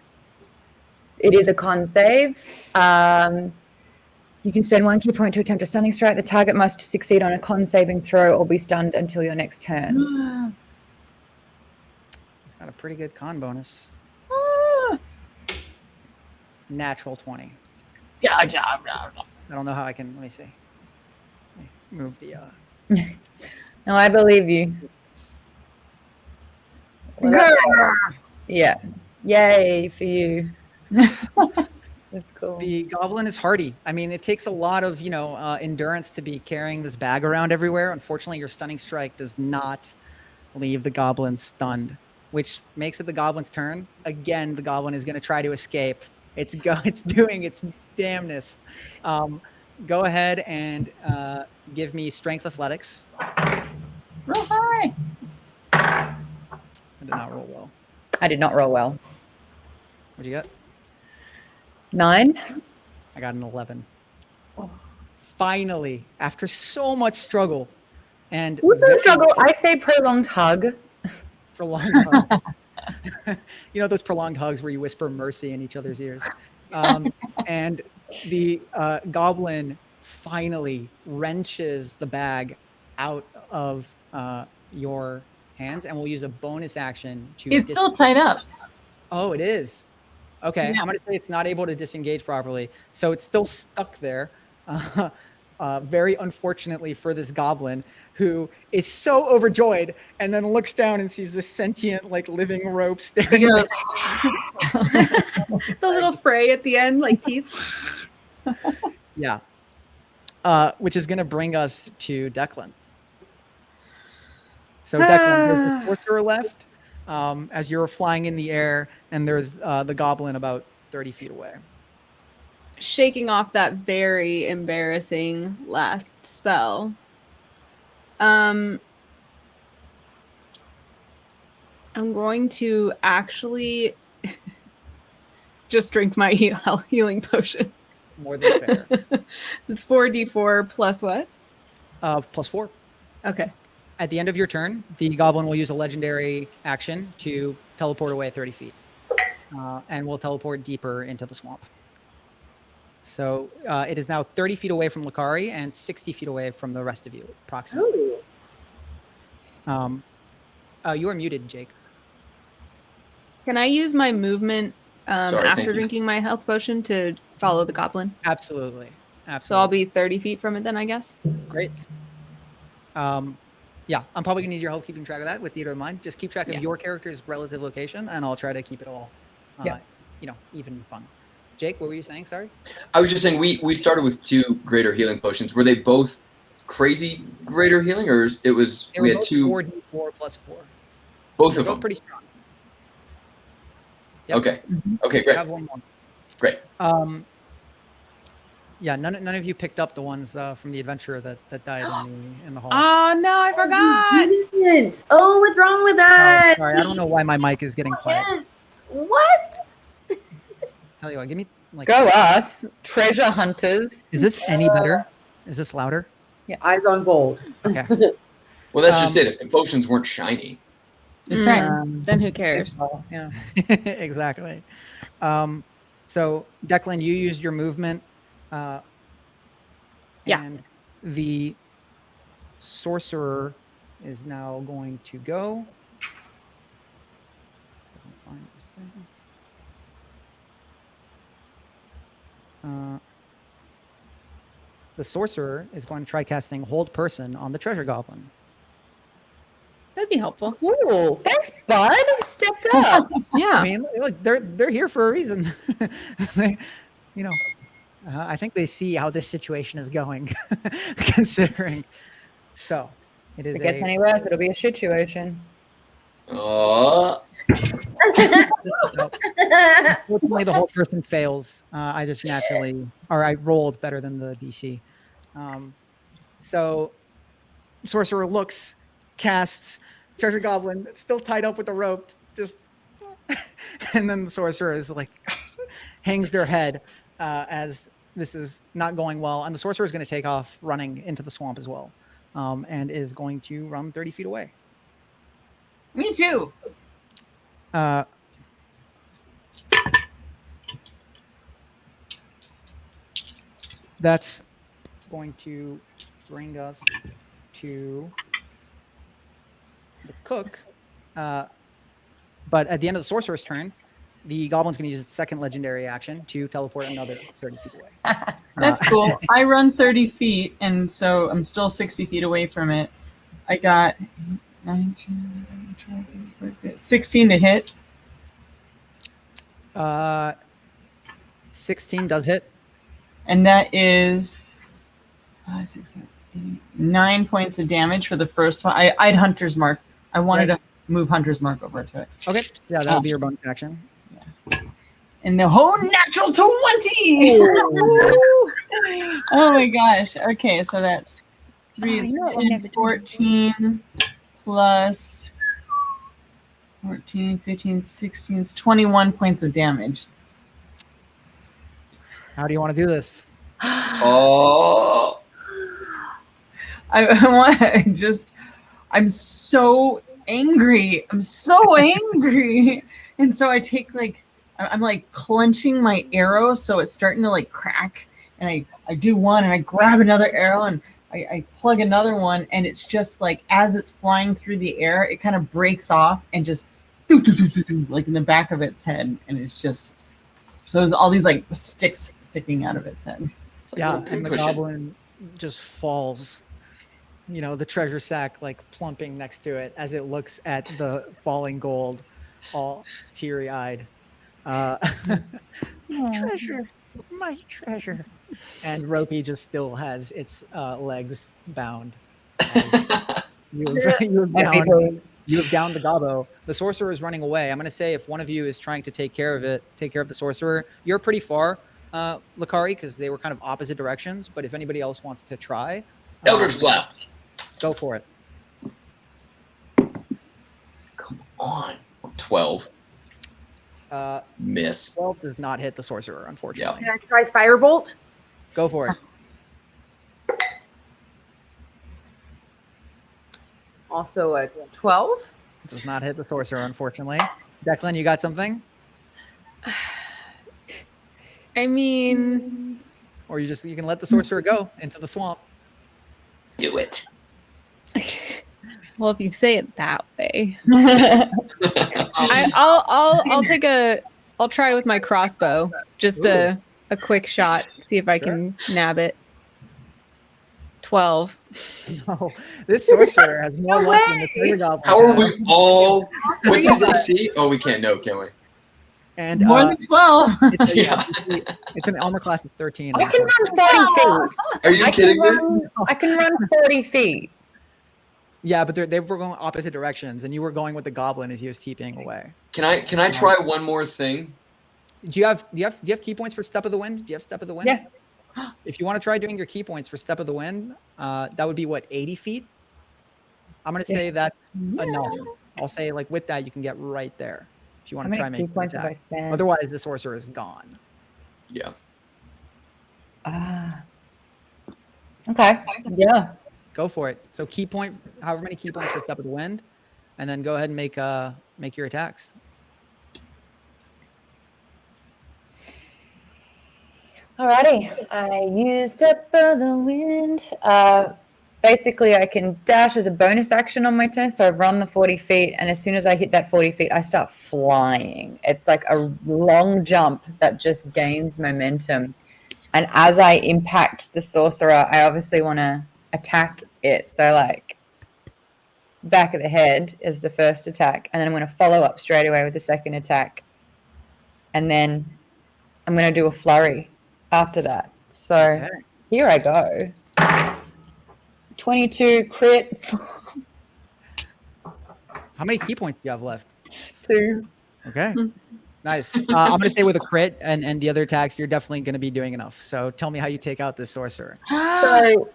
it is a con save. You can spend 1 key point to attempt a stunning strike. The target must succeed on a con saving throw or be stunned until your next turn. It's got a pretty good con bonus. Natural 20. Yeah. I don't know how I can. Let me see. Let me move the. No, I believe you. Yeah. Yay for you. That's cool. The goblin is hardy. I mean, it takes a lot of endurance to be carrying this bag around everywhere. Unfortunately, your stunning strike does not leave the goblin stunned, which makes it the goblin's turn. Again, the goblin is going to try to escape. It's doing its damnedest. Go ahead and give me strength athletics. Real high. I did not roll well. I did not roll well. What'd you get? 9. I got an 11. Finally, after so much struggle and What's the struggle? I say prolonged hug. prolonged hug. Those prolonged hugs where you whisper mercy in each other's ears. And the goblin finally wrenches the bag out of your hands, and we'll use a bonus action to. It's still tied up. Oh, it is. Okay, Yeah. I'm going to say it's not able to disengage properly, so it's still stuck there. Very unfortunately for this goblin, who is so overjoyed, and then looks down and sees this sentient, living rope staring. He goes, The little fray at the end, like teeth. Yeah. Which is going to bring us to Declan. So Declan, there's the sorcerer left as you're flying in the air, and there's the goblin about 30 feet away. Shaking off that very embarrassing last spell. I'm going to actually just drink my healing potion. More than fair. It's 4d4 plus what? Plus 4. Okay. At the end of your turn, the goblin will use a legendary action to teleport away 30 feet. And will teleport deeper into the swamp. So it is now 30 feet away from Lakari and 60 feet away from the rest of you, approximately. Oh. You are muted, Jake. Can I use my movement Sorry, thank after you. drinking my health potion to follow the goblin? Absolutely. So I'll be 30 feet from it then, I guess? Great. Yeah, I'm probably going to need your help keeping track of that with theater of mind. Just keep track of Yeah. your character's relative location, and I'll try to keep it all, Yeah. even and fun. Jake, what were you saying? Sorry? I was just saying we started with 2 greater healing potions. Were they both crazy greater healing, or They we were had both 2? 4d4 plus 4. Both They're of both them. pretty strong. Yep. Okay. Okay. I Great. have one more. Great. Yeah, none of you picked up the ones from the adventure that died in the hall. Oh, no, I forgot. Didn't. Oh, what's wrong with Oh, that? sorry, I don't know why my mic is getting quiet. Hints. What? Tell you what, give me Go us, treasure hunters. Is this any better? Is this louder? Eyes on gold. Okay. Well, that's just Um, it. If the potions weren't shiny, That's right. Then who cares? Yeah. Exactly. So Declan, you used your movement. Yeah. And the sorcerer is now going to go. Let me find this thing. The sorcerer is going to try casting Hold Person on the treasure goblin. That'd be helpful. Cool. Thanks, bud. Stepped up. Yeah. I mean, look, they're here for a reason. They, I think they see how this situation is going, considering. So, it is If it gets any worse, it'll be a situation. Unfortunately, the whole person fails. I just naturally, or I rolled better than the DC. So sorcerer looks, casts, treasure goblin still tied up with the rope, just and then the sorcerer is like hangs their head as this is not going well, and the sorcerer is going to take off running into the swamp as well, and is going to run 30 feet away. Me too. That's going to bring us to the cook. But at the end of the sorcerer's turn, the goblin's going to use its second legendary action to teleport another 30 feet away. That's cool. I run 30 feet, and so I'm still 60 feet away from it. I got 19, 16 to hit. 16 does hit. And that is 5, 6, 7, 8, 9 points of damage for the first one. I had Hunter's Mark. I wanted to move Hunter's Mark over to it. Okay. Yeah, that'll be your bonus action. Yeah. And the whole natural 20! Oh my gosh. Okay, so that's 3 is 10, 14 plus 14, 15, 16, it's 21 points of damage. How do you want to do this? Oh. I'm so angry. I'm so angry. And so I take I'm like clenching my arrow so it's starting to like crack. And I do one and I grab another arrow and I plug another one, and it's just like as it's flying through the air, it kind of breaks off and just like in the back of its head. And it's just, so there's all these like sticks sticking out of its head. Like yeah, and the goblin just falls. You know, the treasure sack like plumping next to it as it looks at the falling gold, all teary-eyed. Treasure, my treasure. And Ropey just still has its legs bound. You have downed the gobbo. The sorcerer is running away. I'm going to say if one of you is trying to take care of the sorcerer, you're pretty far, Lakari, because they were kind of opposite directions. But if anybody else wants to try, Eldritch Blast. Go for it. Come on. 12. Miss. 12 does not hit the sorcerer, unfortunately. Can I try Firebolt? Go for it. Also a 12. Does not hit the sorcerer, unfortunately. Declan, you got something? I mean, or you can let the sorcerer go into the swamp. Do it. Well, if you say it that way, I'll try with my crossbow, just a quick shot, see if I can nab it. 12. No, this sorcerer has more luck than the treasure goblin. How are we all? What's his AC? Oh, we can't know, can we? And more than 12. It's an armor class of 13. I can run 40 feet. Are you kidding me? I can run 40 feet. Yeah, but they were going opposite directions, and you were going with the goblin as he was TPing away. Can I try one more thing? Do you have key points for Step of the Wind? Do you have Step of the Wind? Yeah. If you want to try doing your key points for Step of the Wind, that would be what, 80 feet? I'm gonna say that's enough. I'll say like with that you can get right there if you want to try making an attack. Otherwise, the sorcerer is gone. Yeah. Okay. Yeah. Go for it. So key point, however many key points for Step of the Wind, and then go ahead and make your attacks. Alrighty. I used Step of the Wind. Basically, I can dash as a bonus action on my turn, so I run the 40 feet, and as soon as I hit that 40 feet, I start flying. It's like a long jump that just gains momentum. And as I impact the sorcerer, I obviously want to attack it. So, like, back of the head is the first attack, and then I'm going to follow up straight away with the second attack. And then I'm going to do a flurry after that. So, here I go. 22 crit. How many key points do you have left? 2. Okay. Nice. I'm going to stay with a crit, and the other attacks, you're definitely going to be doing enough. So tell me how you take out this sorcerer. So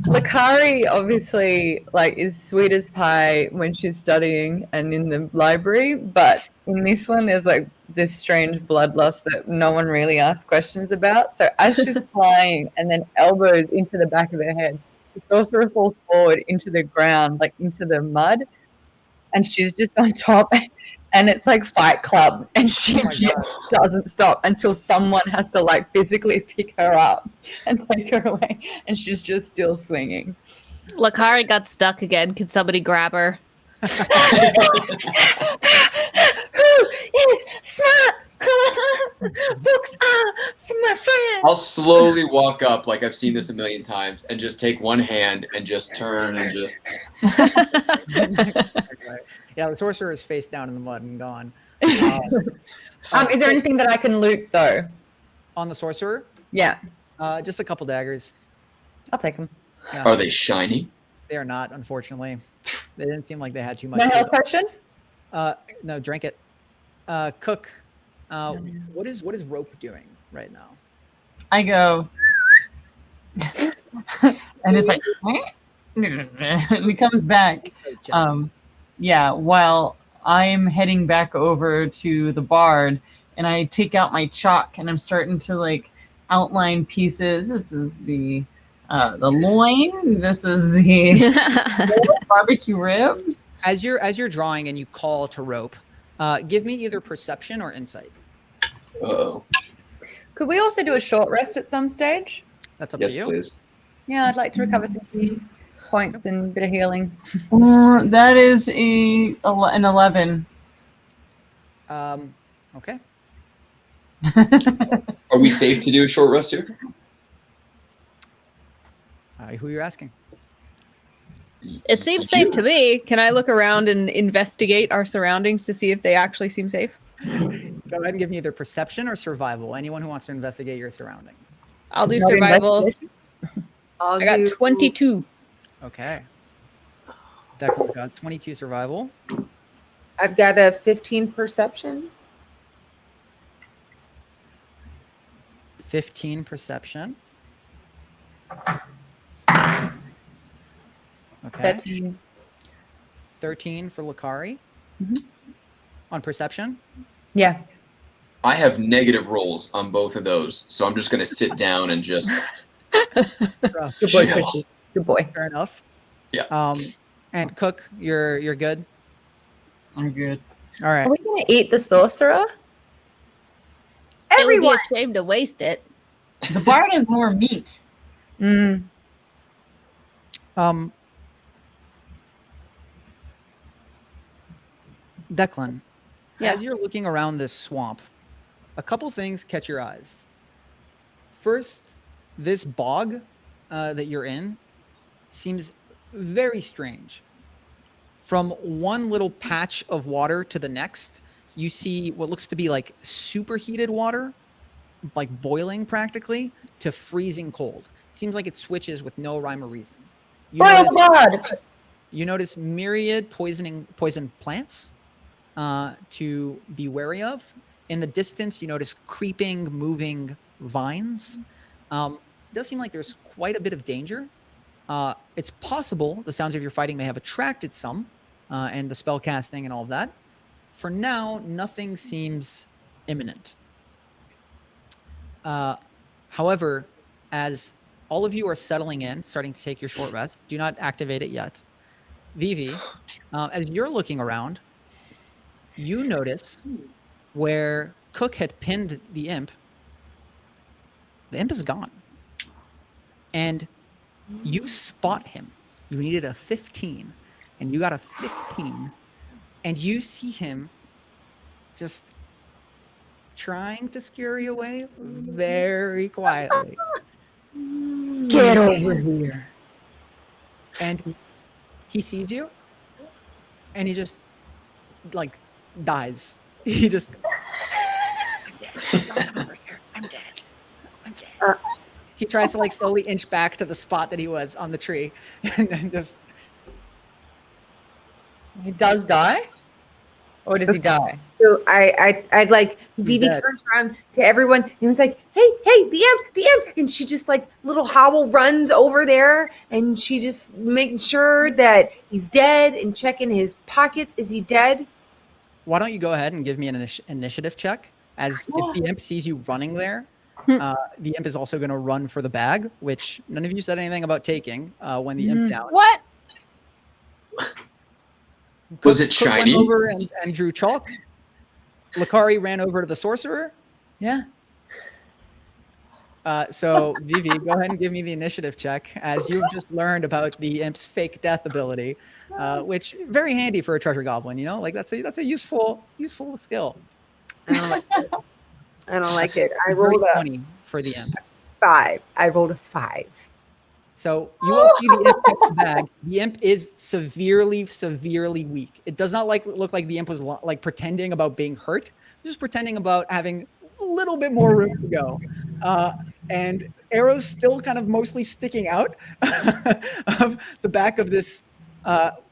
Lakari obviously like is sweet as pie when she's studying and in the library, but in this one there's like this strange bloodlust that no one really asks questions about. So as she's flying and then elbows into the back of her head, the sorcerer falls forward into the ground, like into the mud, and she's just on top. And it's like Fight Club, and she just doesn't stop until someone has to like physically pick her up and take her away, and she's just still swinging. Lakari got stuck again. Can somebody grab her? Who is smart? Books are for my friend. I'll slowly walk up, like I've seen this a million times, and just take one hand and just turn and just. Yeah, the sorcerer is face down in the mud and gone. Is there anything that I can loot though? On the sorcerer? Yeah, Just a couple daggers. I'll take them. Yeah, Are they shiny? they are not, unfortunately. They didn't seem like they had too much. No to health them. potion? No, drink it. Cook. What is rope doing right now? I go, and it's like, and he comes back. Yeah, while I'm heading back over to the bard, and I take out my chalk and I'm starting to like outline pieces. This is the loin. This is the barbecue ribs. As you're drawing and you call to rope, give me either perception or insight. Uh-oh. Could we also do a short rest at some stage? That's up Yes, to you. please. Yeah, I'd like to recover some key points and a bit of healing. That is an 11. Okay. Are we safe to do a short rest here? Who are you asking? It seems safe to me. Can I look around and investigate our surroundings to see if they actually seem safe? Go ahead and give me either perception or survival. Anyone who wants to investigate your surroundings. I'll do Not survival. investigation? I got 22. Okay. Declan's got 22 survival. I've got a 15 perception. 15 perception. Okay. 13. 13 for Lakari. On perception. Yeah. I have negative rolls on both of those, so I'm just going to sit down and just. Good boy, chill. Christy. Good boy. Fair enough. Yeah. And Cook, you're good. I'm good. All right. Are we going to eat the sorcerer? It would be Everyone. a shame to waste it. The bard has more meat. Declan, Yes. as you're looking around this swamp, a couple things catch your eyes. First, this bog that you're in seems very strange. From one little patch of water to the next, you see what looks to be like superheated water, like boiling practically, to freezing cold. Seems like it switches with no rhyme or reason. Boil blood! You notice myriad poison plants to be wary of. In the distance, you notice creeping, moving vines. It does seem like there's quite a bit of danger. It's possible the sounds of your fighting may have attracted some, and the spell casting and all of that. For now, nothing seems imminent. However, as all of you are settling in, starting to take your short rest, do not activate it yet. Vivi, as you're looking around, you notice where Cook had pinned the imp is gone. And you spot him. You needed a 15, and you got a 15. And you see him just trying to scurry away very quietly. Get over here. And he sees you, and he just, like, dies. He just... I'm dead. He tries to, like, slowly inch back to the spot that he was on the tree. And then just... He does die? Or does he die? So I'd like Vivi dead. turns around to everyone and was like, hey, the imp, and she just like little Howl runs over there and she just making sure that he's dead and checking his pockets. Is he dead? Why don't you go ahead and give me an initiative check? As if the imp sees you running there, the imp is also going to run for the bag, which none of you said anything about taking when the imp down. What? Was it Cook shiny? went over and drew chalk. Lakari ran over to the sorcerer. Yeah. So Vivi, go ahead and give me the initiative check, as you've just learned about the imp's fake death ability, which very handy for a treasure goblin. You know, like that's a useful skill. I don't like it. I don't like it. I Very rolled a funny for the imp. 5. I rolled a 5. So you all see the imp catch the bag. The imp is severely weak. It does not look like the imp was like pretending about being hurt, just pretending about having a little bit more room to go. And arrows still kind of mostly sticking out of the back of this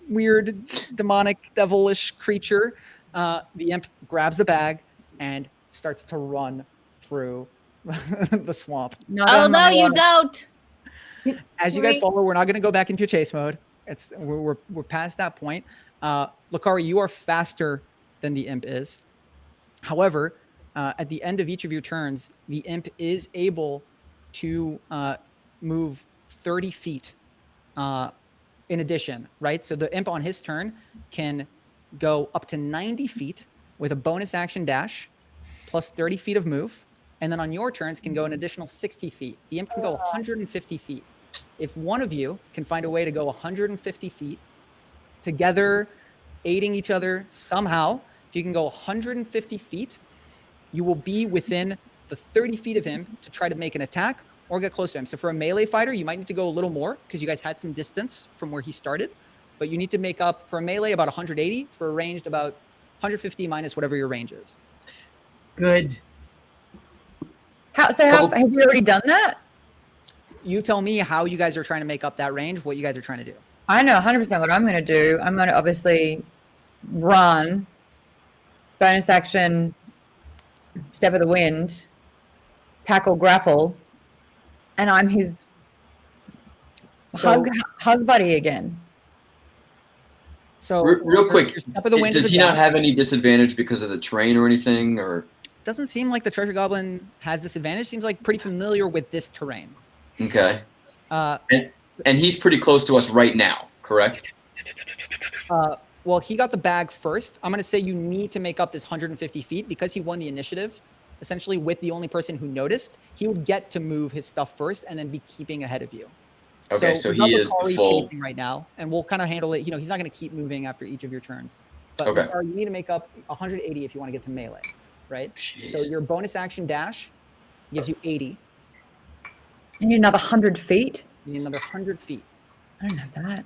weird, demonic, devilish creature. The imp grabs the bag and starts to run through the swamp. Oh no, you don't. As you guys follow, we're not going to go back into chase mode. We're past that point. Lakari, you are faster than the imp is. However, at the end of each of your turns, the imp is able to move 30 feet in addition, right? So the imp on his turn can go up to 90 feet with a bonus action dash plus 30 feet of move. And then on your turns can go an additional 60 feet. The imp can go 150 feet. If one of you can find a way to go 150 feet together, aiding each other somehow, if you can go 150 feet, you will be within the 30 feet of him to try to make an attack or get close to him. So for a melee fighter, you might need to go a little more because you guys had some distance from where he started, but you need to make up for a melee about 180, for a ranged about 150 minus whatever your range is. Good. Have you already done that? You tell me how you guys are trying to make up that range, what you guys are trying to do. I know 100% what I'm going to do. I'm going to obviously run, bonus action, step of the wind, tackle, grapple, and I'm his hug buddy again. So real quick, does he not have any disadvantage because of the terrain or anything? Or doesn't seem like the treasure goblin has disadvantage. Seems like pretty familiar with this terrain. Okay. And he's pretty close to us right now, correct? Well, he got the bag first. I'm going to say you need to make up this 150 feet because he won the initiative, essentially with the only person who noticed. He would get to move his stuff first and then be keeping ahead of you. Okay, so he is the full chasing right now, and we'll kind of handle it. You know, he's not going to keep moving after each of your turns. But okay. You need to make up 180 if you want to get to melee, right? Jeez. So your bonus action dash gives you 80. You need another 100 feet? You need another 100 feet. I don't have that.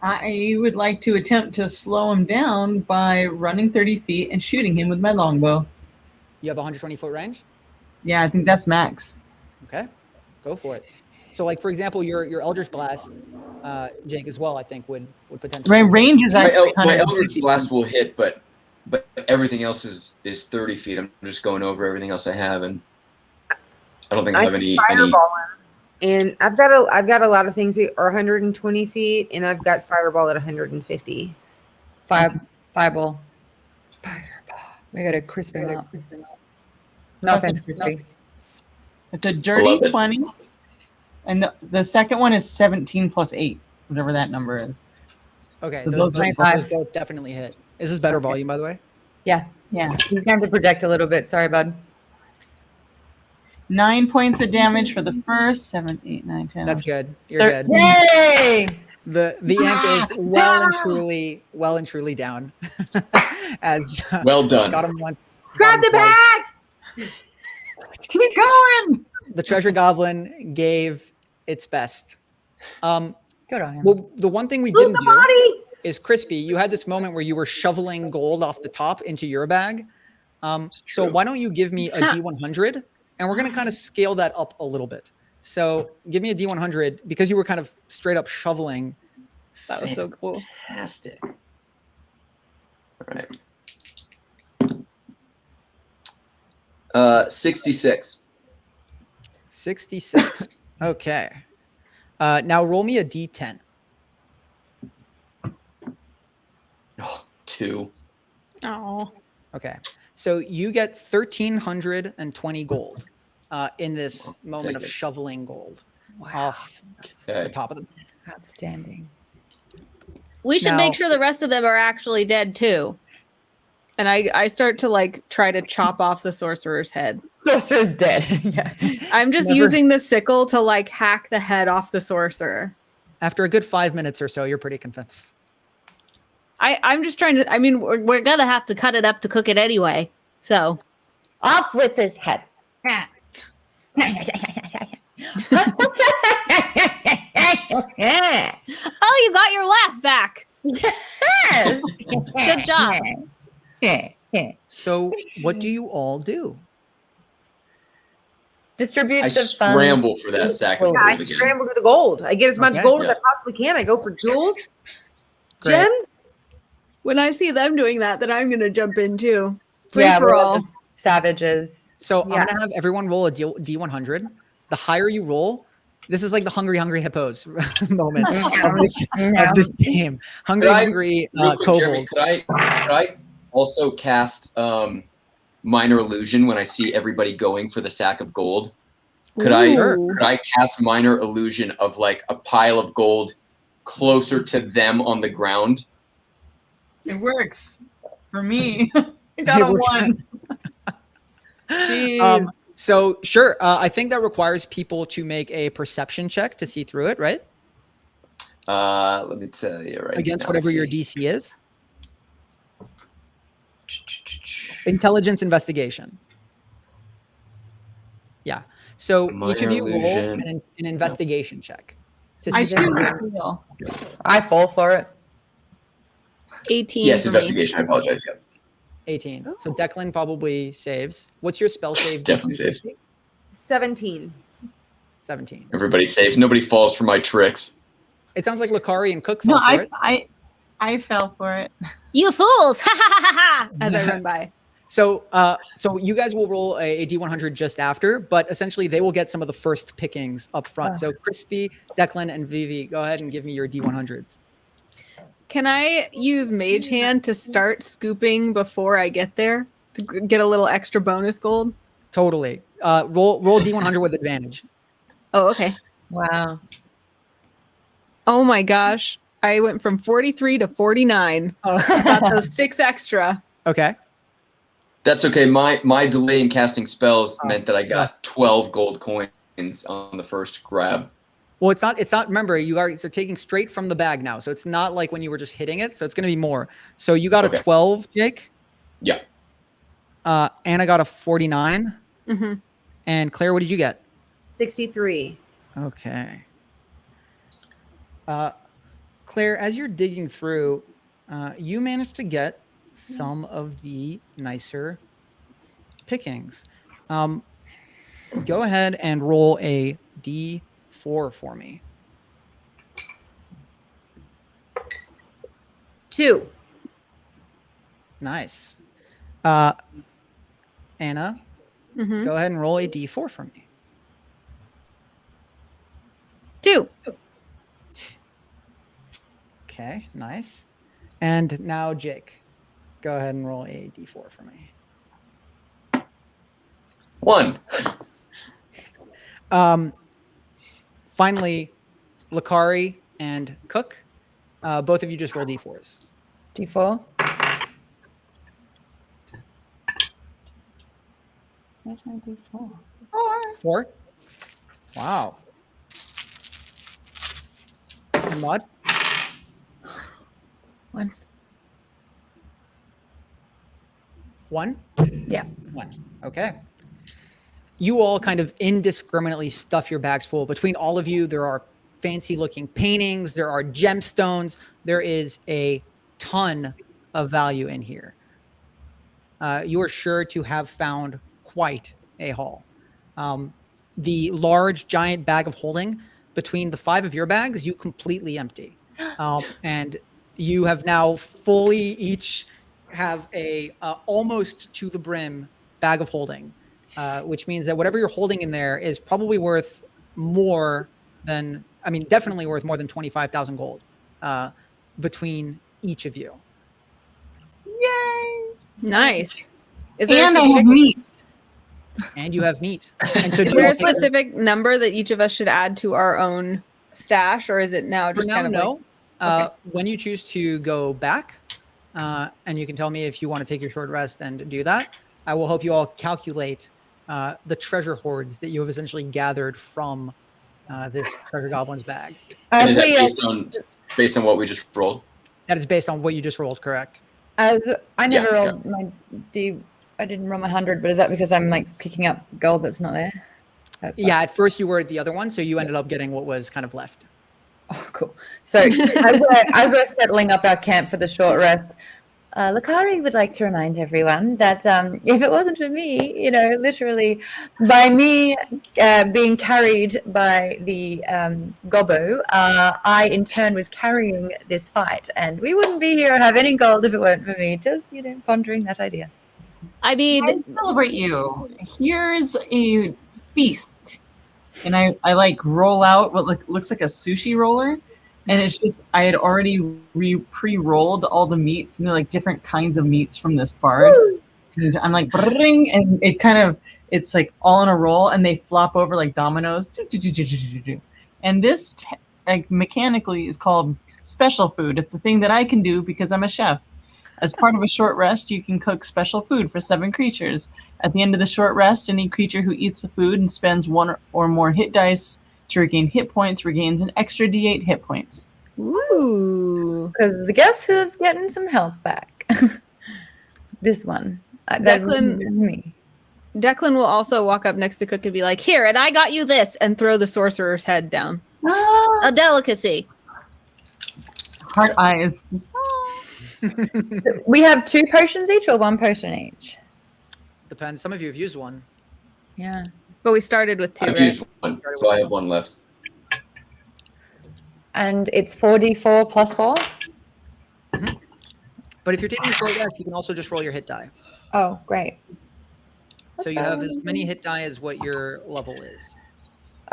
I would like to attempt to slow him down by running 30 feet and shooting him with my longbow. You have 120 foot range? Yeah, I think that's max. Okay, go for it. So, like, for example, your Eldritch Blast, Jake, as well, I think, would potentially... My range is actually my Eldritch Blast will hit, but everything else is 30 feet. I'm just going over everything else I have, and I don't think I have any. And I've got a lot of things that are 120 feet, and I've got fireball at 150. Fireball. We got to crisp it up. No offense, Crispy. It's a dirty 20. And the second one is 17 plus 8, whatever that number is. Okay, so those both definitely hit. Is this better volume, by the way? Yeah. He's going to project a little bit. Sorry, bud. 9 points of damage for the first, 7, 8, 9, 10. That's good. You're good. Yay! The amp is well and truly down. As well done. Got him once. Grab the bag. Keep going. The treasure goblin gave its best. Good on him. Well, the one thing we didn't do is, Crispy, you had this moment where you were shoveling gold off the top into your bag. So why don't you give me a D100, and we're going to kind of scale that up a little bit. So give me a D100 because you were kind of straight up shoveling. That was so cool. Fantastic. All right. 66. 66. Okay. Now roll me a d10. Oh, 2. Oh. Okay. So you get 1,320 gold in this moment of Take it. shoveling gold Wow. off That's the Okay. top of the. outstanding. We should Now- make sure the rest of them are actually dead too. And I start to like try to chop off the sorcerer's head. Sorcerer's dead. Yeah. I'm just Never- using the sickle to like hack the head off the sorcerer. After a good 5 minutes or so, you're pretty convinced. I'm just trying to. I mean, We're gonna have to cut it up to cook it anyway. So Off with his head. oh, you got your laugh back. Yes. Good job. So what do you all do? Distribute I the fun. scramble for that sack of Yeah, gold I again. scramble for the gold. I get as much Okay. gold as Yeah. I possibly can. I go for jewels, Great. gems. when I see them doing that, then I'm gonna jump in too. Free Yeah, for we're all. all just savages. So Yeah. I'm gonna have everyone roll a D100. The higher you roll, this is like the hungry hippos moment of this game. Hungry Could I- hungry Real quick, Jeremy, kobold. could I also cast minor illusion when I see everybody going for the sack of gold? Could Ooh. I cast minor illusion of like a pile of gold closer to them on the ground? It works for me. I got It a works. 1. Jeez. So sure, I think that requires people to make a perception check to see through it, right? Let me tell you right Against now, whatever let's your see. DC is. Intelligence investigation. Yeah. So each of Minor you roll illusion. an investigation check. To I see choose through. a wheel. I fall for it. 18. Yes, for me. investigation. I apologize. Yeah. 18. So Declan probably saves. What's your spell save? Definitely DC, saves. Christy? 17. 17. Everybody saves. Nobody falls for my tricks. It sounds like Lakari and Cook No, fell for it. I fell for it. You fools! Ha ha ha ha ha! As I run by. So, so you guys will roll a D100 just after, but essentially they will get some of the first pickings up front. So Crispy, Declan, and Vivi, go ahead and give me your D100s. Can I use Mage Hand to start scooping before I get there to get a little extra bonus gold? Totally. Roll D100 with advantage. Oh, okay. Wow. Oh my gosh. I went from 43 to 49. Got those 6 extra. Okay. That's okay. My delay in casting spells meant that I got 12 gold coins on the first grab. Well, it's not, remember, you guys are taking straight from the bag now. So it's not like when you were just hitting it. So it's going to be more. So you got Okay. a 12, Jake. Yeah. Anna got a 49. Mm-hmm. And Claire, what did you get? 63. Okay. Claire, as you're digging through, you managed to get some of the nicer pickings. Go ahead and roll a D4 for me. 2. Nice. Anna, Mm-hmm. go ahead and roll a D4 for me. 2. Okay, nice. And now Jake, go ahead and roll a D4 for me. 1. Finally, Lakari and Cook, both of you just roll D4s. D4. Where's my D4? 4. Wow. And Maud? 1. 1? Yeah. 1. Okay. You all kind of indiscriminately stuff your bags full. Between all of you, there are fancy looking paintings, there are gemstones, there is a ton of value in here. You are sure to have found quite a haul. The large, giant bag of holding, between the 5 of your bags, you completely empty. And you have now fully each have a almost to the brim bag of holding. which means that whatever you're holding in there is probably worth more than, I mean, definitely worth more than 25,000 gold between each of you. Yay! Nice. Is there And a I have specific, meat. And you have meat. And so is there a specific number that each of us should add to our own stash, or is it now just kind of no. okay. When you choose to go back, and you can tell me if you want to take your short rest and do that, I will help you all calculate the treasure hoards that you have essentially gathered from this treasure goblin's bag. And is that based on what we just rolled? That is based on what you just rolled, correct? As I never Yeah, rolled my I didn't roll my 100, but is that because I'm like picking up gold that's not there? Yeah, at first you were at the other one, so you ended up getting what was kind of left. Oh, cool. So as we're settling up our camp for the short rest, Lakari would like to remind everyone that if it wasn't for me, literally by me being carried by the gobbo, I in turn was carrying this fight, and we wouldn't be here or have any gold if it weren't for me. Just pondering that idea. I mean, I celebrate you. Here's a feast. And I like roll out what looks like a sushi roller. And it's just, I had already pre-rolled all the meats, and they're like different kinds of meats from this bard. And I'm like, bring, and it's like all in a roll, and they flop over like dominoes. And this like mechanically is called special food. It's a thing that I can do because I'm a chef. As part of a short rest, you can cook special food for 7 creatures. At the end of the short rest, any creature who eats the food and spends 1 or more hit dice to regain hit points regains an extra D8 hit points. Ooh. Because guess who's getting some health back? This one. That Declan- was me. Declan will also walk up next to Cook and be like, "Here, and I got you this," and throw the sorcerer's head down. A delicacy. Heart eyes. We have 2 potions each or 1 potion each? Depends. Some of you have used one. Yeah. But we started with 2, I've right? used one, so I have 1 left. And it's 4d4 plus 4? But if you're taking a short rest, you can also just roll your hit die. Oh, great. So you have as many hit die as what your level is.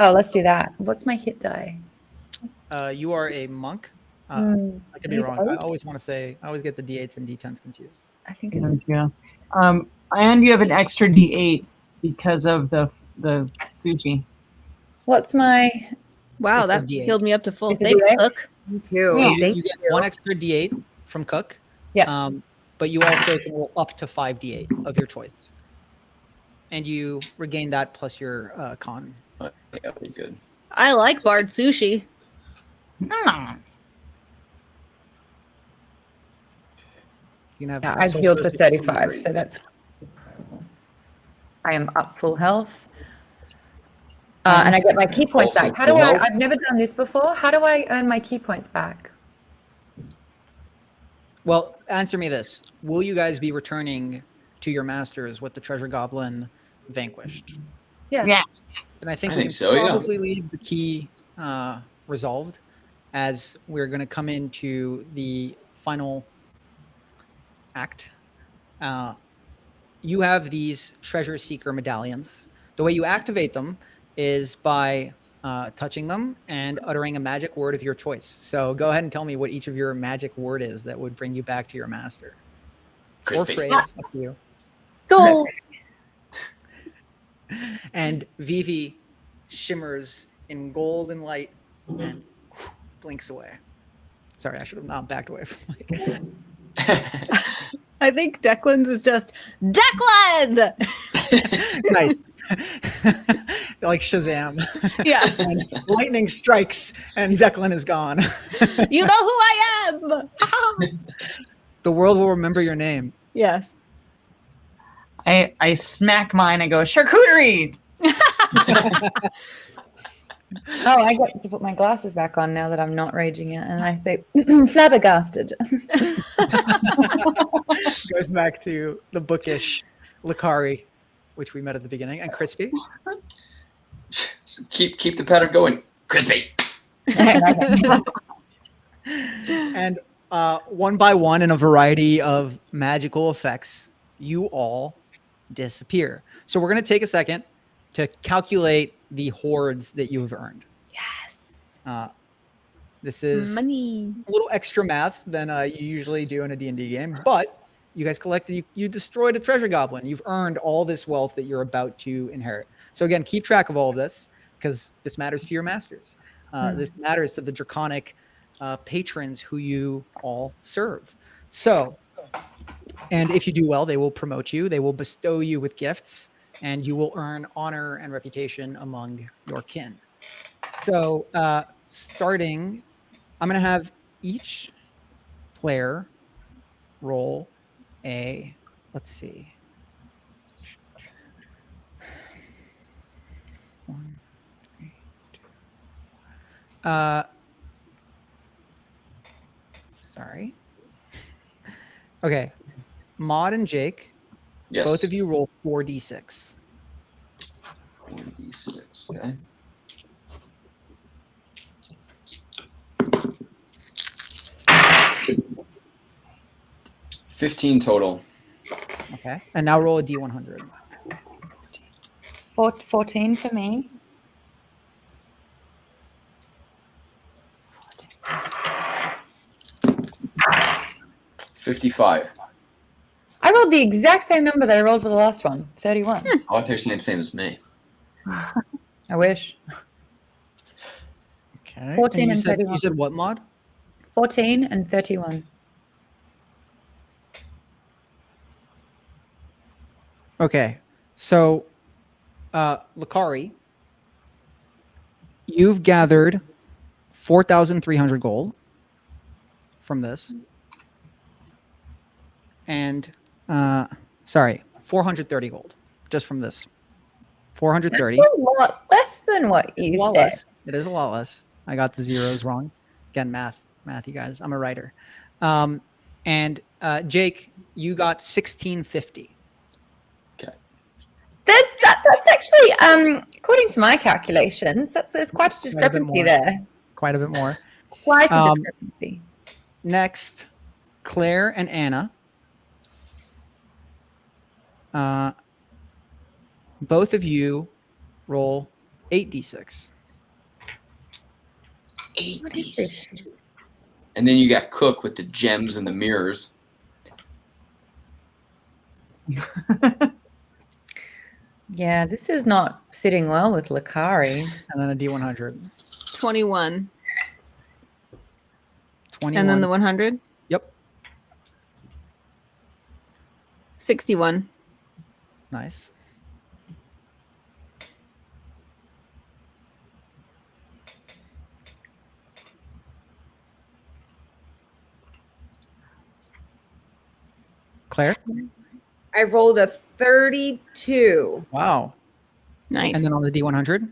Oh, let's do that. What's my hit die? You are a monk. I could be He's wrong. old? I always get the D8s and D10s confused. I think it's Yeah. And you have an extra D8 because of the sushi. what's my Wow, It's a that D8. healed me up to full. It's a Thanks, D8? Cook. Me too. So you Thank get you. 1 extra D8 from Cook. Yeah. But you also can roll up to 5 D8 of your choice. And you regain that plus your con. Yeah, that'd be good. I like Bard sushi. You can have I've healed for sorcerer's 35, so that's I am up full health. And I get my key points Also back. How do full health? I've never done this before. How do I earn my key points back? Well, answer me this. Will you guys be returning to your masters with the treasure goblin vanquished? Yeah. And I think I we think can so, yeah. probably leave the key resolved, as we're going to come into the final act. You have these treasure seeker medallions. The way you activate them is by touching them and uttering a magic word of your choice. So go ahead and tell me what each of your magic word is that would bring you back to your master. Crispy. Or phrase, up to you. Gold. And Vivi shimmers in golden light and blinks away. Sorry, I should have not backed away from Mike. I think Declan's is just Declan. Nice. Like Shazam. Yeah, And lightning strikes and Declan is gone. you know who I am. The world will remember your name. Yes. I smack mine and go, charcuterie! Oh, I get to put my glasses back on now that I'm not raging it, and I say flabbergasted. Goes back to the bookish Lakari, which we met at the beginning, and Crispy. So keep the pattern going. Crispy. And one by one, in a variety of magical effects, you all disappear. So we're going to take a second to calculate the hoards that you have earned. Yes. This is Money. a little extra math than you usually do in a D&D game, but you guys collected, you destroyed a treasure goblin. You've earned all this wealth that you're about to inherit. So again, keep track of all of this because this matters to your masters. This matters to the draconic patrons who you all serve. So, and if you do well, they will promote you. They will bestow you with gifts, and you will earn honor and reputation among your kin. So starting, I'm going to have each player roll a, let's see. 1, 3, 2. Sorry. Okay. Maud and Jake, Yes. both of you roll 4d6. 4d6. Okay. $15 total. Okay. And now roll a d100. 14 for me. 55. I rolled the exact same number that I rolled for the last one, 31. Oh, I thought you were saying the same as me. I wish. Okay. 14 and you said, 31. You said what, Maud? 14 and 31. Okay. So, Lakari, you've gathered 4,300 gold from this. And, 430 gold just from this. 430. That's a lot less than what you lot said. less. It is a lot less. I got the zeros wrong. Again, math, you guys. I'm a writer. And Jake, you got 1650. Okay. That's actually, according to my calculations, there's quite a discrepancy there. Quite a bit more. Quite a discrepancy. Next, Claire and Anna. Both of you roll 8d6. 8d6. And then you got Cook with the gems and the mirrors. Yeah, this is not sitting well with Lakari. And then a d100. 21. 21. And then the 100? Yep. 61. Nice. Claire? I rolled a 32. Wow. Nice. And then on the D100?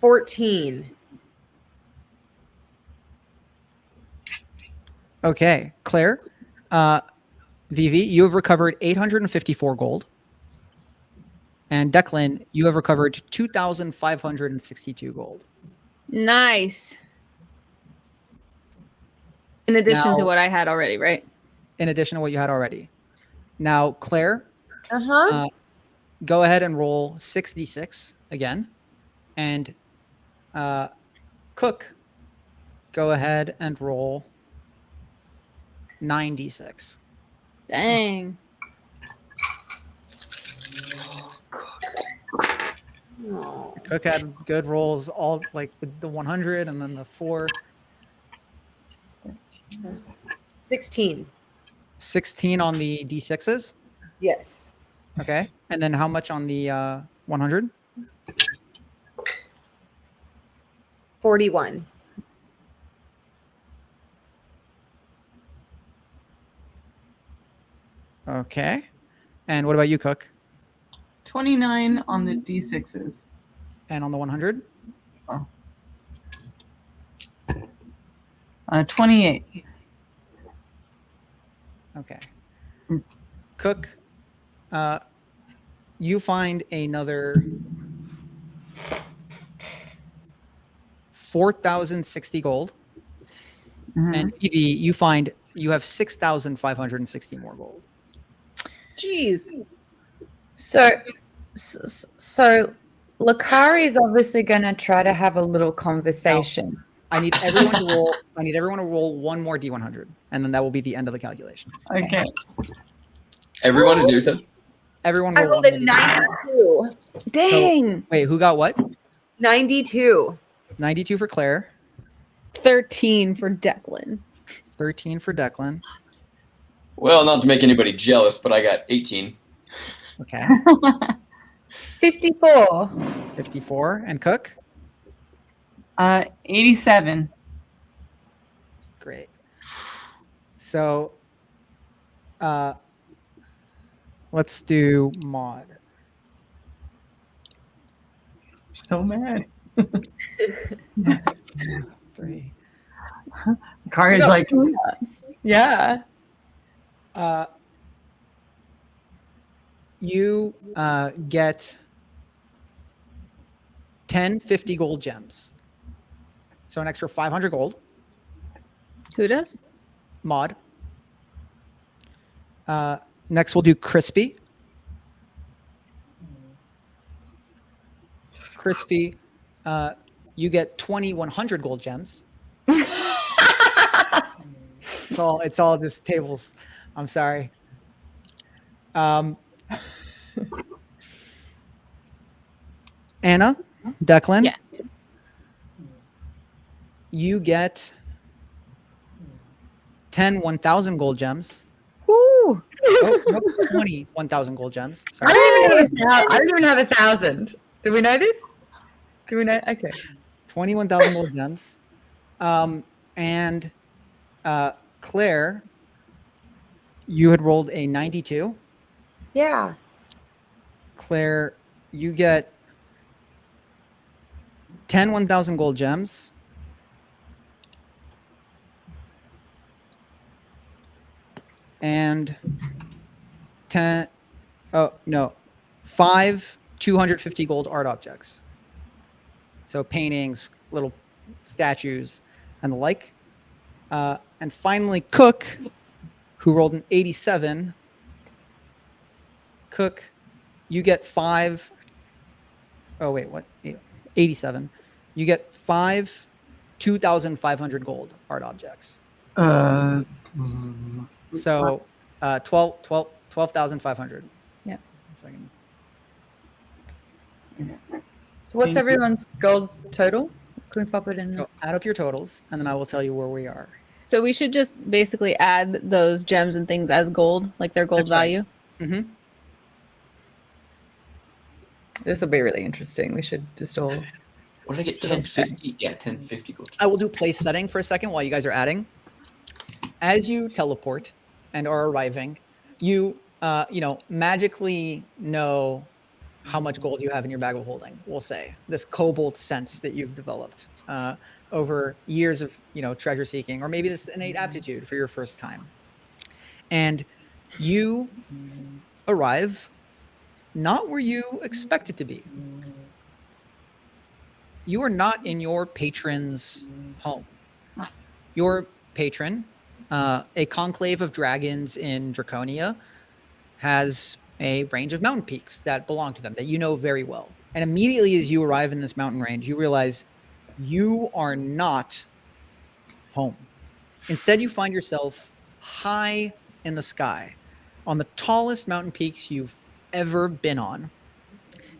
$14. Okay. Claire, Vivi, you have recovered 854 gold. And Declan, you have recovered 2,562 gold. Nice. In addition Now- to what I had already, right? In addition to what you had already. Now, Claire, Uh-huh. go ahead and roll 6d6 again. And Cook, go ahead and roll 9d6. Dang. Cook had good rolls, all like the 100 and then the 4. 16. 16 on the d6s. Yes. Okay. And then how much on the 100? 41. Okay. And what about you, Cook? 29 on the D6s. And on the 100? 28. Okay. Cook, you find another 4,060 gold. And Evie, you have 6,560 more gold. Jeez. So Lakari is obviously going to try to have a little conversation. I need everyone to roll. I need everyone to roll one more D100, and then that will be the end of the calculations. Okay. Everyone is yours. Everyone I roll rolled one a more D100. 92. Dang. Wait, who got what? 92. 92 for Claire, 13 for Declan. 13 for Declan. Well, not to make anybody jealous, but I got 18. Okay. 54. 54. And Cook? 87. Great. So let's do Maud. So mad. 3. Kari's like, Yeah. You get 10 50 gold gems. So an extra 500 gold. Who does? Maud. Next, we'll do Crispy. Crispy, you get 2,100 gold gems. It's all just tables. I'm sorry. Anna, Declan. Yeah. You get 10 1,000 gold gems. Woo! Oh, nope, 20 1,000 gold gems. Sorry. I don't even have 1,000. Do we know this? Do we know? Okay. 21,000 gold gems. And Claire, you had rolled a 92. Yeah. Claire, you get 10 1,000 gold gems. And 5 250 gold art objects. So paintings, little statues, and the like. And finally, Cook, who rolled an 87. Cook, you get 5. Oh, wait, what? 87. You get 5 2,500 gold art objects. So 12,500. Yeah. If I can- So what's everyone's gold total? Can we pop it in? So add up your totals, and then I will tell you where we are. So we should just basically add those gems and things as gold, like their gold That's right. value. Mm-hmm. This will be really interesting. We should just all. What did I get? 1050? Yeah, 1050 gold. I will do place setting for a second while you guys are adding. As you teleport and are arriving, you magically know how much gold you have in your bag of holding. We'll say this KoBold sense that you've developed over years of treasure seeking, or maybe this innate aptitude for your first time. And you arrive not where you expected to be. You are not in your patron's home. Your patron, a conclave of dragons in Draconia, has a range of mountain peaks that belong to them that you know very well. And immediately as you arrive in this mountain range, you realize you are not home. Instead, you find yourself high in the sky on the tallest mountain peaks you've ever been on.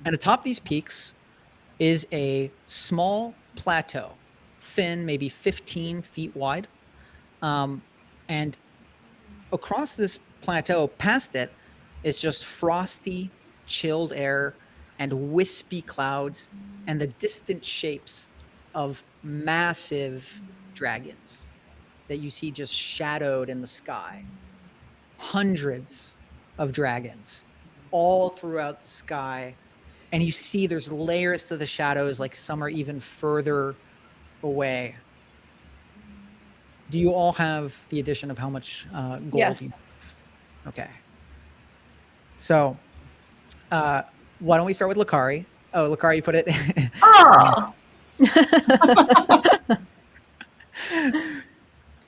And atop these peaks is a small plateau, thin, maybe 15 feet wide. And across this plateau, past it, is just frosty, chilled air and wispy clouds and the distant shapes of massive dragons that you see just shadowed in the sky. Hundreds of dragons all throughout the sky. And you see there's layers to the shadows, like some are even further away. Do you all have the addition of how much gold? Yes. Okay. So, why don't we start with Lakari? Oh, Lakari, you put it.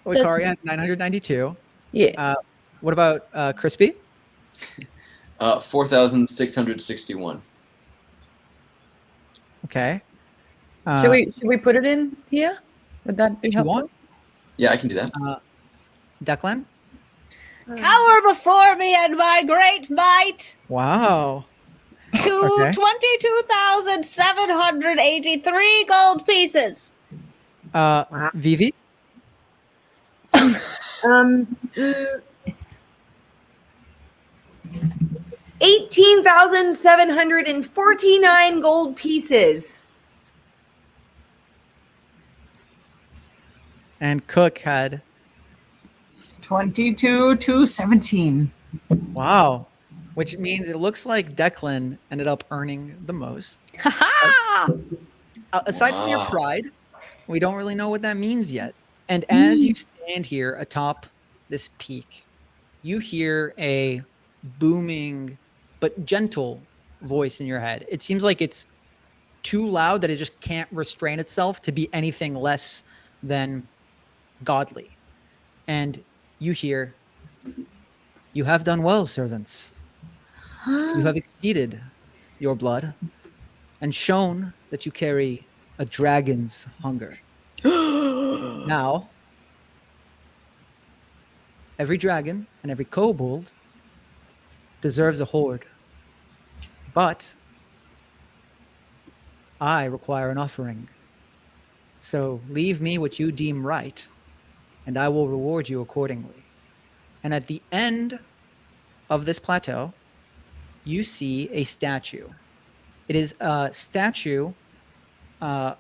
oh, Lakari had 992. Yeah. What about Crispy? 4,661. Okay. Should we put it in here? Would that be if you helpful? want. Yeah, I can do that. Declan? Cower before me and my great might Wow. to Okay. 22,783 gold pieces. Vivi? 18,749 gold pieces. And Cook had 22 to 17. wow. Which means it looks like Declan ended up earning the most. Ha Aside from your Wow. pride, we don't really know what that means yet. And as you stand here atop this peak, you hear a booming but gentle voice in your head. It seems like it's too loud that it just can't restrain itself to be anything less than godly. And you hear, "You have done well, servants. You have exceeded your blood and shown that you carry a dragon's hunger. Now, every dragon and every kobold deserves a horde. But I require an offering. So leave me what you deem right, and I will reward you accordingly." And at the end of this plateau, you see a statue. It is a statue of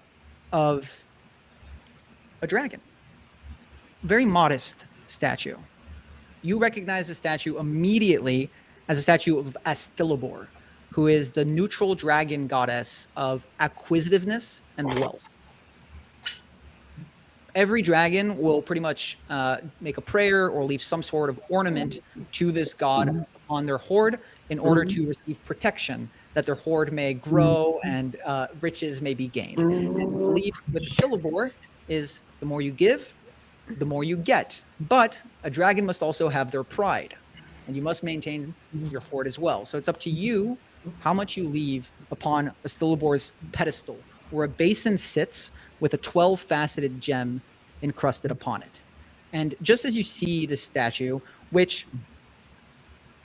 a dragon. Very modest statue. You recognize the statue immediately as a statue of Astilabor, who is the neutral dragon goddess of acquisitiveness and wealth. Every dragon will pretty much make a prayer or leave some sort of ornament to this god on their hoard in order to receive protection, that their hoard may grow and riches may be gained. And the belief with Astilabor is the more you give, the more you get. But a dragon must also have their pride, and you must maintain your hoard as well. So it's up to you how much you leave upon Astilabor's pedestal, where a basin sits with a 12-faceted gem encrusted upon it. And just as you see the statue, which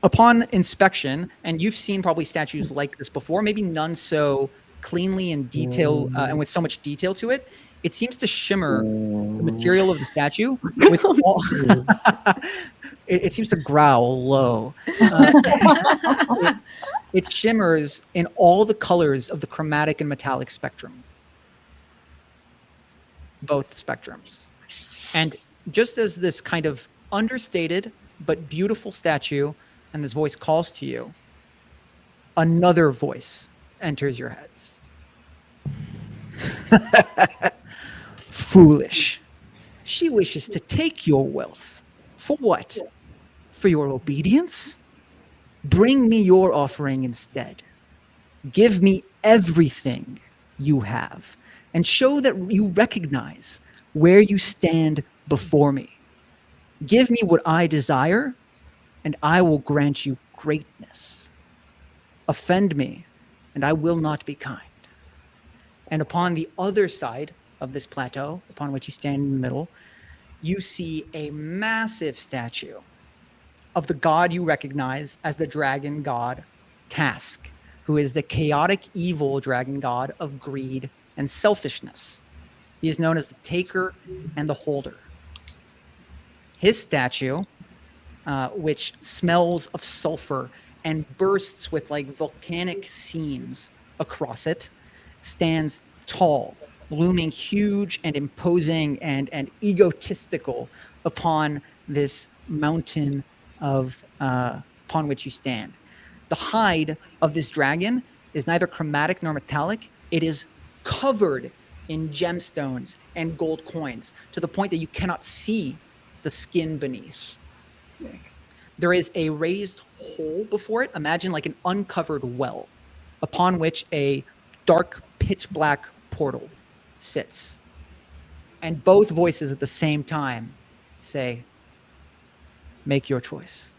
upon inspection, and you've seen probably statues like this before, maybe none so cleanly and detail and with so much detail to it, it seems to shimmer the material of the statue with all it seems to growl low. It shimmers in all the colors of the chromatic and metallic spectrum. Both spectrums. And just as this kind of understated but beautiful statue and this voice calls to you, another voice enters your heads. Foolish. She wishes to take your wealth. For what? For your obedience? Bring me your offering instead. Give me everything you have, and show that you recognize where you stand before me. Give me what I desire, and I will grant you greatness. Offend me, and I will not be kind. And upon the other side of this plateau, upon which you stand in the middle, you see a massive statue of the god you recognize as the dragon god Task, who is the chaotic evil dragon god of greed and selfishness. He is known as the taker and the holder. His statue, which smells of sulfur and bursts with like volcanic seams across it, stands tall, looming huge and imposing and egotistical upon this mountain of upon which you stand. The hide of this dragon is neither chromatic nor metallic. It is covered in gemstones and gold coins to the point that you cannot see the skin beneath. Sick. There is a raised hole before it. Imagine like an uncovered well upon which a dark pitch black portal sits. And both voices at the same time say, make your choice.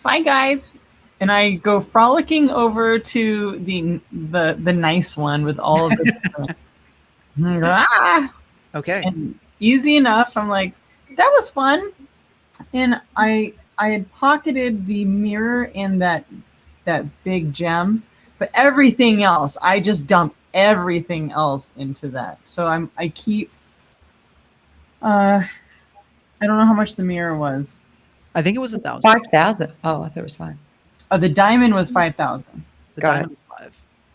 Bye, guys. And I go frolicking over to the nice one with all of the different. Ah! Okay. And easy enough. I'm like, that was fun. And I had pocketed the mirror and that big gem, but everything else, I just dump everything else into that. So I keep. I don't know how much the mirror was. I think it was 1,000. 5,000. Oh, I thought it was fine. Oh, the diamond was 5,000. The Got diamond was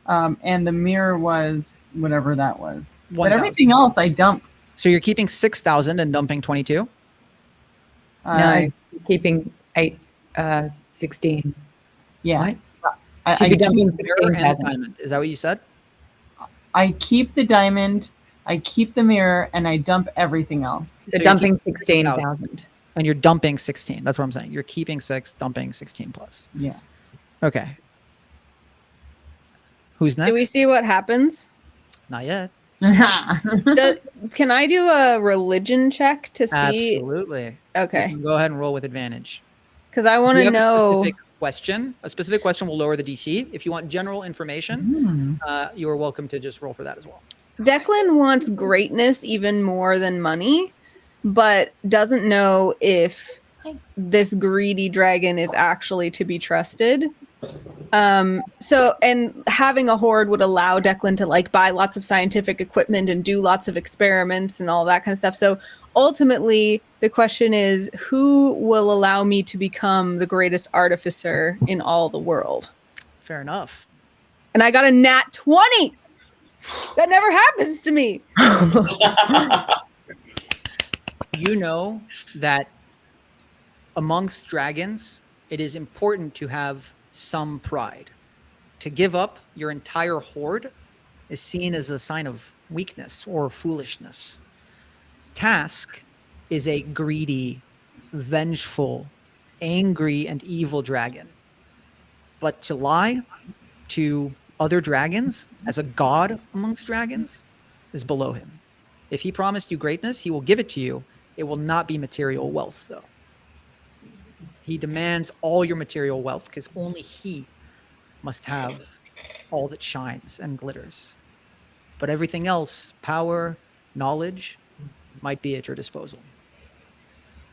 5. And the mirror was whatever that was. 1,000. But everything else I dump. So you're keeping 6,000 and dumping 22? No, keeping 16. Yeah. What? Should be dumping Mirror and the 16,000. diamond. Is that what you said? I keep the diamond, I keep the mirror, and I dump everything else. So you're dumping keeping 16,000. And you're dumping 16. That's what I'm saying. You're keeping 6, dumping 16 plus. Yeah. Okay. Who's next? Do we see what happens? Not yet. Can I do a religion check to see? Absolutely. Okay, You can go ahead and roll with advantage. because I If want you to have know. a specific question will lower the DC. If you want general information, you are welcome to just roll for that as well. Declan wants greatness even more than money, but doesn't know if this greedy dragon is actually to be trusted. So, and having a horde would allow Declan to like buy lots of scientific equipment and do lots of experiments and all that kind of stuff. So ultimately the question is, who will allow me to become the greatest artificer in all the world? Fair enough. And I got a nat 20. That never happens to me. You know that amongst dragons, it is important to have some pride. To give up your entire horde is seen as a sign of weakness or foolishness. Task is a greedy, vengeful, angry, and evil dragon. But to lie to other dragons as a god amongst dragons is below him. If he promised you greatness, he will give it to you. It will not be material wealth, though. He demands all your material wealth because only he must have all that shines and glitters. But everything else, power, knowledge, might be at your disposal.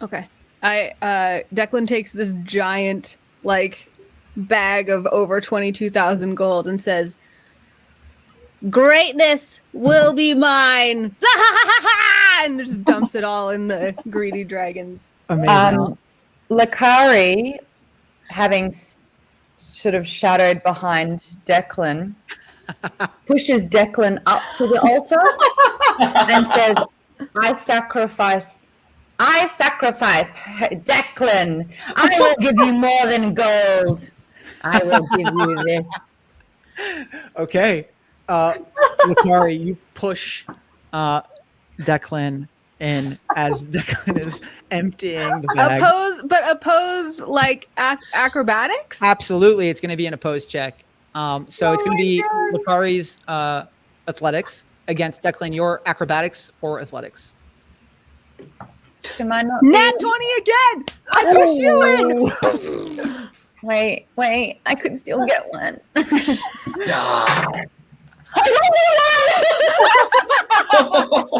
Okay. Declan takes this giant like bag of over 22,000 gold and says, "Greatness will be mine." And just dumps it all in the greedy dragons. Amazing. Lakari, having sort of shadowed behind Declan, pushes Declan up to the altar and says, I sacrifice Declan. I will give you more than gold. I will give you this. Okay. Lakari, you push Declan in as Declan is emptying the bag. Opposed like acrobatics? Absolutely. It's going to be an opposed check. So it's going to be Lakari's athletics against Declan, your acrobatics or athletics. Am I not Nat being- 20 again! I push you in! Wait, I could still get one.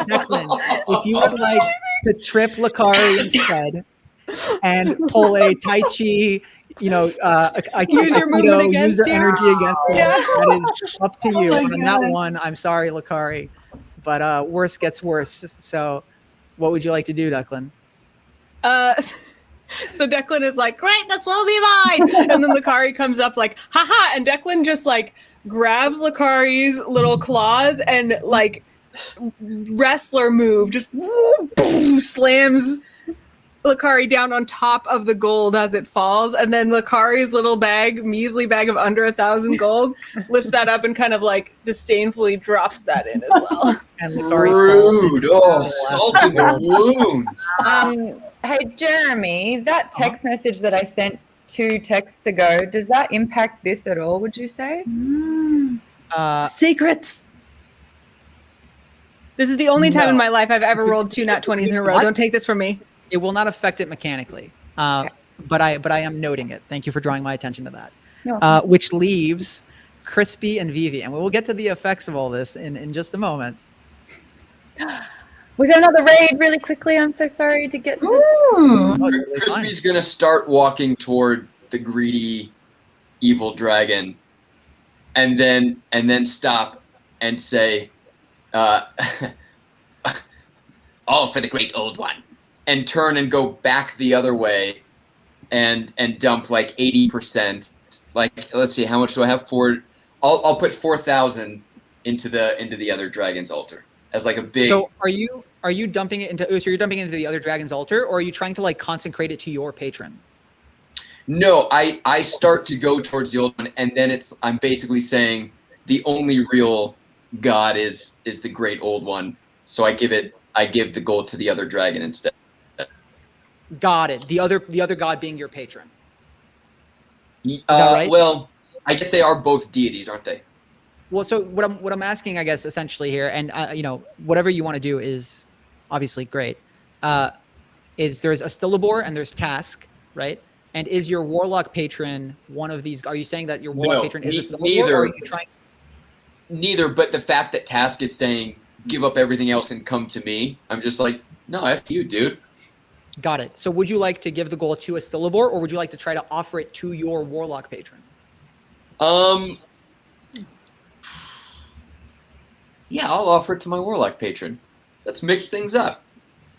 Declan, if you would like to trip Lakari instead and pull a Tai Chi, Use your movement against use your you. energy against you, Yeah. that is up to you. my And on that God. one, I'm sorry, Lakari, but worse gets worse. So what would you like to do, Declan? So Declan is like, greatness will be mine! And then Lakari comes up like, haha! And Declan just like grabs Lakari's little claws and like wrestler move, just slams Lakari down on top of the gold as it falls. And then Lakari's little measly bag of under 1,000 gold, lifts that up and kind of like disdainfully drops that in as well. And Lakari falls. Rude. Oh, salt in the wounds. Hey, Jeremy, that text message that I sent 2 texts ago, does that impact this at all, would you say? Secrets! This is the only time in No. my life I've ever rolled 2 nat 20s in a row. What? Don't take this from me. It will not affect it mechanically. But I am noting it. Thank you for drawing my attention to that. No. Which leaves Crispy and Vivi, and we will get to the effects of all this in just a moment. We got another raid really quickly. I'm so sorry to get this. Oh, you're really fine. Crispy's gonna start walking toward the greedy, evil dragon, and then stop and say, "All for the great old one," and turn and go back the other way, and dump like 80%. Like, let's see, how much do I have? I'll put 4,000 into the other dragon's altar as like a big. So are you dumping it into? So you're dumping it into the other dragon's altar, or are you trying to like consecrate it to your patron? No, I start to go towards the old one, and then I'm basically saying the only real god is the great old one. So I give the gold to the other dragon instead. Got it. The other god being your patron. Is that right? Well, I guess they are both deities, aren't they? Well, so what I'm asking, I guess, essentially here, and whatever you want to do is obviously great. Is there's a Stillibor and there's Task, right? And is your warlock patron one of these? Are you saying that your warlock patron is a Stillibor, neither. or are you trying? Neither, but the fact that Task is saying give up everything else and come to me, I'm just like, no, F you, dude. Got it. So would you like to give the goal to a Stillibor, or would you like to try to offer it to your warlock patron? Yeah, I'll offer it to my warlock patron. Let's mix things up.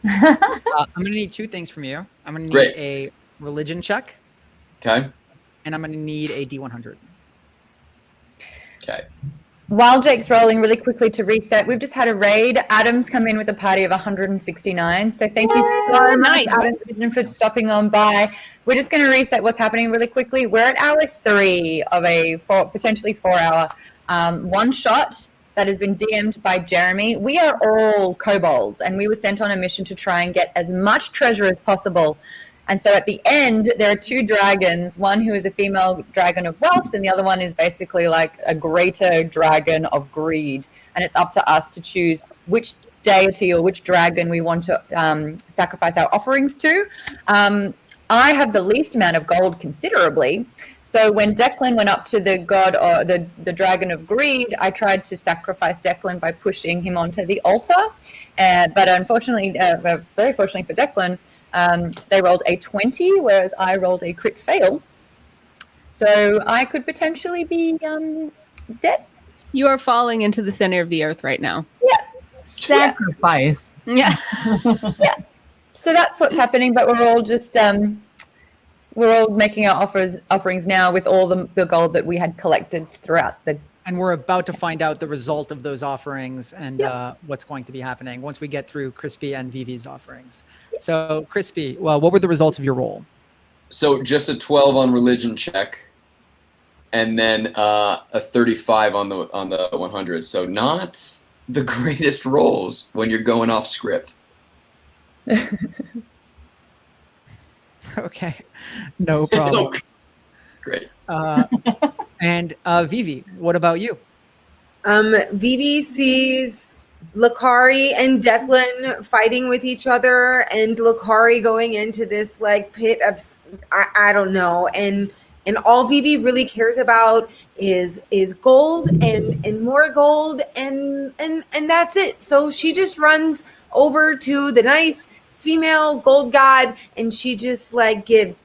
I'm going to need 2 things from you. I'm going to need a religion check. Okay. And I'm going to need a D100. Okay. While Jake's rolling really quickly to reset, we've just had a raid. Adam's come in with a party of 169. So thank you so much, Adam, for stopping on by. We're just going to reset what's happening really quickly. We're at hour 3 of a potentially 4-hour one shot that has been DM'd by Jeremy. We are all kobolds, and we were sent on a mission to try and get as much treasure as possible. And so at the end, there are 2 dragons, one who is a female dragon of wealth, and the other one is basically like a greater dragon of greed. And it's up to us to choose which deity or which dragon we want to sacrifice our offerings to. I have the least amount of gold considerably. So when Declan went up to the god or the dragon of greed, I tried to sacrifice Declan by pushing him onto the altar. But unfortunately, very fortunately for Declan, they rolled a 20, whereas I rolled a crit fail. So I could potentially be dead. You are falling into the center of the earth right now. Yeah. Sacrificed. Yeah. Yeah. So that's what's happening, but we're all just we're all making our offerings now with all the gold that we had collected throughout the. And we're about to find out the result of those offerings and what's going to be happening once we get through Crispy and Vivi's offerings. So Crispy, well, what were the results of your roll? So just a 12 on religion check, and then a 35 on the 100. So not the greatest rolls when you're going off script. Okay, no problem. Great. And Vivi, what about you? Vivi sees Lakari and Declan fighting with each other, and Lakari going into this like pit of I don't know, and all Vivi really cares about is gold and more gold and that's it. So she just runs over to the nice female gold god, and she just like gives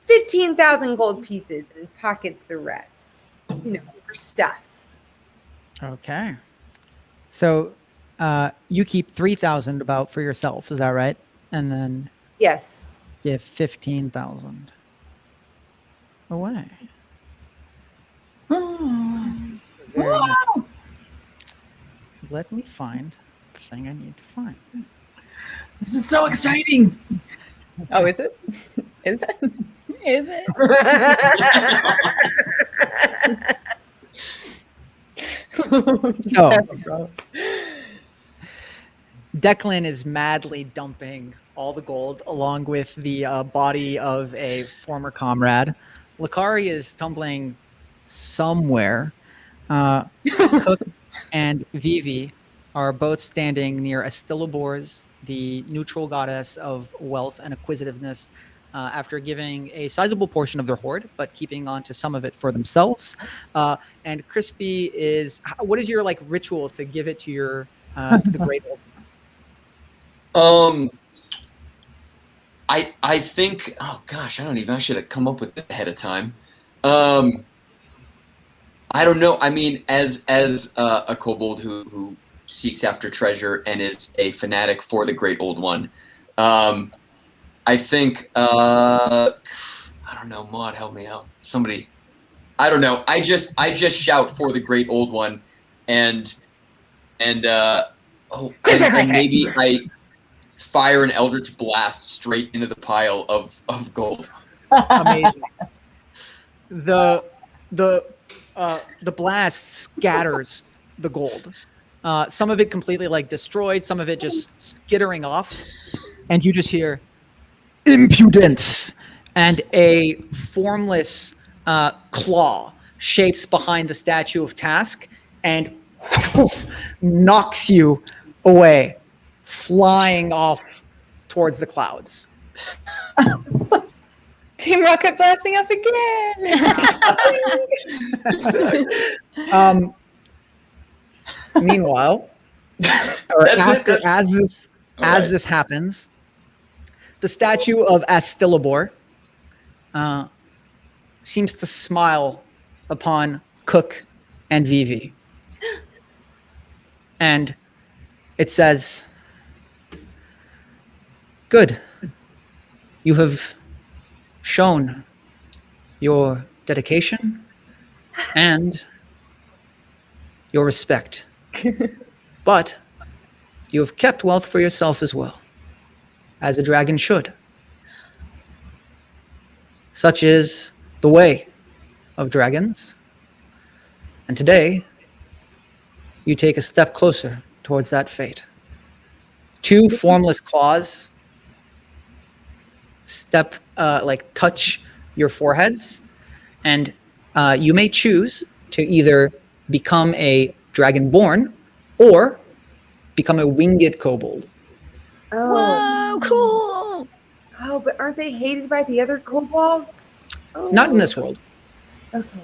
15,000 gold pieces and pockets the rest, for stuff. Okay. So you keep 3,000 about for yourself, is that right? And then Yes. give 15,000 away. Very nice. Let me find the thing I need to find. This is so exciting. Oh, is it? Is it? Is it? So, Declan is madly dumping all the gold along with the body of a former comrade. Lakari is tumbling somewhere. Cook and Vivi are both standing near Astilibors, the neutral goddess of wealth and acquisitiveness, after giving a sizable portion of their hoard, but keeping on to some of it for themselves. And Crispy is, what is your like ritual to give it to your to the great old? I think, oh gosh, I should have come up with it ahead of time. I don't know. I mean, as a kobold who seeks after treasure and is a fanatic for the Great Old One, I think I don't know. Maud, help me out. Somebody, I don't know. I just shout for the Great Old One, and and maybe I fire an Eldritch Blast straight into the pile of gold. Amazing. The blast scatters the gold. Some of it completely like destroyed, some of it just skittering off, and you just hear impudence, and a formless claw shapes behind the statue of Task and knocks you away, flying off towards the clouds. Team Rocket blasting up again. Meanwhile, or as this happens, the statue of Astilibor seems to smile upon Cook and Vivi. And it says, "Good. You have shown your dedication and your respect. But you have kept wealth for yourself as well, as a dragon should. Such is the way of dragons. And today, you take a step closer towards that fate." Two formless claws touch your foreheads, and you may choose to either become a dragonborn or become a winged kobold. Oh, Whoa, cool. oh, but aren't they hated by the other kobolds? Oh. Not in this world. Okay.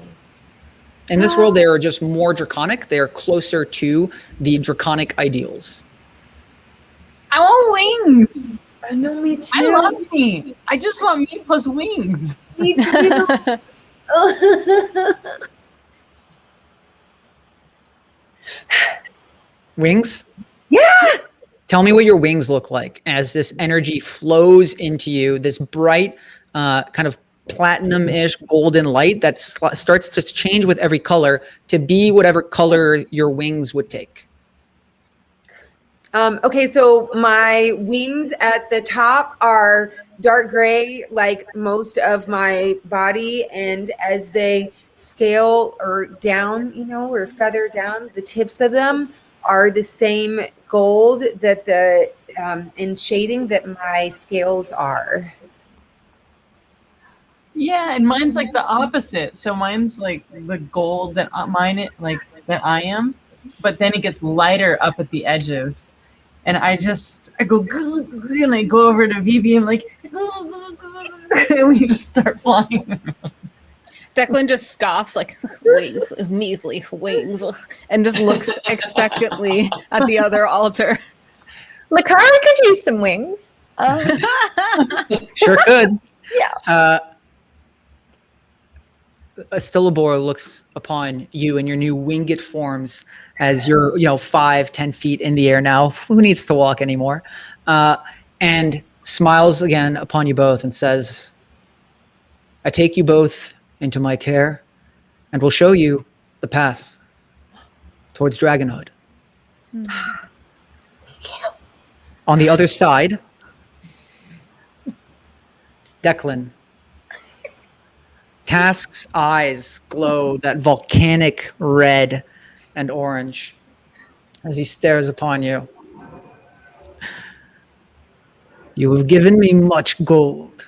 In this world, they are just more draconic. They are closer to the draconic ideals. I want wings. I know, me too. I love me. I just want me plus wings. Me too. Wings? Yeah. Tell me what your wings look like as this energy flows into you, this bright, kind of platinum-ish golden light that starts to change with every color to be whatever color your wings would take. Okay, so my wings at the top are dark gray, like most of my body, and as they scale or down, or feather down, the tips of them are the same gold that the in shading that my scales are. Yeah, and mine's like the opposite. So mine's like the gold that that I am, but then it gets lighter up at the edges. And I go, and I go over to Vivi, and I'm like, and we just start flying. Declan just scoffs like, wings, measly wings, and just looks expectantly at the other altar. Lakara could use some wings. Sure could. Yeah. Astilibor looks upon you in your new winged forms as you're, 5-10 feet in the air now. Who needs to walk anymore? And smiles again upon you both and says, "I take you both into my care and will show you the path towards dragonhood." Thank you. On the other side, Declan. Task's eyes glow that volcanic red and orange as he stares upon you. "You have given me much gold.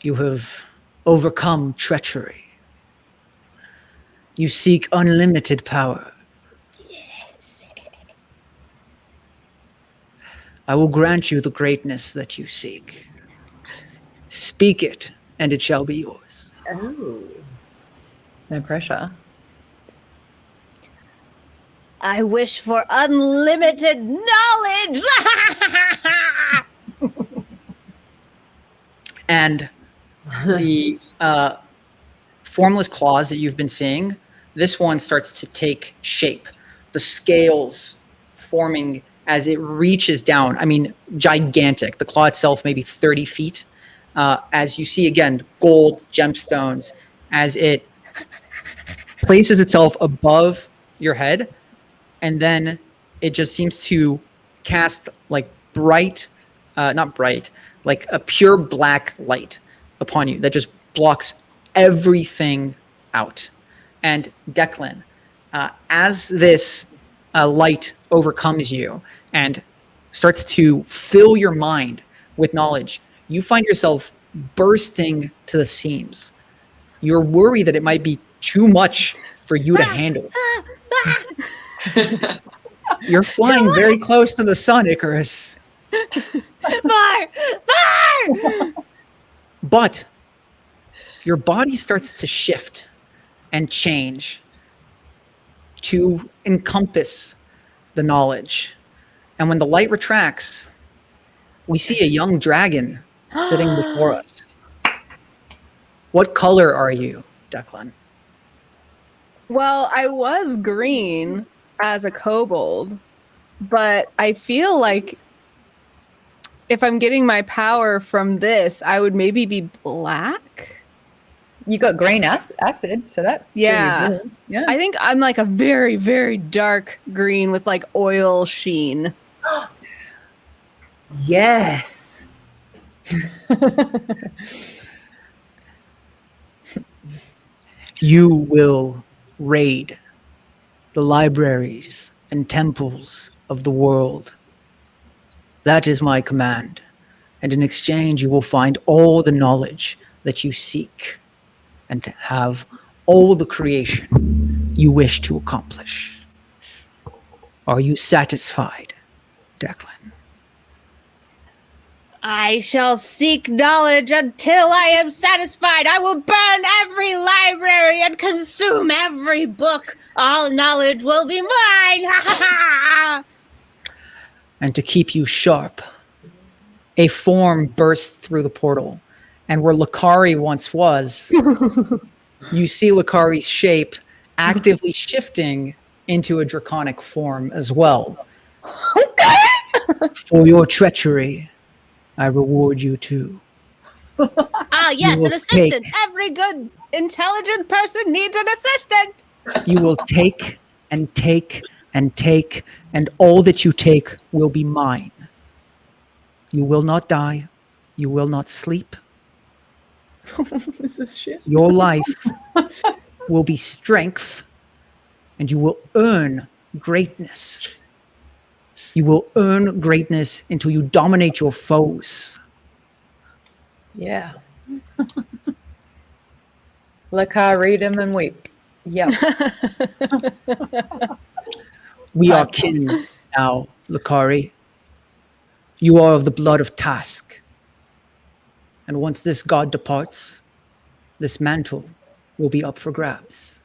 You have overcome treachery. You seek unlimited power. I will grant you the greatness that you seek. Speak it, and it shall be yours. Oh. No pressure. I wish for unlimited knowledge. And the formless claws that you've been seeing, this one starts to take shape. The scales forming as it reaches down. I mean, gigantic. The claw itself maybe 30 feet. As you see, again, gold gemstones, as it places itself above your head, and then it just seems to cast like bright, not bright, like a pure black light upon you that just blocks everything out. And Declan, as this light overcomes you and starts to fill your mind with knowledge, you find yourself bursting to the seams. You're worried that it might be too much for you to handle. You're flying very close to the sun, Icarus. Fire! Fire! But your body starts to shift and change to encompass the knowledge. And when the light retracts, we see a young dragon sitting before us. What color are you, Declan? Well, I was green as a kobold, but I feel like if I'm getting my power from this, I would maybe be black. You got green acid, so that's Yeah. really good. Yeah. I think I'm like a very, very dark green with like oil sheen. Yes. You will raid the libraries and temples of the world. That is my command. And in exchange, you will find all the knowledge that you seek and have all the creation you wish to accomplish. Are you satisfied, Declan? I shall seek knowledge until I am satisfied. I will burn every library and consume every book. All knowledge will be mine. And to keep you sharp, a form bursts through the portal. And where Lakari once was, you see Lakari's shape actively shifting into a draconic form as well. For your treachery, I reward you too. Ah, yes, You an will assistant. take- Every good, intelligent person needs an assistant. You will take and take and take, and all that you take will be mine. You will not die. You will not sleep. This is shit. Your life will be strength, and you will earn greatness. You will earn greatness until you dominate your foes. Yeah. Lakar, read them and weep. Yep. We are kin now, Lakari. You are of the blood of Task. And once this god departs, this mantle will be up for grabs.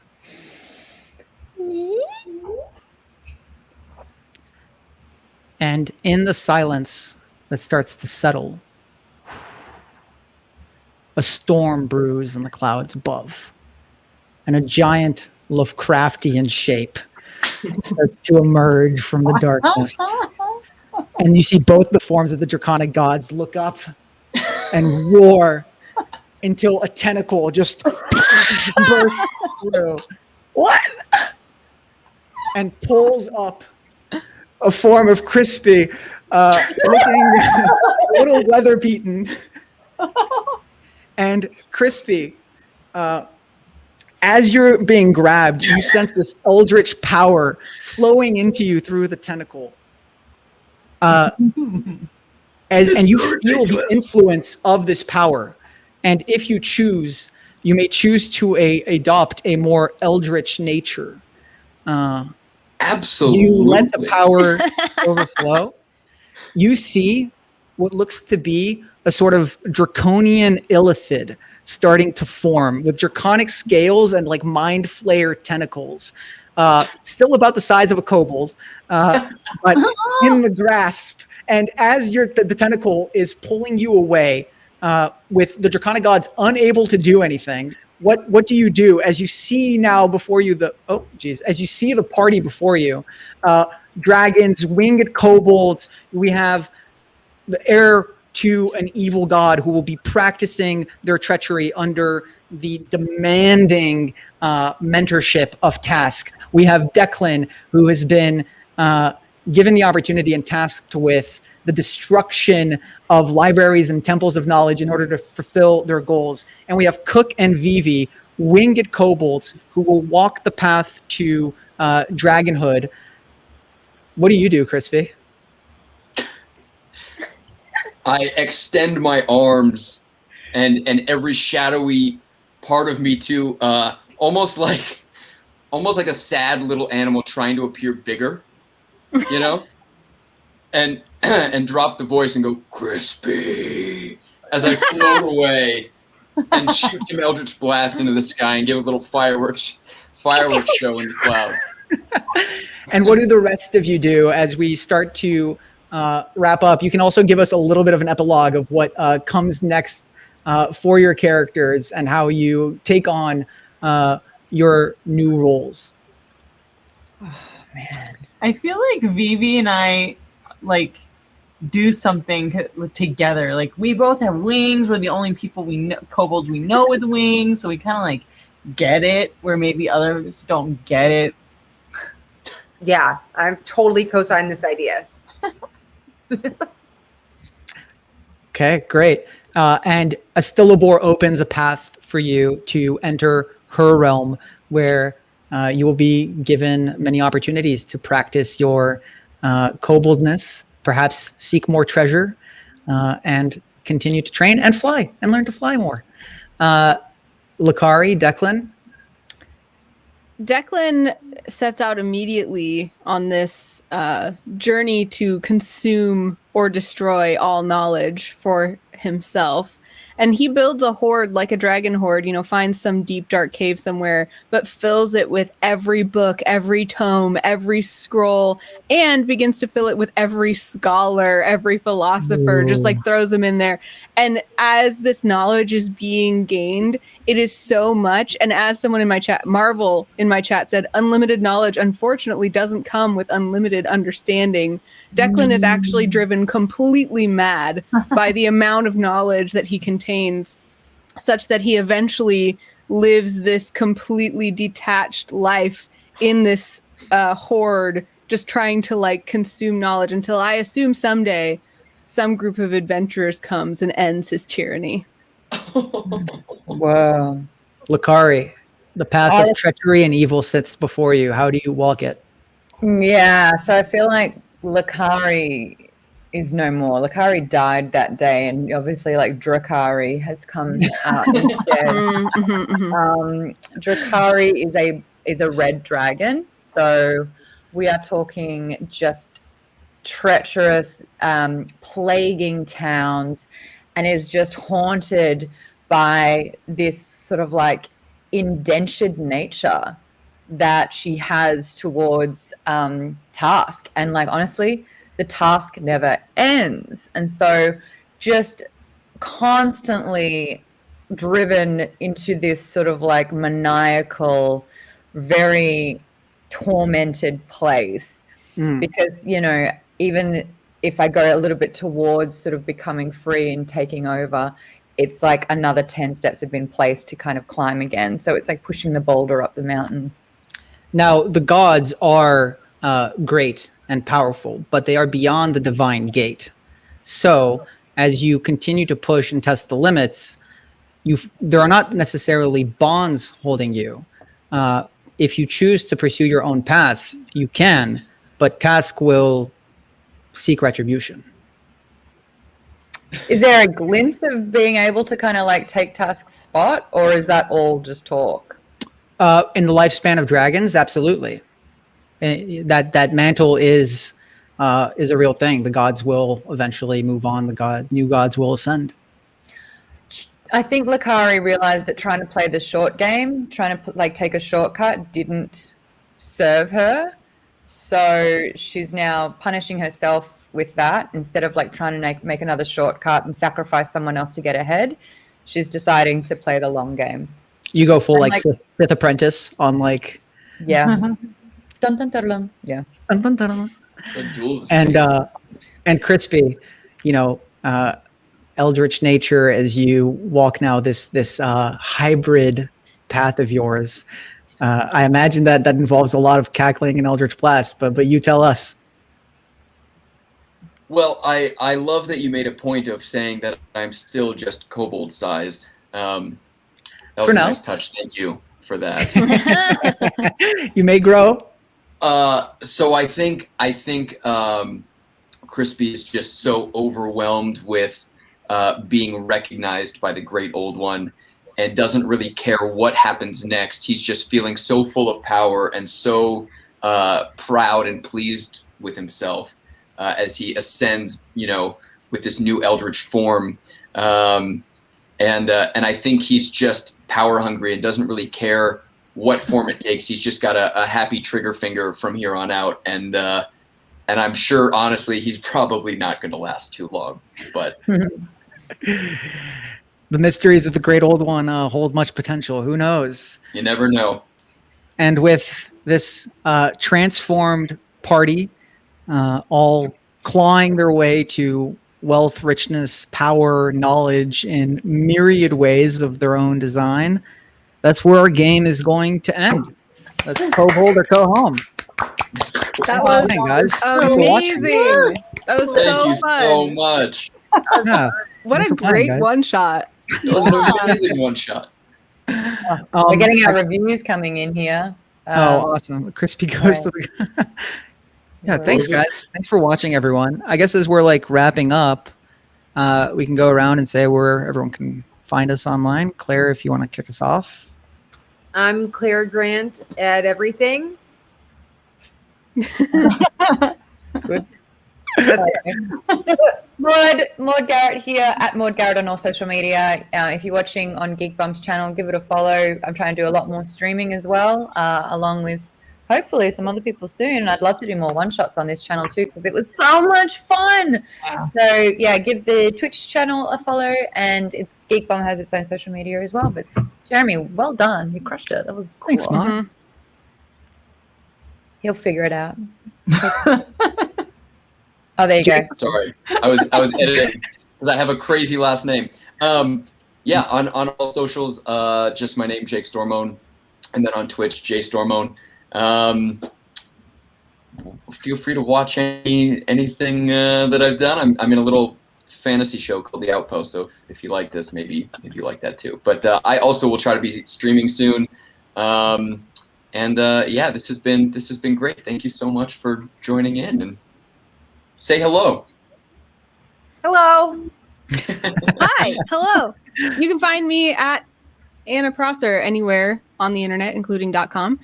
And in the silence that starts to settle, a storm brews in the clouds above, and a giant Lovecraftian shape starts to emerge from the darkness. And you see both the forms of the draconic gods look up and roar until a tentacle just bursts through. What? And pulls up a form of Crispy, looking a little weather beaten. And Crispy, as you're being grabbed, you sense this eldritch power flowing into you through the tentacle. And you feel the influence of this power. And if you choose, you may choose to adopt a more eldritch nature. Absolutely. Do you let the power overflow? you see what looks to be a sort of draconian illithid starting to form with draconic scales and like mind flayer tentacles. Still about the size of a kobold, but in the grasp. And as the tentacle is pulling you away, with the draconic gods unable to do anything, what do you do as you see now before you as you see the party before you, dragons, winged kobolds, we have the heir to an evil god who will be practicing their treachery under the demanding mentorship of Task. We have Declan, who has been given the opportunity and tasked with the destruction of libraries and temples of knowledge in order to fulfill their goals. And we have Cook and Vivi, winged kobolds, who will walk the path to dragonhood. What do you do, Crispy? I extend my arms and every shadowy part of me too, almost like a sad little animal trying to appear bigger, you know? And drop the voice and go, Crispy, as I float away and shoot some eldritch blast into the sky and give a little fireworks show in the clouds. And what do the rest of you do as we start to wrap up? You can also give us a little bit of an epilogue of what comes next for your characters and how you take on your new roles. Oh, man. I feel like Vivi and I do something together. Like, we both have wings. We're the only people kobolds we know with wings. So we kind of get it where maybe others don't get it. Yeah, I'm totally co-signing this idea. Okay, great. And Astilabor opens a path for you to enter her realm, where you will be given many opportunities to practice your koboldness, perhaps seek more treasure, and continue to train and fly and learn to fly more. Lakari, Declan? Declan sets out immediately on this journey to consume or destroy all knowledge for himself. And he builds a hoard like a dragon hoard, finds some deep, dark cave somewhere, but fills it with every book, every tome, every scroll, and begins to fill it with every scholar, every philosopher, just throws them in there. And as this knowledge is being gained, it is so much. And as someone in my chat, Marvel in my chat said, unlimited knowledge unfortunately doesn't come with unlimited understanding. Declan is actually driven completely mad by the amount of knowledge that he contains, such that he eventually lives this completely detached life in this hoard, just trying to consume knowledge until I assume someday some group of adventurers comes and ends his tyranny. Wow. Lakari, the path of treachery and evil sits before you. How do you walk it? Yeah, so I feel like Lakari is no more. Lakari died that day, and obviously Drakari has come out instead. Drakari is a red dragon, so we are talking just treacherous, plaguing towns, and is just haunted by this sort of indentured nature that she has towards Task. And honestly, the task never ends. And so just constantly driven into this sort of maniacal, very tormented place. Because, even if I go a little bit towards sort of becoming free and taking over, it's another 10 steps have been placed to kind of climb again. So it's pushing the boulder up the mountain. Now, the gods are great and powerful, but they are beyond the divine gate. So as you continue to push and test the limits, there are not necessarily bonds holding you. If you choose to pursue your own path, you can, but Task will seek retribution. Is there a glimpse of being able to kind of take Task's spot, or is that all just talk? In the lifespan of dragons, absolutely. That mantle is is a real thing. The gods will eventually move on. New gods will ascend. I think Lakari realized that trying to play the short game, trying to like take a shortcut, didn't serve her. So she's now punishing herself with that instead of like trying to make another shortcut and sacrifice someone else to get ahead. She's deciding to play the long game. You go full And, like Sith Apprentice on like Yeah. Dun, dun, dun, dun. Yeah. dun, dun, dun. A duel. And Crispy, you know, eldritch nature as you walk now this hybrid path of yours. I imagine that involves a lot of cackling and eldritch blast, but you tell us. Well, I love that you made a point of saying that I'm still just kobold sized. That was For a now. nice touch. Thank you for that. You may grow. So I think Crispy is just so overwhelmed with being recognized by the Great Old One, and doesn't really care what happens next. He's just feeling so full of power and so proud and pleased with himself as he ascends, you know, with this new eldritch form. And I think he's just power hungry and doesn't really care what form it takes. He's just got a happy trigger finger from here on out. And I'm sure, honestly, he's probably not going to last too long. But The mysteries of the Great Old One hold much potential. Who knows? you never know. And with this transformed party, all clawing their way to wealth, richness, power, knowledge in myriad ways of their own design, that's where our game is going to end. That's KoBold or KoHome. That was guys. Thanks for watching. amazing. That was Thank so you fun. so much. Yeah. What Thanks a for playing, great guys. one shot. It was an amazing one shot. We're getting our reviews coming in here. Awesome. Crispy goes to the... Yeah, thanks, guys. Thanks for watching, everyone. I guess as we're like wrapping up, we can go around and say where everyone can find us online. Claire, if you want to kick us off. I'm Claire Grant at everything. Good. That's it. Maud Garrett here at Maud Garrett on all social media. If you're watching on Geekbomb's channel, give it a follow. I'm trying to do a lot more streaming as well, along with hopefully some other people soon. And I'd love to do more one-shots on this channel too, because it was so much fun. Yeah. So yeah, give the Twitch channel a follow, and it's Geekbomb has its own social media as well. But Jeremy, well done. You crushed it. That was cool. Thanks, Mom. Mhm. He'll figure it out. Oh, there you go. Sorry, I was editing because I have a crazy last name. Yeah, on all socials, just my name, Jake Stormone, and then on Twitch, Jay Stormone. Feel free to watch anything that I've done. I'm in a little fantasy show called The Outpost, so if you like this, maybe you like that too. But I also will try to be streaming soon. Yeah, this has been great. Thank you so much for joining in, and say hello. Hello. Hi. Hello. You can find me at Anna Prosser anywhere on the internet, including .com.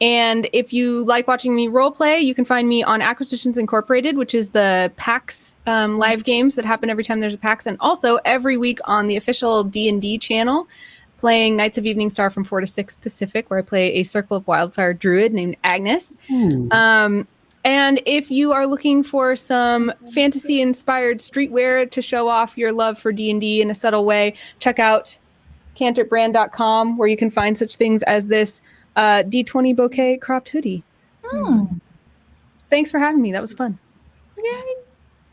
And if you like watching me roleplay, you can find me on Acquisitions Incorporated, which is the PAX live games that happen every time there's a PAX, and also every week on the official D&D channel, playing Knights of Evening Star from 4 to 6 Pacific, where I play a Circle of Wildfire druid named Agnes. And if you are looking for some fantasy-inspired streetwear to show off your love for D&D in a subtle way, check out cantripbrand.com, where you can find such things as this D20 bouquet cropped hoodie. Thanks for having me. That was fun.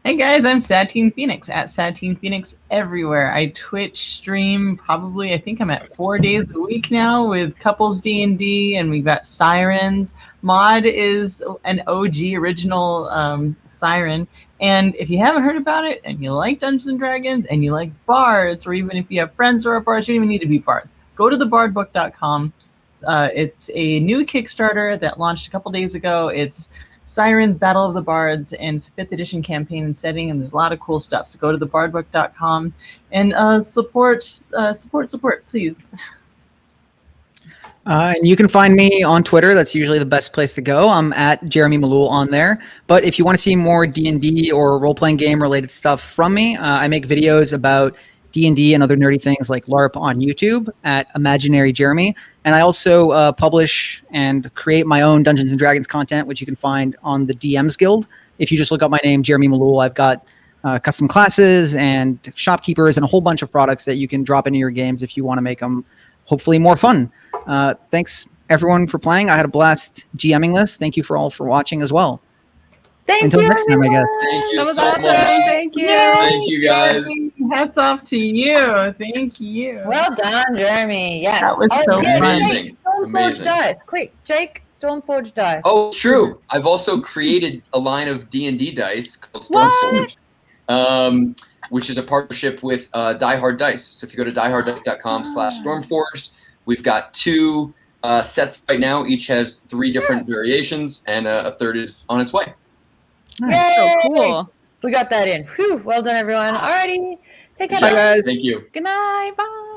Hey guys, I'm Satine Phoenix at Satine Phoenix everywhere. I Twitch stream probably, I think I'm at 4 days a week now with Couples D&D, and we've got Sirens. Maud is an OG original Siren. And if you haven't heard about it and you like Dungeons and Dragons and you like bards, or even if you have friends who are bards, you don't even need to be bards. Go to thebardbook.com. It's a new Kickstarter that launched a couple days ago. It's Sirens Battle of the Bards, and it's a 5th edition campaign and setting, and there's a lot of cool stuff. So go to thebardbook.com and support, please. And you can find me on Twitter. That's usually the best place to go. I'm at Jeremy Malul on there. But if you want to see more D&D or role-playing game related stuff from me, I make videos about D&D and other nerdy things like LARP on YouTube at ImaginaryJeremy. And I also publish and create my own Dungeons & Dragons content, which you can find on the DMs Guild. If you just look up my name, Jeremy Malul, I've got custom classes and shopkeepers and a whole bunch of products that you can drop into your games if you want to make them hopefully more fun. Thanks everyone for playing. I had a blast GMing this. Thank you for all for watching as well. Until next time, I guess. Thank you That was so awesome. much. Thank you. Thank you, guys. Hats off to you. Thank you. Well done, Jeremy. Yes. That was so yeah, fun. Amazing. Jake, Stormforged Amazing. dice. Quick, Jake, Stormforged dice. Oh, true. I've also created a line of D&D dice called Stormforged, which is a partnership with Die Hard Dice. So if you go to dieharddice.com/Stormforged, we've got 2 sets right now. Each has 3 different variations, and a third is on its way. Nice. So Yay! cool. We got that in. Whew, well done, everyone. Alrighty. Take care. Bye, guys. Thank you. Good night. Bye.